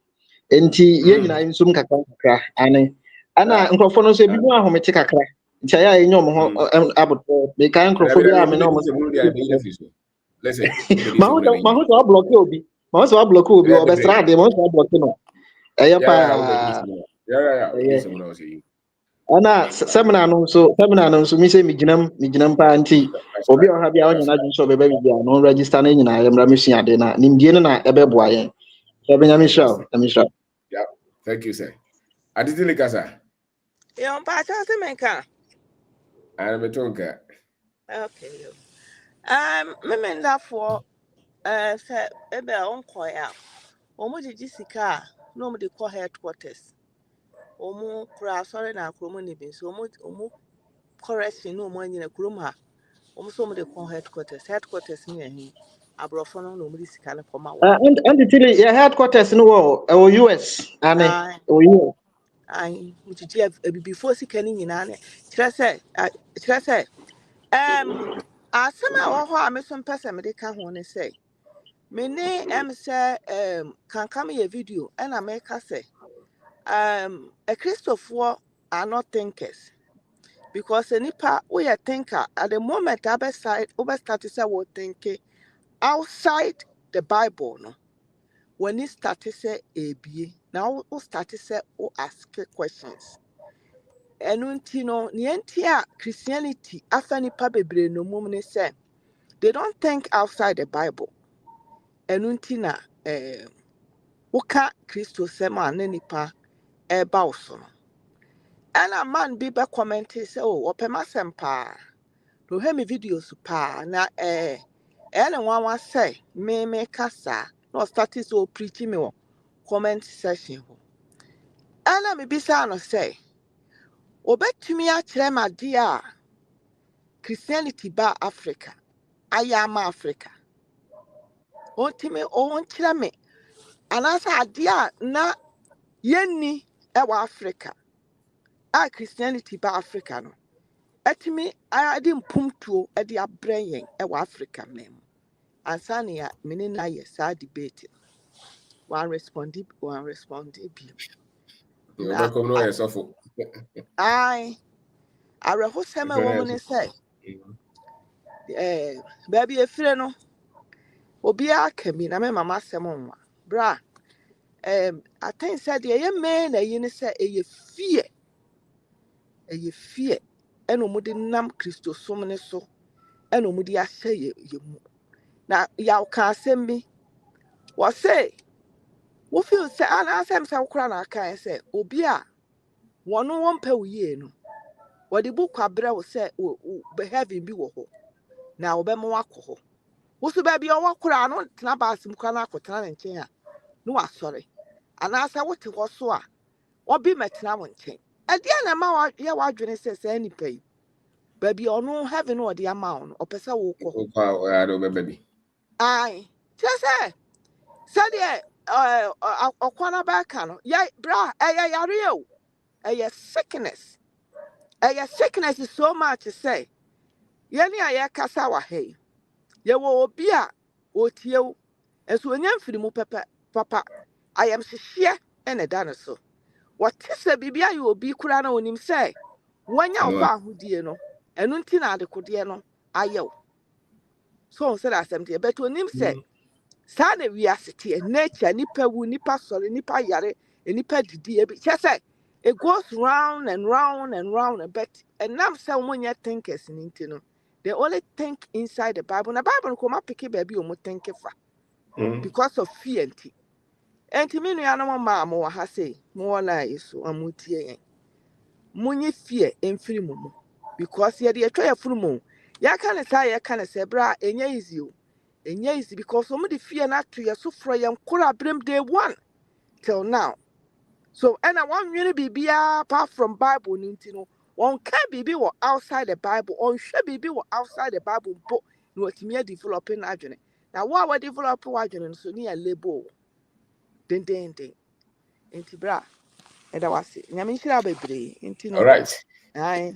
enti ye nyina nsum kakra ane ana nkrofo no so ebi mu ahomete kakra nti aya ye nyom ho aboto meka nkrofo bi a me no mo listen ma ho so block obi o be stra de ma so block no eye pa ana seminar no so mi se mi ginam pa anti obi o ha bia onya na dwun so be ba bia no register na nyina yemra mesua de na nimdie no na ebe boa yen so be nyame sha yeah, thank you sir adidile kasa yo pa cha se menka ana betonka okay yo memenda for se ebe on koya omo di sika no omo de call headquarters omo kura sorry na kromo ni bi so omo correction no omo anyina kromo ha omo so omo de call headquarters ni ehin abrofo no omo di sika na koma wo and the ya headquarters no wo US ane o US ai mutiti before sika ni nyina na kire se asema wo ho a me so mpese me de ka ho ne say me ne say kankam ye video na me ka say a Christopher are not thinkers because nipa we are thinker at the moment over start to say we thinking outside the Bible no when it start to say ebie now we start to say we ask questions enunti no nientia Christianity after nipa bebre no mum ne say they don't think outside the Bible enunti na woka Christo sema na nipa eba oso no and a man be back comment say oh opema sempa no hear me videos pa na anyone want say me kasa no start so preaching me comment section ho and me bisa no say obetumi a kire ma dia Christianity ba Africa ayama Africa ontimi on kire me anasa adia na yenni e wa Africa a Christianity ba Africa no etimi adi mpumtuo edi abrenyen e wa Africa mem ansane ya mene na ye sa debate one respond bi na come no yesofo ai areho sema wo mu ne say baby efire no obi akami na me mama sem nwa bra I think said ye me na yi ne say eye fie eno mu de nam Kristo som ne so eno mu de ahye ye mu na ya ka asem bi wo say wo feel say ana asem say wokra na aka say obi a wono wo mpa wo yie no wo de book abrɛ wo say behaving bi wo ho na wo be mo akɔ ho wo so ba bi o wakora no tena ba asim kwa na akɔtena ne nkyɛn a no wasɔre ana say wote ho so a obi metena wo nkyɛn ɛdeɛ na ma wa ye wadwene say nipa yi ba bi ɔno heaven no ɔde ama wo no ɔpɛ wo kɔ ho baby ai kyerɛ sɛ ɔkwana ba ka no ya bra ɛyɛ yare o ɛyɛ sickness is so much say yɛne a yɛkasa wa hei yɛwɔ obi a otie wo ɛso onyam firi mu papa ayam hyehyɛ ɛna da no so wɔte sɛ biribi ayɛ obi kura na onim sɛ wɔnya wo hɔ ahodie no ɛno nti na adekodeɛ no ayɛ wo so sɛ asɛm deɛ bɛtɛ onim sɛ saa na wiase teɛ nature nipa wu nipa sɔre nipa yare nipa didi ebi kyɛ sɛ it goes round and round and round but ɛnam sɛ wɔn nyɛ thinkers ne nti no They only think inside the Bible. The Bible come up pick baby you think fa because of fear. And to me, no mama or has say more like so amutie. Munye fear and free mumu because ye de try a full moon. Ya can say ya can say bra enye easy. Enye easy because some of the fear not to your so fry and could brim day one till now. So and I want you to be apart from Bible nintino. One can be outside the Bible, or should be outside the Bible book. No, it's me developing agent. Now, what we develop agent so near label. Den. Inti bra. And I was it. Yamishra baby. All Intino. right. Aye.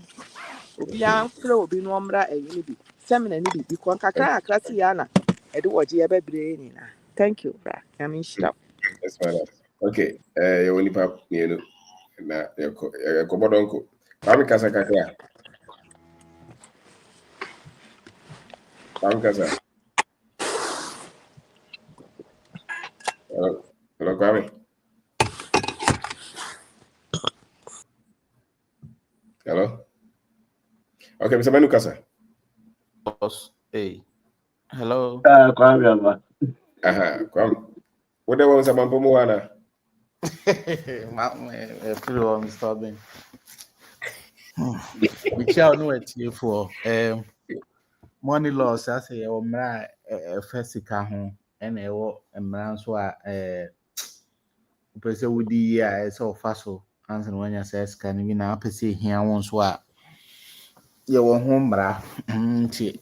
Obian flow be no mra and you be. Seminar need because Kakra Classiana. I do what you baby. Thank you, bra. Yamishra. That's fine. Okay. You only pap, you know. Na Kobodonko. Kwame Kasa kakra. Kwame Kasa. Hello, Kwame. Hello. Okay, Mr. Manu Kasa. Hey. Hello. Kwame Amba. Kwame. What the ones about Moana? Mr. Ben. Which I know it here for money loss. I say, oh, my first home and a man so person would be so fast. Answer when you says, can you now see here once what you home, bra? A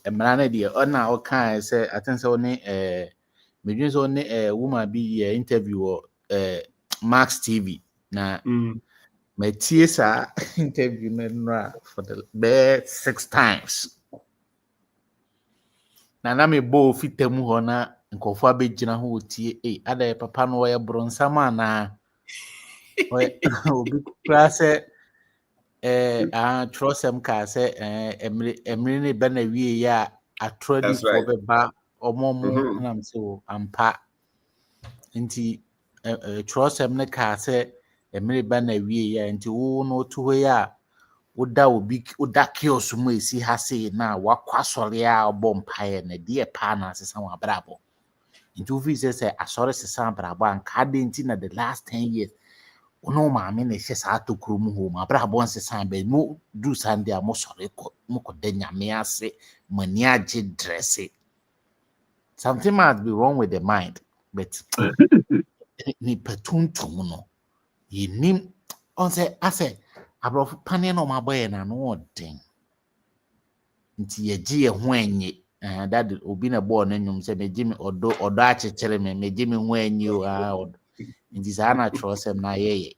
man idea. Oh, now, okay, say, I think so. Maybe only a woman be interview or Max TV. Na my TSA interview for the best 6 times. Na me bo fitemu ho na nkofo abegyina ho tie ada papa no ye bronsama na obi kura se trosem ka se emre ne ba na wie ya atrodi fo be ba omomo na mse o ampa nti trosem ne ka se emre ba na wie ya nti wo no to ho ya woda kiosk mu esi ha sei na wakwasɔre a ɔbɔ mpaeɛ na deɛ paa na asesa wɔn abrabɔ nti wofi sɛ asɔre sesa abrabɔ anka ade nti na the last 10 years ono maame na ɛhyɛ saa tokuro mu hɔ mu abrabɔ nsesa bɛ mu du sande a mo sɔre kɔ da nyame ase mani agye dresse something must be wrong with the mind but nipa tuntum no yɛnim ɔnsɛ asɛ abrɔfo paneɛ na ɔmabɔ yɛ na no ɔden nti yɛgye yɛ ho anyi that obi na bɔɔ no nnwom sɛ megye me ɔdɔ akyekyere me megye me ho anyi o nti saa na kyerɛwsɛm na yɛyɛ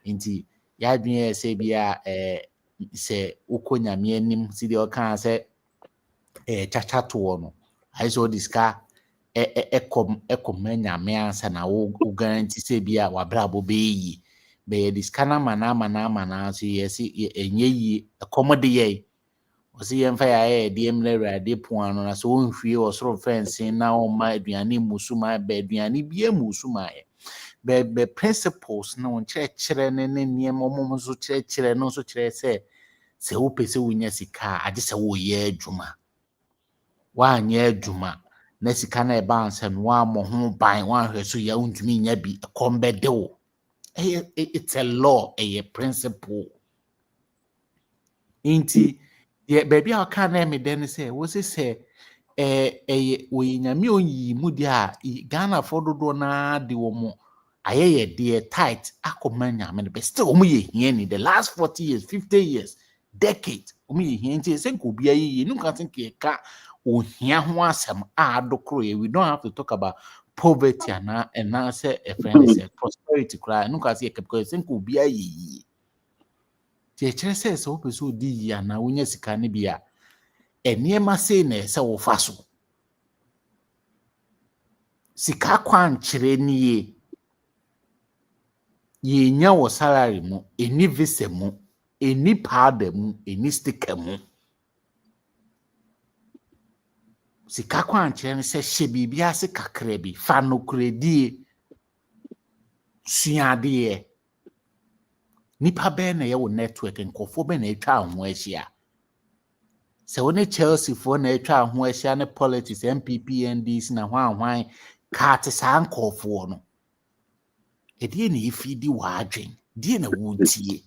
nti yɛadwene yɛ sɛ bia sɛ wokɔ nyame anim si deɛ ɔkaa sɛ kyakya toɔ no ayɛ sɛ wode sika ɛkɔma nyame ansa na wo guarantee sɛ bia wabrabɔ bɛyɛ yie bɛyɛ de sika no amana so yɛsi ɛnyɛ yie ɛkɔm de yɛ ɔsi yɛmfa yɛayɛ deɛ mmerɛ awurade po ano na so wɔnhwie wɔ soro fɛnse na ɔma aduane mmusu ma bɛ aduane bia mmusu ma yɛ bɛ principles na wɔn kyerɛkyerɛ ne nneɛma ɔmo nso kyerɛkyerɛ no nso kyerɛ sɛ wopɛ sɛ wonya sika agye sɛ woyɛ adwuma woanyɛ adwuma na sika no ɛba ansa no woammɔ ho ban woanhwɛ so yɛ wontumi nya bi ɛkɔm bɛde wo it's a law, a principle. Inti, baby, I can't me then say, what's it say? We nyame onyi mu dia Ghana for do na de womo aye dear tight akoma nyame but still omo ye hia the last 40 years 50 years decade omo ye hia nti se nko bia ye nu kan think e ka ohia ho asem adokro ye we don't have to talk about poverty and say a friend say prosperity cry no can say because think obi ayi ti e kire say so person odi yi ana wonya sika ne bia eniema say na say wo fa so sika kwan kire nie ye nya wo salary mu eni visa mu eni powder mu eni sticker mu sika kwan kire ne say hye bibia se kakra bi fa no kredie suade nipa be na ye wo network nkofo be na etwa ho ahia Se one Chelsea for na etwa ho ahia ne politics MPP NDC na hwan ka te sanko for no. Edi na ifidi wa adwen. Die na wuntie.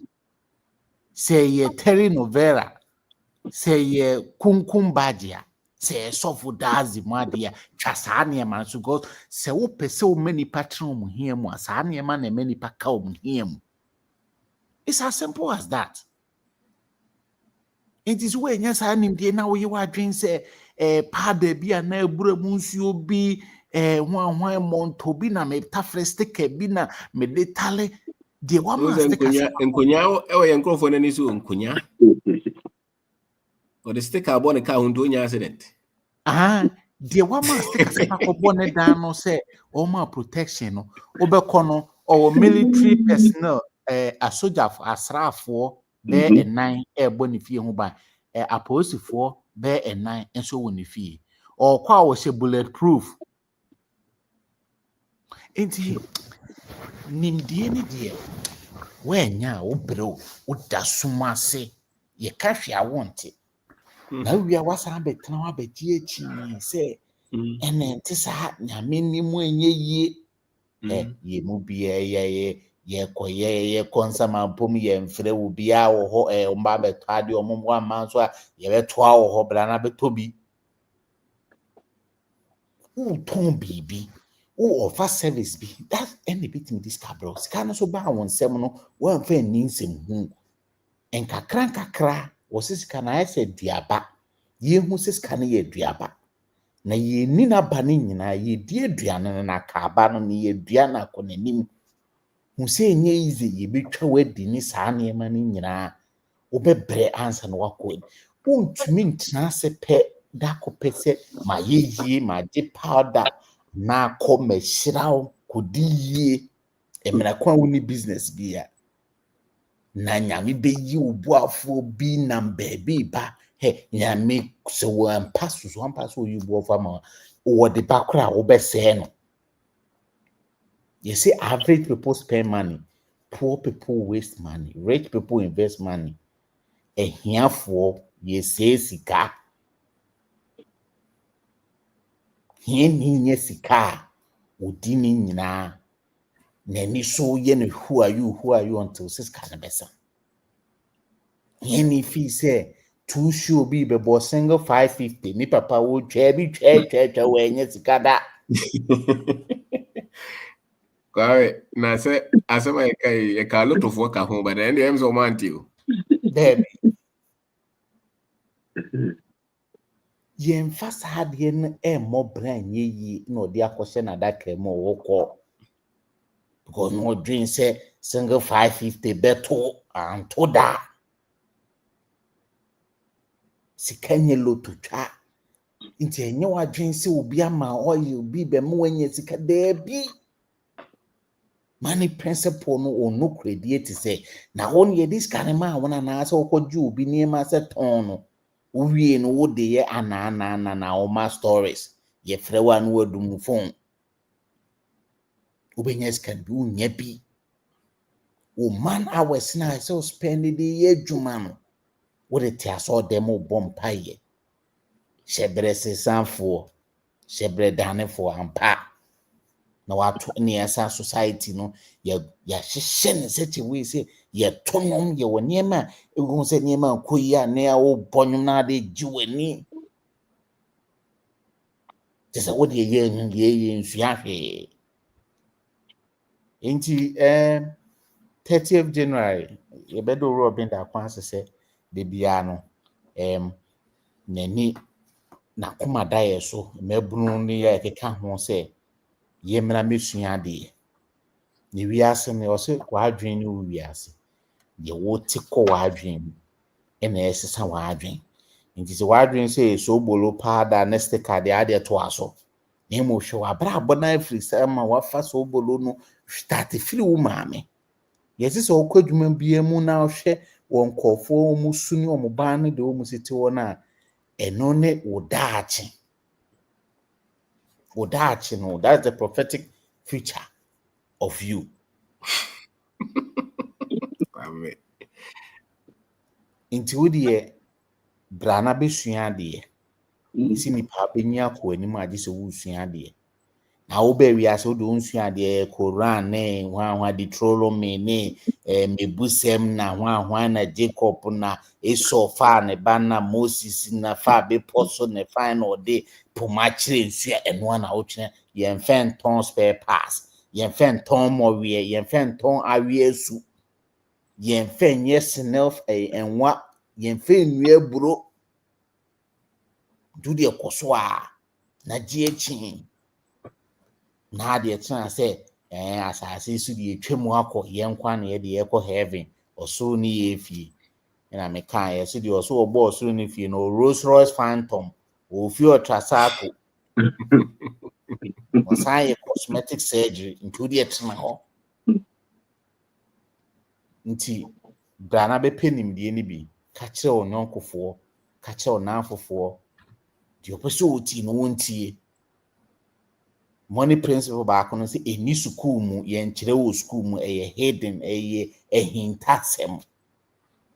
Se ye Terry Novera, se ye Kunkum Badia, se sofu dazi mwadia twa saa nneɛma so go se wo pese wo mani patron mu hia mu saa nneɛma na mani pa ka wo hia mu. It's as simple as that. It is when yes I nimdie na wo ye wadwen se pada bi na ebura mu nsuo bi hwan monto bi na me tafre sticker bi na me detale de wa ma sticker nkonya ewe ye nkrofo na ni so nkonya o de sticker abon ka hundu nya accident. De wa ma sticker sa ko ne dan no se o ma protection no obekọ no or military personnel a soldier asrafo be enan ebo ne fie ho ban aposifo be enan enso wo ne fie or kwa wo se bulletproof. Enti nimdie ni de wenya wo bro wo da suma se ye ka hwe awonte na wia wasa betena wa betie echi se ene nte sa nyame ni mu enye yie ye mu bia ye koye konsama pom ye mfre wo bia wo ho mba betade ommo amanso a ye betoa wo ho bra na betobi wo ton bibi wo offer service bi that any bit me this cabro sika no so ba won sem no wo amfa ni nsem hu enkakra wo sika na ese duaba ye hu sika na ye duaba na ye ni na ba ne nyina ye die aduane na kaaba no ne ye dua na konanim hu se enye ize ye betwa wadi ni saa ne ma ne nyina wo bebre ansa no wako untumi ntina se pe da ko pese ma ye ma di powder na ko mehiraw kodi yie emra kwa woni business bia na nyame beyi obuafo bi na baby ba nyame so ampa so yubuafo ma wo de bakra wo bese no. You see average people spend money, poor people waste money, rich people invest money. Ehiafo ye say sika nye sika odi ni nyina na ni so ye no who are you until sika na besa ni fi say two show bi be bo single 550 ni papa wo twa bi twa we nye sika da Kwawe na se asema e ka lotofo ka ho ba na ndi emzo manti o baby yen fast had yen mo brand yi no dia kwose na da kremo woko because no dream say single 550 beto and to da sikanye loto twa nti enye wa dream say obi ama oil obi be mo enye sika da bi money principle no ono credit say na won ye this kind ma wona na say okoju obi ni ma say ton no uwie no wo de ye ana na o ma stories ye frewa no wadum phone ubenyes can do nya bi o man hours na so spend the ye djuma no wo de tia so dem bom paye shebre sesanfo shebre danefo ampa na wato ne asa society no ya hyehyɛ ne such a way say ye tonom ye woni ma ewu se ne ma koyi a ne a wo bɔnwom na de jiwani tese wo de ye nsua hwe enti 30th January ye bedo Robin da kwan se de bia no nani na koma da ye so mabunu ne ye keka ho se ye mra mesua de ni wiase ne ose kwadwen ni wiase ye wo ti ko wadwen ena esesa wadwen nti se wadwen se so bolo pada next card ya de to aso na mo hwe wa bra abona afri sama wa fa so bolo no start free wo maame ye se so kwadwuma bia mu na hwe won kofo mu suni o mu ban ne de o mu siti wona eno ne wodachi no that's the prophetic future of you. Amen. Into the brana besua de isi nipa benya ko anim age se wo sua de na wo ba wi ase wo do sua de Quran ne hwa Deuteronomy ne mebusem na hwa na Jacob na Esau fa ne ba na Moses na fa be poso ne fa na ode poma kire nsua eno na wo twene yen fen ton spare pass yen fen ton mowie yen fen ton awie su yen fen yes self enwa yen fen nwie buro do de koso a na giechi na de tena se asase su de twemu akọ yen kwa na ye de ekọ heaven oso ni ye fie na me kan ye se de oso obo oso ni fie no Rolls Royce Phantom o fie otrasato o sai cosmetic surgery into de tena ho nti brana be penim de ni bi ka kire onyonkofo ka kire onanfofo de opese oti no wontie money principle baako no say eni school mu ye nkyere wo school mu hidden ehintasem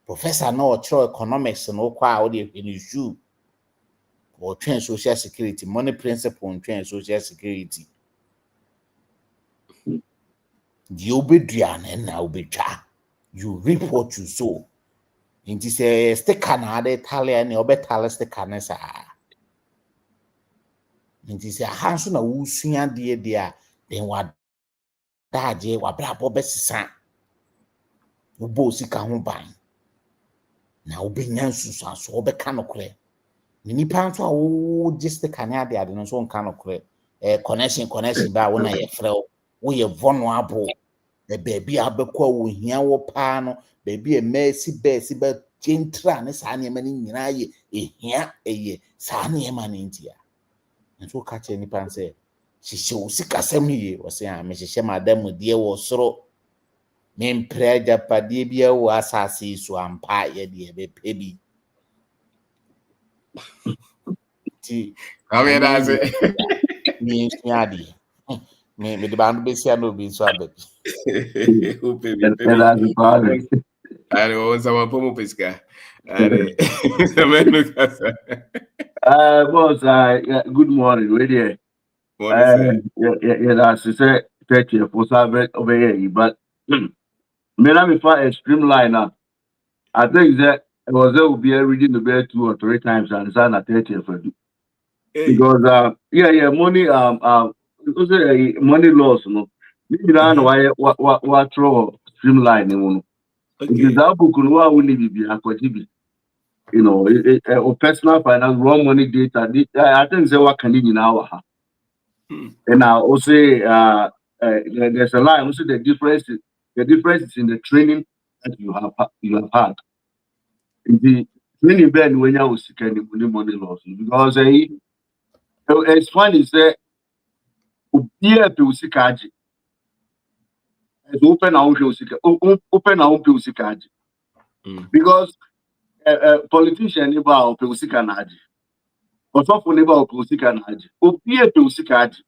professor na o kire economics no kwa o de issue o train social security money principle and train social security di obedua na obetwa you reap what you sow nti say sticker na ade tale na obetale sticker na sa nti say hanso na wo sua de a den wa daje wa brabo besisa wo bo sika ho ban na wo benya nsusu so wo beka nokre ni nipa nso a wo just kanya de ade no so nka nokre connection ba wo na ye frɛ wo ye vulnerable baby abekwa wo hia wo pa no baby mercy ba gentra ne sa ne ma ni nyina ye ehia sa ne ma ne ntia nso ka che nipa nse hyehyɛ wo sika sam ye wo se a me hyehyɛ madam die wo soro mempre japade bia wo asase so ampa ye de be pebi ti Kame na se mi nsuade me de bandu be sia no bi so ababi o pebi are o sama pomo pesca are sameno kasa Boss, good morning. Where there? Yeah, that's say 30 for Saturday over here, but me na me for extreme line now. I think that I was there will be reading the bed 2 or 3 times and it's not 30 for you. Because money also money loss, no. Maybe that's why what throw streamline, you know. Because that book no one will be akwajibi. You know, or personal finance, raw money data. I think they work in our. And I also there's a line. Also, the difference is in the training that you have had. In the training bed when you was seeking money loss because it's funny say here to sikaji. It's open our open our sikaji because politician about sikaji. Ọsọfọ n'ebe a ọpụ osika na aji obi epe osika aji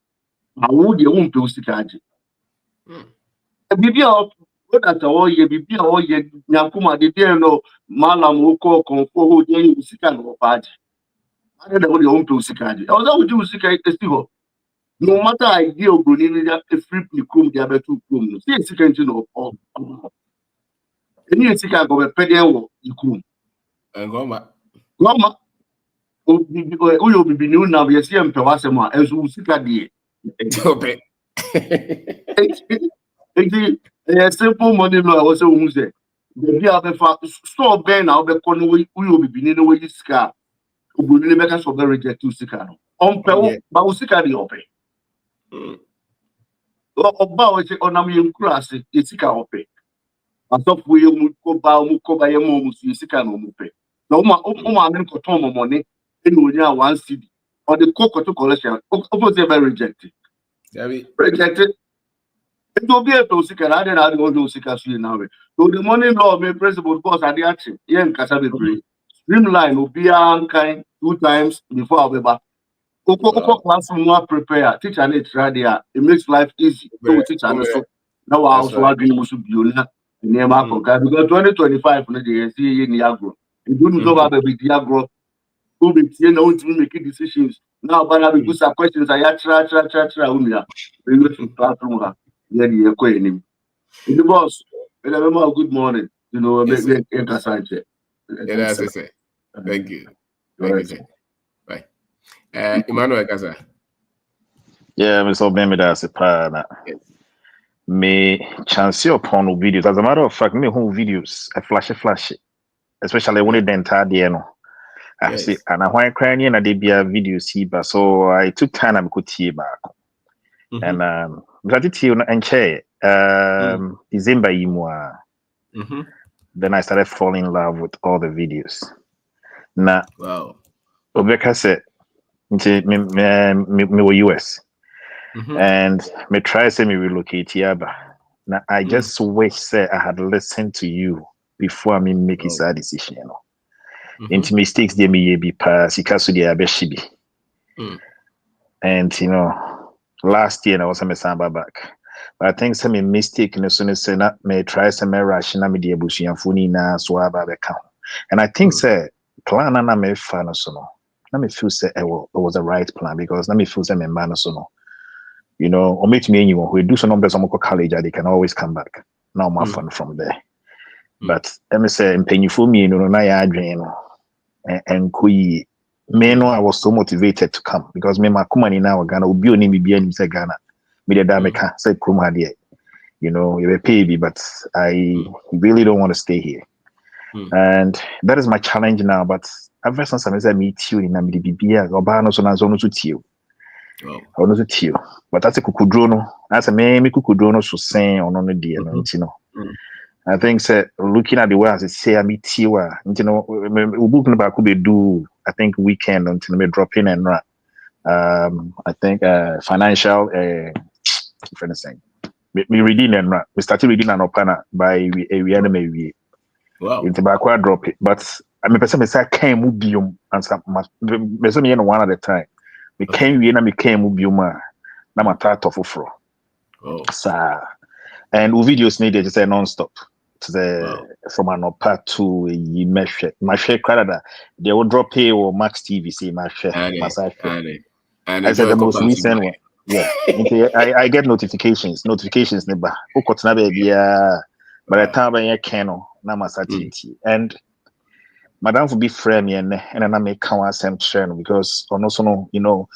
ma wo deɛ wo mpe osika aji bibi a wodata wɔyɛ bibi a wɔyɛ nyankoma de deɛ no malam wokɔ kɔnfo hɔ deɛ osika na wɔpa aji ade dɛ wo deɛ wo mpe osika aji ɛwɔ sɛ wogye osika esi hɔ no matter idea obroni no ya efiri ne kurom de abɛto kurom no sɛ esika nti na ɔkɔ ɛni esika agɔbɛpɛ deɛ wɔ ne kurom gɔma Uyo bibi ni una yesi mpe wasem a enso usika de ope simple money law was say hu say be abefa store ben na obekọ no uyo bibi ni no we sika obuni ne beka so be reject usika no ompe wo ba usika de ope oba o se onam ye nkura ase esika ope asofo ye mu ko ba ye mu su esika no mu pe na o ma men ko ton mo money only 1 cedi or the cocoa collection opposite by rejected. Rejected. It will be a tosika, I didn't go to Sika now. So the money law may principle course at the action. Yen Casabi streamline will be kind 2 times before our back. Oko classroom prepare, teach and it radio. It makes life easy. So teach and so now I also agree with you near Marco because 2025 no dey see in agro. You don't know about the agro. who be here now to make decisions. Now, but I will put some questions. I try. We go to classroom. Yeah, the equation. The boss. Good morning. You know, Yes, make sir. a sign check. Yeah, that's it, sir. Thank you. Thank you, sir. Bye. Emmanuel Gaza. Yeah, Mr. Bemida Sepana. Me chance upon videos. As a matter of fact, me home videos, a flash, especially when it entire day, no. I see, and I want crying and they be a video see, but so I took time and could see back. And gratitude and chair December imwa. Then I started falling in love with all the videos. Now, wow. Obeka said, me were US. And me try say me relocate here, but now I just wish say I had listened to you before me make a decision. You know, into mistakes they may be pass because they are beshibi. And you know, last year I was a samba back, but I think some mistake as soon as say not may try some rush na me the bushi and funi na swaba account. And I think say plan na me fan so no. Let me feel say it was the right plan because let me feel say me man so no. You know, or meet me anyone who do some numbers on college, they can always come back. Now my fun from there. But let me say, penny for me, you know, I dream and kui. Me no, I was so motivated to come because me my kumani now Ghana will be on me be say Ghana. Me the dameka say kuma there. You know, you pay me, but I really don't want to stay here. And that is my challenge now. But ever since I meet you in Namibia, Obano so nazono to you. I want to tell you, but that's a kukudrono. That's a me kukudrono so saying on the day, you know. I think looking at the way as I say I meet you, you know, we book about could be do. I think weekend until me drop in and I think financial friend saying me reading and we started reading an opana by we anime we. Wow. Into back drop it, but I mean, person say came mubium and some. Me one at a time. Me came we na me came mubiuma na matata foforo. Sa and videos needed to say non-stop to the from an opa to my share Canada they will drop here or Max TV see my share and I said the most recent one I get notifications never by the time I can na masati and Madam will be frame and I make count some trend because also no you know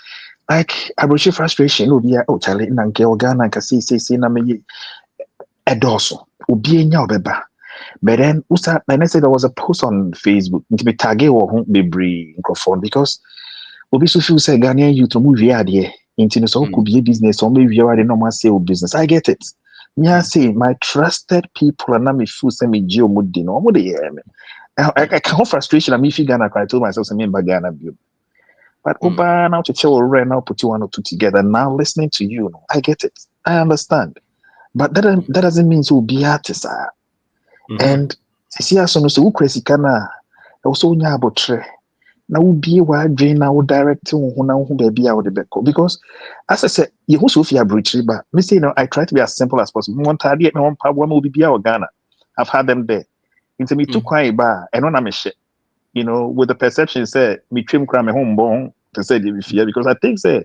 like I brought frustration will be Charlie and girl Ghana can see na me a dorsal will be in your beba. But then when I said there was a post on Facebook to be tagged or won't be brave microphone because Obi so feel say Ghanaian youth movie idea into so could be a business or maybe you already normal sale business. I get it. Yeah, say my trusted people and me feel say me geo mudi no more the I can't frustration. I mean, if you Ghana, I told myself, I'm Ghana view. But Oba now to tell right now, put you one or two together. Now listening to you, I get it. I understand. But that doesn't mean to be artist. And see, as soon as you crazy kana, also nya abotre. Now will be why drain now direct now baby out the back because as I said, you also feel breach, but me say I try to be as simple as possible. One target, no one power will be our Ghana. I've had them there. Into me too quiet bar and on a shit. You know, with the perception say me trim cram a home bone to say the fear because I think say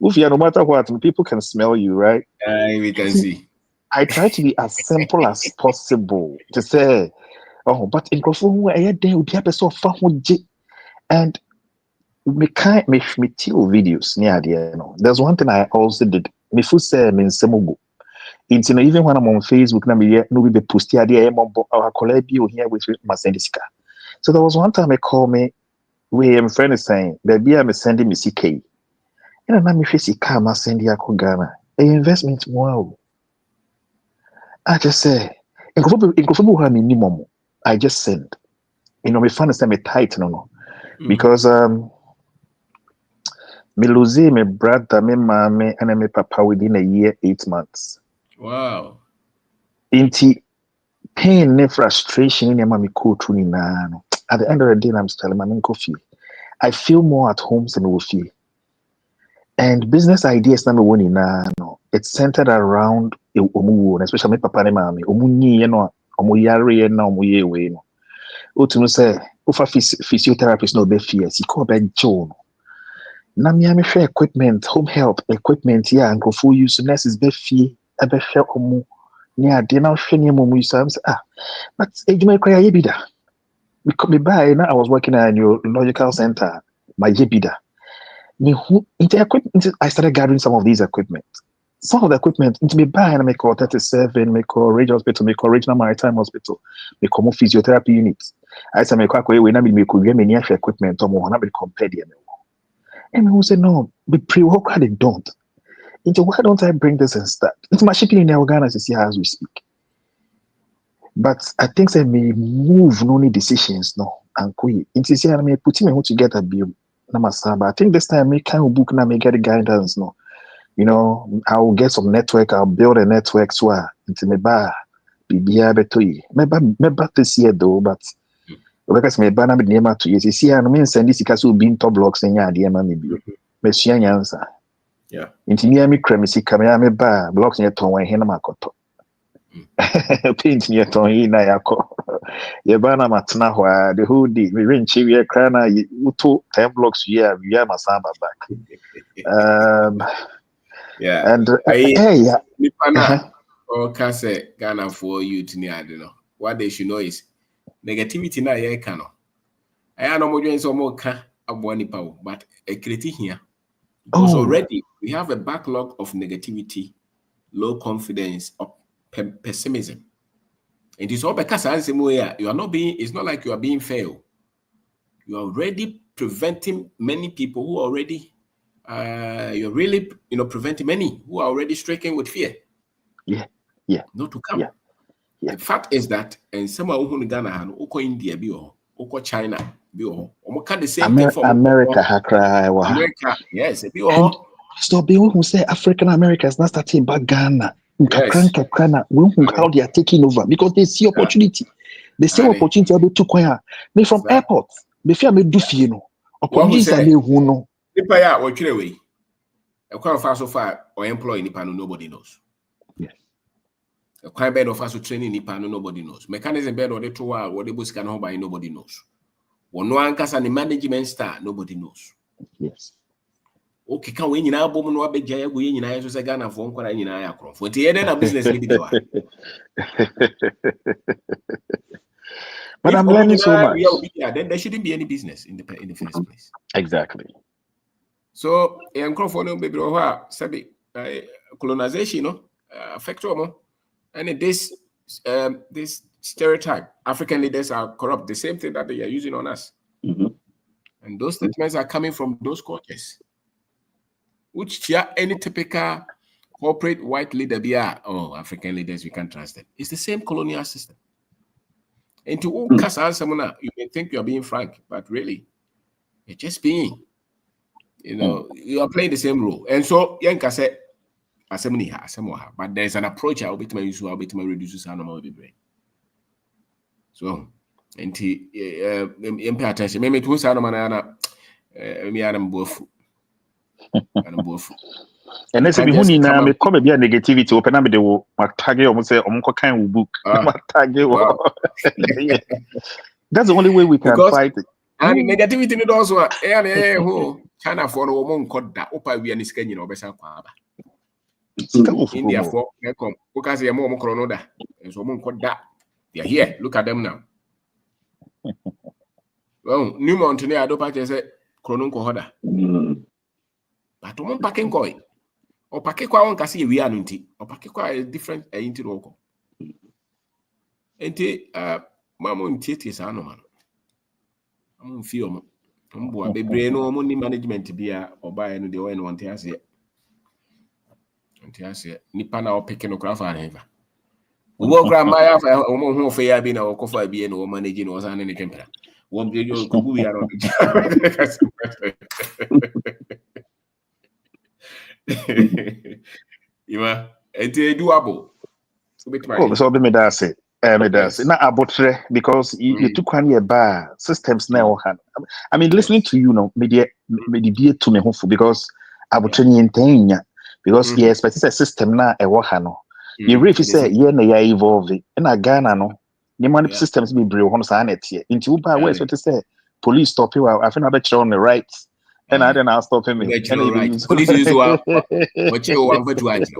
if you no matter what people can smell you, right? We can see. I try to be as simple as possible to say, oh, but in Kofu, I had there would be a person and me can't me till videos near the you know. There's one thing I also did. Me full say me semugo. It's even when I'm on Facebook, na me no be post here there our colleague here with my sendisika. So there was one time I called me where my friend is saying baby I'm sending me CK. And I'm CK ma send ya ko Ghana. A investment wow. I just say in minimum. I just send. You know, my friend is saying me tight no. Because me lose my brother, my mommy, and my papa within a year, 8 months. Wow. Inti pain and frustration in my coach. At the end of the day, I'm telling my coffee. I feel more at home than with you. And business ideas number one it's centered around especially my papa and mommy. Omunyi, you know, omuyari, no, omuye, no. Utumu say, Ufa physiotherapist no be fear. Si ko be Joe. Na me am share equipment, home help equipment here and go full use nurses be fear. E be share omo. Ni ade na hwe ni omo use am say but ejuma kwa ye bi da. Me buy now I was working at a neurological center. My yebida. Me who into equipment I started gathering some of these equipment. Some of the equipment into me buy and make call 37, make call Rage Hospital, make call Regional Maritime Hospital, make call physiotherapy units. I said make call we na me could get me equipment or more, na be compare them. And who said no, be pre-work they don't. Into why don't I bring this and start? It's my shipping in the organs to see as we speak. But I think they may move no need decisions no and quit. It is here I may put him together be but I think this time me kind book now may get the guidance no. You know, I'll get some network, I'll build a network so into me bar be able to me this year though, but because me banner be near to you see I mean send this because will be in top blocks in ya dear man be me answer. Yeah. Into me cremisy camera me bar blocks near ton when hena makoto. Paint near ton na yako. Ye banner matna where the whole day we ring chiwi crana you 10 blocks here we are masamba back. Yeah. And yeah. Or can say Ghana for you to near, you know. What they should know is negativity na ye cano. I know more doing some more can power, but a critic here. Because already we have a backlog of negativity, low confidence, or pessimism. It is all because you are not being, it's not like you are being failed. You are already preventing many people who are already you're really, preventing many who are already stricken with fear. Yeah. Not to come. Yeah. The fact is that, and some of who Ghana, Oko India, Oko China, the same thing for America. Yes, so people who say African Americans not starting back Ghana, how they are taking over because they see opportunity. They see opportunity to acquire me from airport. Me fear me do fear no. Opportunities are me who know. Nipa ya or kill away. A quite far so far or employ Nipa nobody knows. Yes. A quite bed of us to training Nipa nobody knows. Mechanism bed or the two what the bus can hold by nobody knows. One no anchors and the management star nobody knows. Yes. Okay, can we in our bomb no be jaya go in I so Ghana for one in I across. For the end of business ni be But I'm learning so much. Then there shouldn't be any business in the first place. Exactly. So, I'm calling for no baby or sabi colonization, affect and this stereotype. African leaders are corrupt. The same thing that they are using on us, and those statements are coming from those cultures, which any typical corporate white leader be African leaders we can't trust them. It's the same colonial system. And to all cast answer, you may think you are being frank, but really, you're just being. You are playing the same role. And so, Yanka said, but there's an approach I'll be to my use, I'll be to my reduce our normal brain. So, and pay attention. Maybe to sound manana, me and both. And then say who na me come be negativity open na me dey wo tag almost say kind book. Tag That's the only way we can fight it. And negativity need also who China for no one called that opa we are nisken in obesa kwaba. India for come because they are more chronoda and so one called that. They are here. Look at them now. Well, New Mountain I don't patch say chronon hoda. But one packing koi. Or packet kwa one kasi we are nunti. Or packet kwa is different into local. Enti mama ntiti sa no man. I'm feel mbo bebre no mo ni management bia oba no de we no wonte ase. Wonte ase nipa na opeke no craft and ever. Wo kra ma ya fa o mo hu fe ya bi na o kofa bi no manage no san ne kempera. Wo bi yo ko bu ya no. Ima enti doable. So be me da say. Na abotre because you took one year bar systems now. I mean, listening to you know, maybe be to me hopeful because abotre ni entenya because expect a system na e wo ha no. You really say yeah na ya evolve na Ghana no the money systems be brave on Sanet here. Into Uber, where what to say? Police stop you. I think I bet you on the right. And I then I'll stop him. Right. Police use what you want for to act.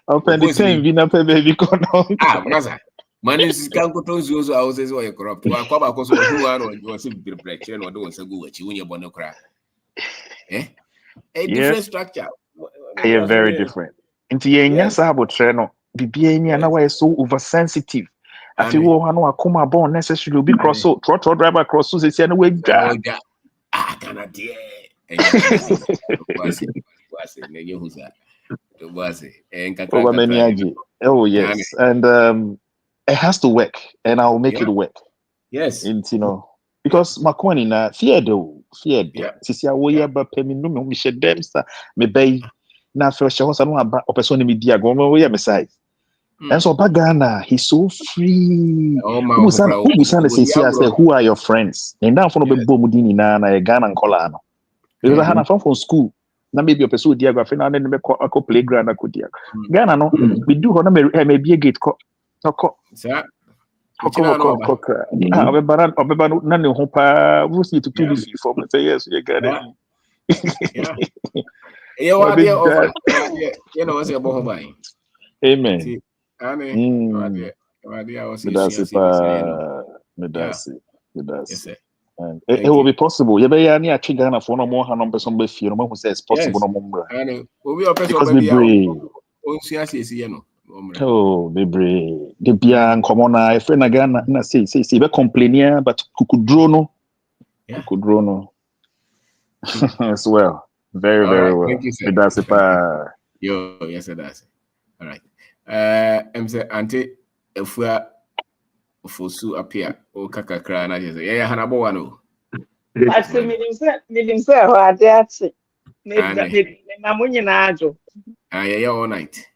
Open the time, we never baby come on. Maza. Man is can't go to those houses or corrupt. One come across who are on your simple breakdown or don't say go with you when you're born to cry. A different structure. Very different. Into yes, I would try no. The now is so oversensitive. I feel no come born necessarily be cross so trotto driver cross so say no way. Cannot dear. Oh yes, and it has to work, and I'll make it work. Yes, because Macquarie na fear. Sisi awoye ba peminu me share them sa me bay na first show no aba person me dia go me me size. And so Bagana, he's so free. Who say who are your friends? And now for no be bomudini na Ghana and Colano. Because I had a phone from school. Now maybe a person diagram and then me ko playground ko dia. Ghana no, we do hono me be gate ko. Sir. Obeba na ne ho pa wo see to do this for me say yes you got it. Yeah, what idea of you know what's about home. Amen. And it will be possible. You be any actually Ghana for no more hand person be fear no who says possible no more. Because be brave. Oh, be brave. The bia common na friend na Ghana na say be complaining but kukudro no. Kukudro no. As well. Very well. Thank you, sir. Yo, yes, that's it. All right. I'm say auntie if we are fosu appear o kakakra na je yeah hanabo wano ase minim say ho ade ache me na munyi na ajo yeah all night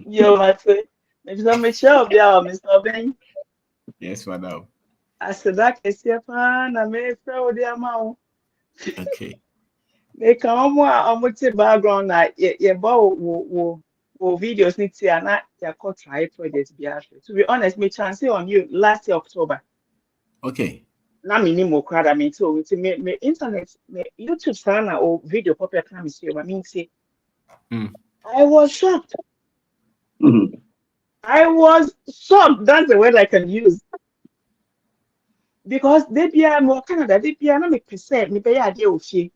yo ase me just me show bia Mr. Ben. Yes, madam. Ase that esia pa na me fe odi ama o. Okay. Me come omo background na ye bo wo videos need to na ya call try project bia. To be honest, me chance on you last year October. Okay. Na me ni mo kwada me so with me internet me YouTube sana or video pop up na me see what mean say. I was shocked. I was shocked. That's the word I can use. Because they be more Canada, they be na me percent me pay ade ofie.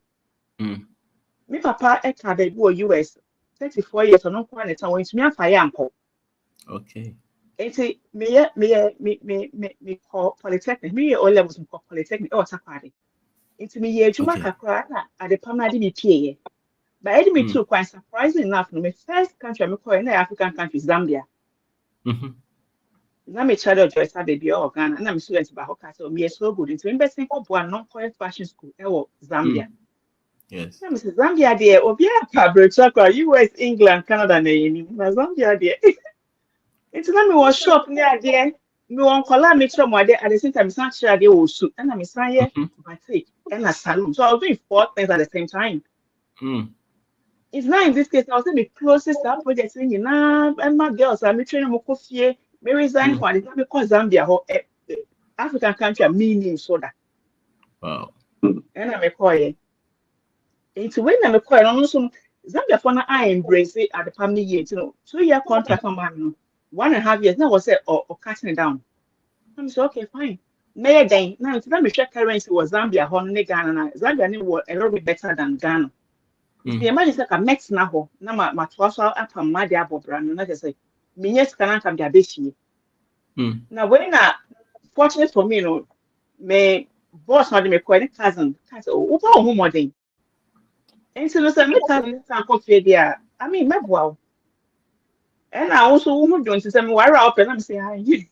Me papa e ka be go US 34 years on kwa na tan won me afa ya anko. Okay. Enti me call polytechnic. Me all levels me call polytechnic or Takwade. Enti me ye juma kakra na ade pama de me pie. But I me too quite surprising enough. My first country I call in African country Zambia. Na me child joy sa baby or Ghana. Na me students ba hoka so me so good. Enti me best ko bo non call fashion school e wo Zambia. Yes. Na me say Zambia there obi aka brocha kwa US, England, Canada na yini. Na Zambia there. Enti na me was shocked near there. Me won kola me try mo there at the same time san share there was suit. Na me san here batik and a salon. So I was doing 4 things at the same time. It's not in this case. I was saying the closest that project saying, and my girls are training more coffee. Me resign for the time because Zambia, African country, are meaning soda. Wow. And I'm a coy. It's when I'm a coy. And also, Zambia for now, I embrace it at the family year. 2-year contract on man, 1.5 years. Now was say or cutting it down. I'm so okay, fine. May again. Now it's not me check currency was Zambia, Honey Ghana. Zambia was a little bit better than Ghana. The imagine like a next now, na ma twaso up and my dear Bobra, no, like I say, me yes can come their baby. Now, when fortunate for me, me boss not me quite cousin, oh, who more than. And so, my cousin, coffee there. I mean, my wow. And I also who doing to some wire up and I'm saying, hi. We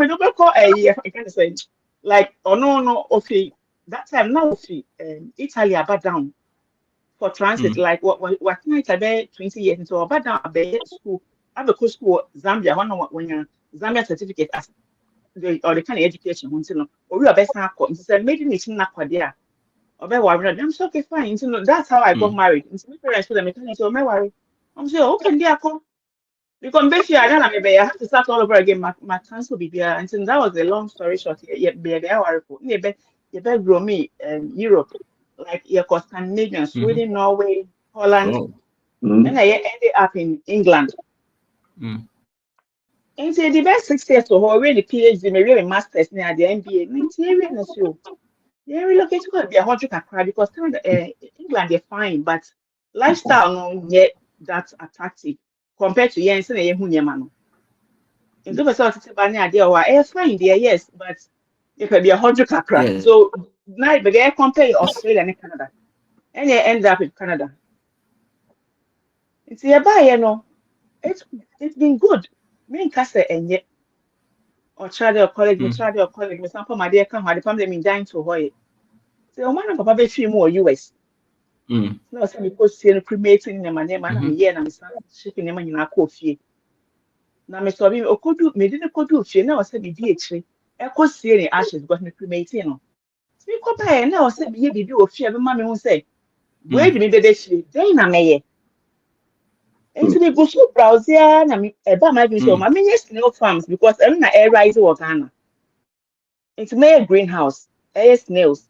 don't call a I can say, like, oh, no, okay. That time now, Italy about down for transit. Like what night about 20 years into about down about school. I have a school Zambia. When your Zambia certificate as the kind of education. Or we are best now. Instead, made it in Nakwadia. Or by worry, I'm so okay, fine. That's how I got married. And my parents told me, so my worry. I'm saying, okay, dear, Because basically, I don't know, I have to start all over again. My cancel BBR, and since that was a long story short, yeah, baby, you bet grow me Europe, like yeah, cause Scandinavia, Sweden, Norway, Holland, and I ended up in England. And so the best 6 years to her, really PhD, maybe a master's near the MBA, maintain so. Yeah, relocate to be a hundred cry because England they're fine, but lifestyle no yet that's attractive compared to Yen and Hunyamano. In the first Bani idea or fine there, yes, but it could be a hundred cry. So now but compare Australia and Canada. And you end up in Canada. It's a buy, it's been good. Me and Casa and yet or child or college, me some my dear come, the family mean dying to Hawaii. So one of Papa be few more US. No, some because see cremating in my name and I'm here and I'm shipping them in a coffee. Now, Mr. Obi, Okodu, me didn't go do she now said me DH. I could see any ashes got me cremating. So you come by now said me be do a fear of mammy who say, where did me be she? Then I may. And so they go so browse here and I'm about my view. So my many snail farms because I'm not air rise or Ghana. It's my greenhouse, air snails.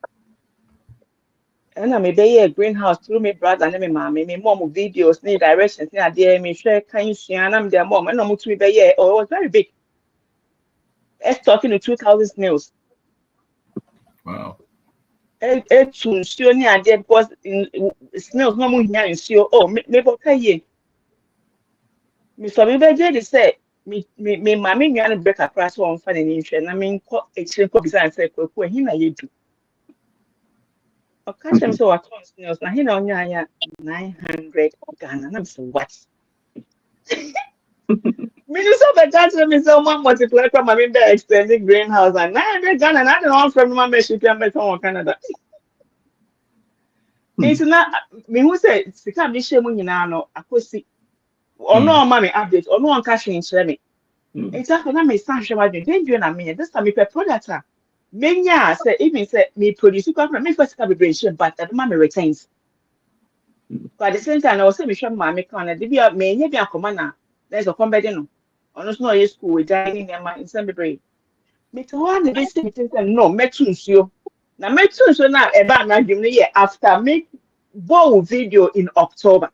And I may be a greenhouse through my brother and my mommy, my mom videos, need directions, near dear me share kind and I'm their mom, and no to be it was very big. It's talking to 2,000 snails. Wow. It's soon near there because snails no more in see. Oh, maybe okay. Mr. Bibeje, they say, me, mammy, you break across one funny interest. I mean, it's a copy and say, well, him, I do. O catch him so I told snails. Now he know 900 Ghana. And I'm so what? Minister of the me so one multiply from my member extending greenhouse and 900 Ghana. And I don't know from my membership and better on Canada. It's not me who said, Sika Misha Munino, I could see. Or no, mommy update, or no one cashing in Sherry. It's after that, my son, she was doing a minute. This time, me per product. Many say, even say, me produce, you come from me first calibration, but that mommy retains. But at the same time, I was saying, Michelle, mammy, can I be a may be a commander? There's a combat, honest no school with dining in my assembly. Me to one the best thing no, metuns you. Now, metuns so now about now give me after make bowl video in October.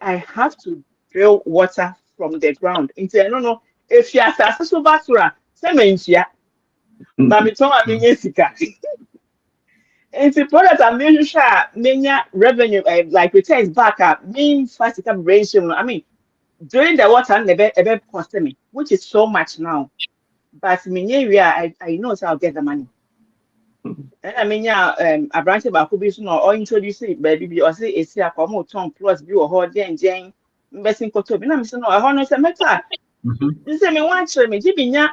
I have to drill water from the ground. Into I don't know if you are successful basura, sementia. But me told me yesika. And the product I'm making sure many revenue like returns back up means fast ratio. I mean, during the water never cost me, which is so much now. But I know so I'll get the money. And I mean, a branch about could be soon or introduce it, baby, or say it's a common tongue plus view or hold and Jane, investing for Toby. I'm saying, no, I want to say, Meta. You say, me one show me, Jibinya,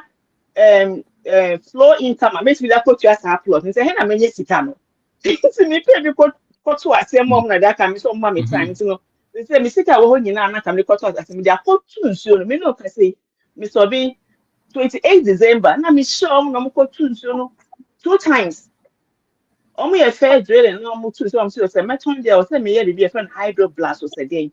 flow income, I make me that put you as a plot. And say, hey, I mean, yes, it can. It's me pay because to us, say, mom, that can be so mommy times, you know. They say, me sit out when you know, I can be caught out as me, they are called two, so me no can say, Mr. B, 28 December, and I'm sure I'm called two times. Only a fair drill and normal too. So I'm sure say meton there was me be a friend hydroblast was a day.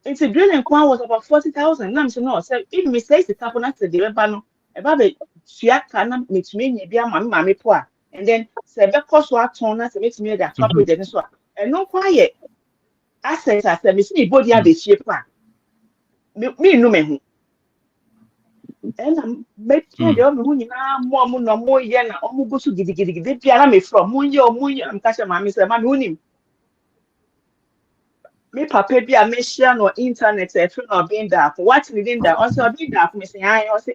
It's a drilling quan was about 40,000. Now I'm sure no, so if me says the couple not the bano about the Shiaka makes me be a mammy poor. And then say the cost what tone as makes me that top with the so and no quiet. I said I said, Miss me body have the shape. Me no me. And I'm making the only one no more yen almost giddy piano me from Munya, I'm catching my miss, my moon. Me papa be a mission or internet, a friend or being there for what's within that. Also, I've been there for missing. I also,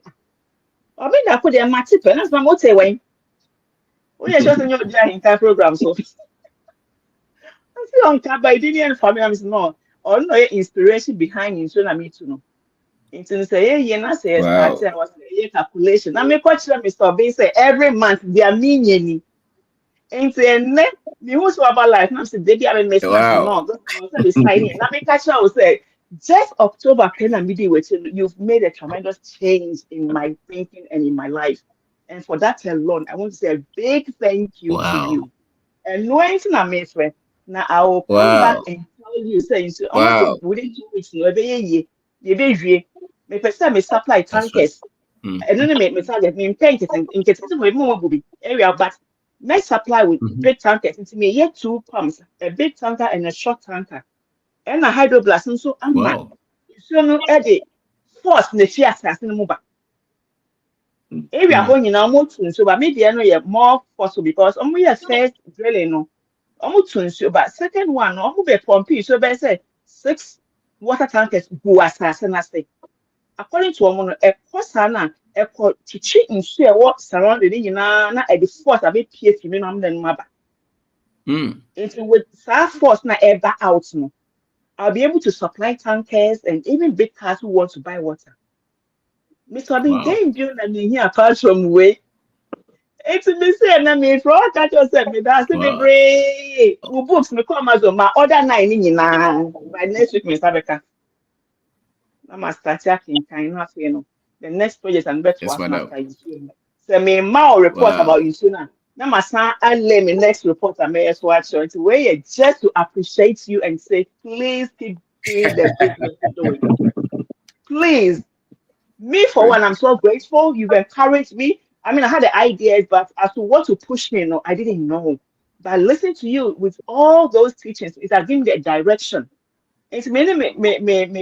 I've been there for the matip, and that's my motorway. We are just in your giant program, so I feel on car by Indian family. I'm no, or no inspiration behind it, so I need to know. Into say, yeah, say, start I was a calculation. I make what Mr. B say every month they are meaning. Into a net, me who's about life. Now, say, baby, I'm a mess. No, don't be signing. Now, me catch I will say, just October, pen and media, which you've made a tremendous change in my thinking and in my life. And for that alone, I want to say a big thank you to you. And no anything I made, now I will come back and tell told you say so almost within 2 weeks no be ye me person me supply tankers and then me target me paint it in case we move be area but me supply with big tankers into me yet 2 pumps a big tanker and a short tanker and a hydroblast so amma so no e force na fi asase no mu ba area ho nyina mo tun so ba me dey no ye more forceful because omo ye first drilling no omo tun so ba second one no omo be pompi so be say 6 water tankers go asase na say according to omo no e kosa na e ko chichi nsu e wo surrounding nyina na e the force abi pie fi me no am den maba it with force na ever out no I'll be able to supply tankers and even big cars who want to buy water. Mr. Abin, then you and me here apart from way. It's me say na me for all that you said me that's be brave. Who books me come as my other 9 in na by next week Mr. Beka. Na ma start in kind na say no. The next project and bet was master you. Say me ma report about you soon. Na ma san and let me next report and may as watch it way just to appreciate you and say please keep doing the good work you're doing. Please. Me, for one, I'm so grateful. You've encouraged me. I mean, I had the ideas, but as to what to push me, no, I didn't know. But listening to you with all those teachings, it has given me a direction. It's me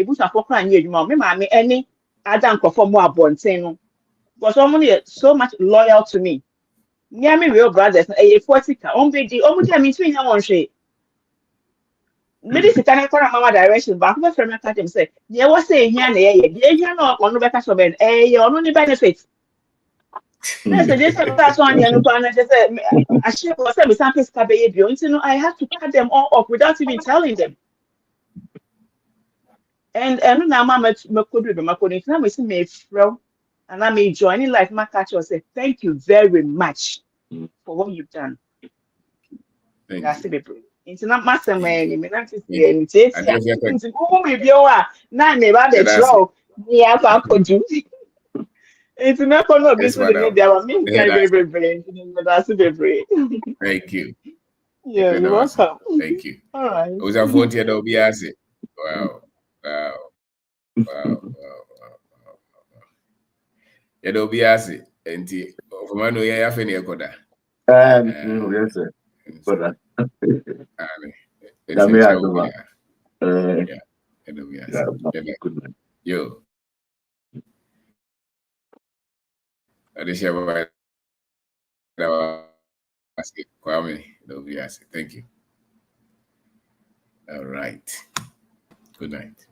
bush and focus on you, me any Adam perform more abontain. But somebody so much loyal to me. Near me, real brothers, a 40 almost I mean, one shade. Maybe if you can for mama direction, but I'm from catch him say, yeah, what's saying here, yeah, no, on the better so ben, you only benefits. That's a different person, and I just said, I should was a sample scabbard, you know, I have to cut them all off without even telling them. And now, Mamma, could be my coding, now we see me from, and I may join in like my catcher say, thank you very much for what you've done. That's it. It's not master man, you may not see any taste. It's who may be our nine about the show. Yeah, I could do. It's not going to be so the media. I mean, very, but that's very. Thank you. Yeah, you're welcome. Thank you. All right. It was a 40 year old Biasi. Wow. Yedo Biasi. And from I know you have any koda. Yes, sir. Koda. It's a chow. Yeah. Yedo Biasi. Yo. Adesha Kwame, thank you. All right. Good night.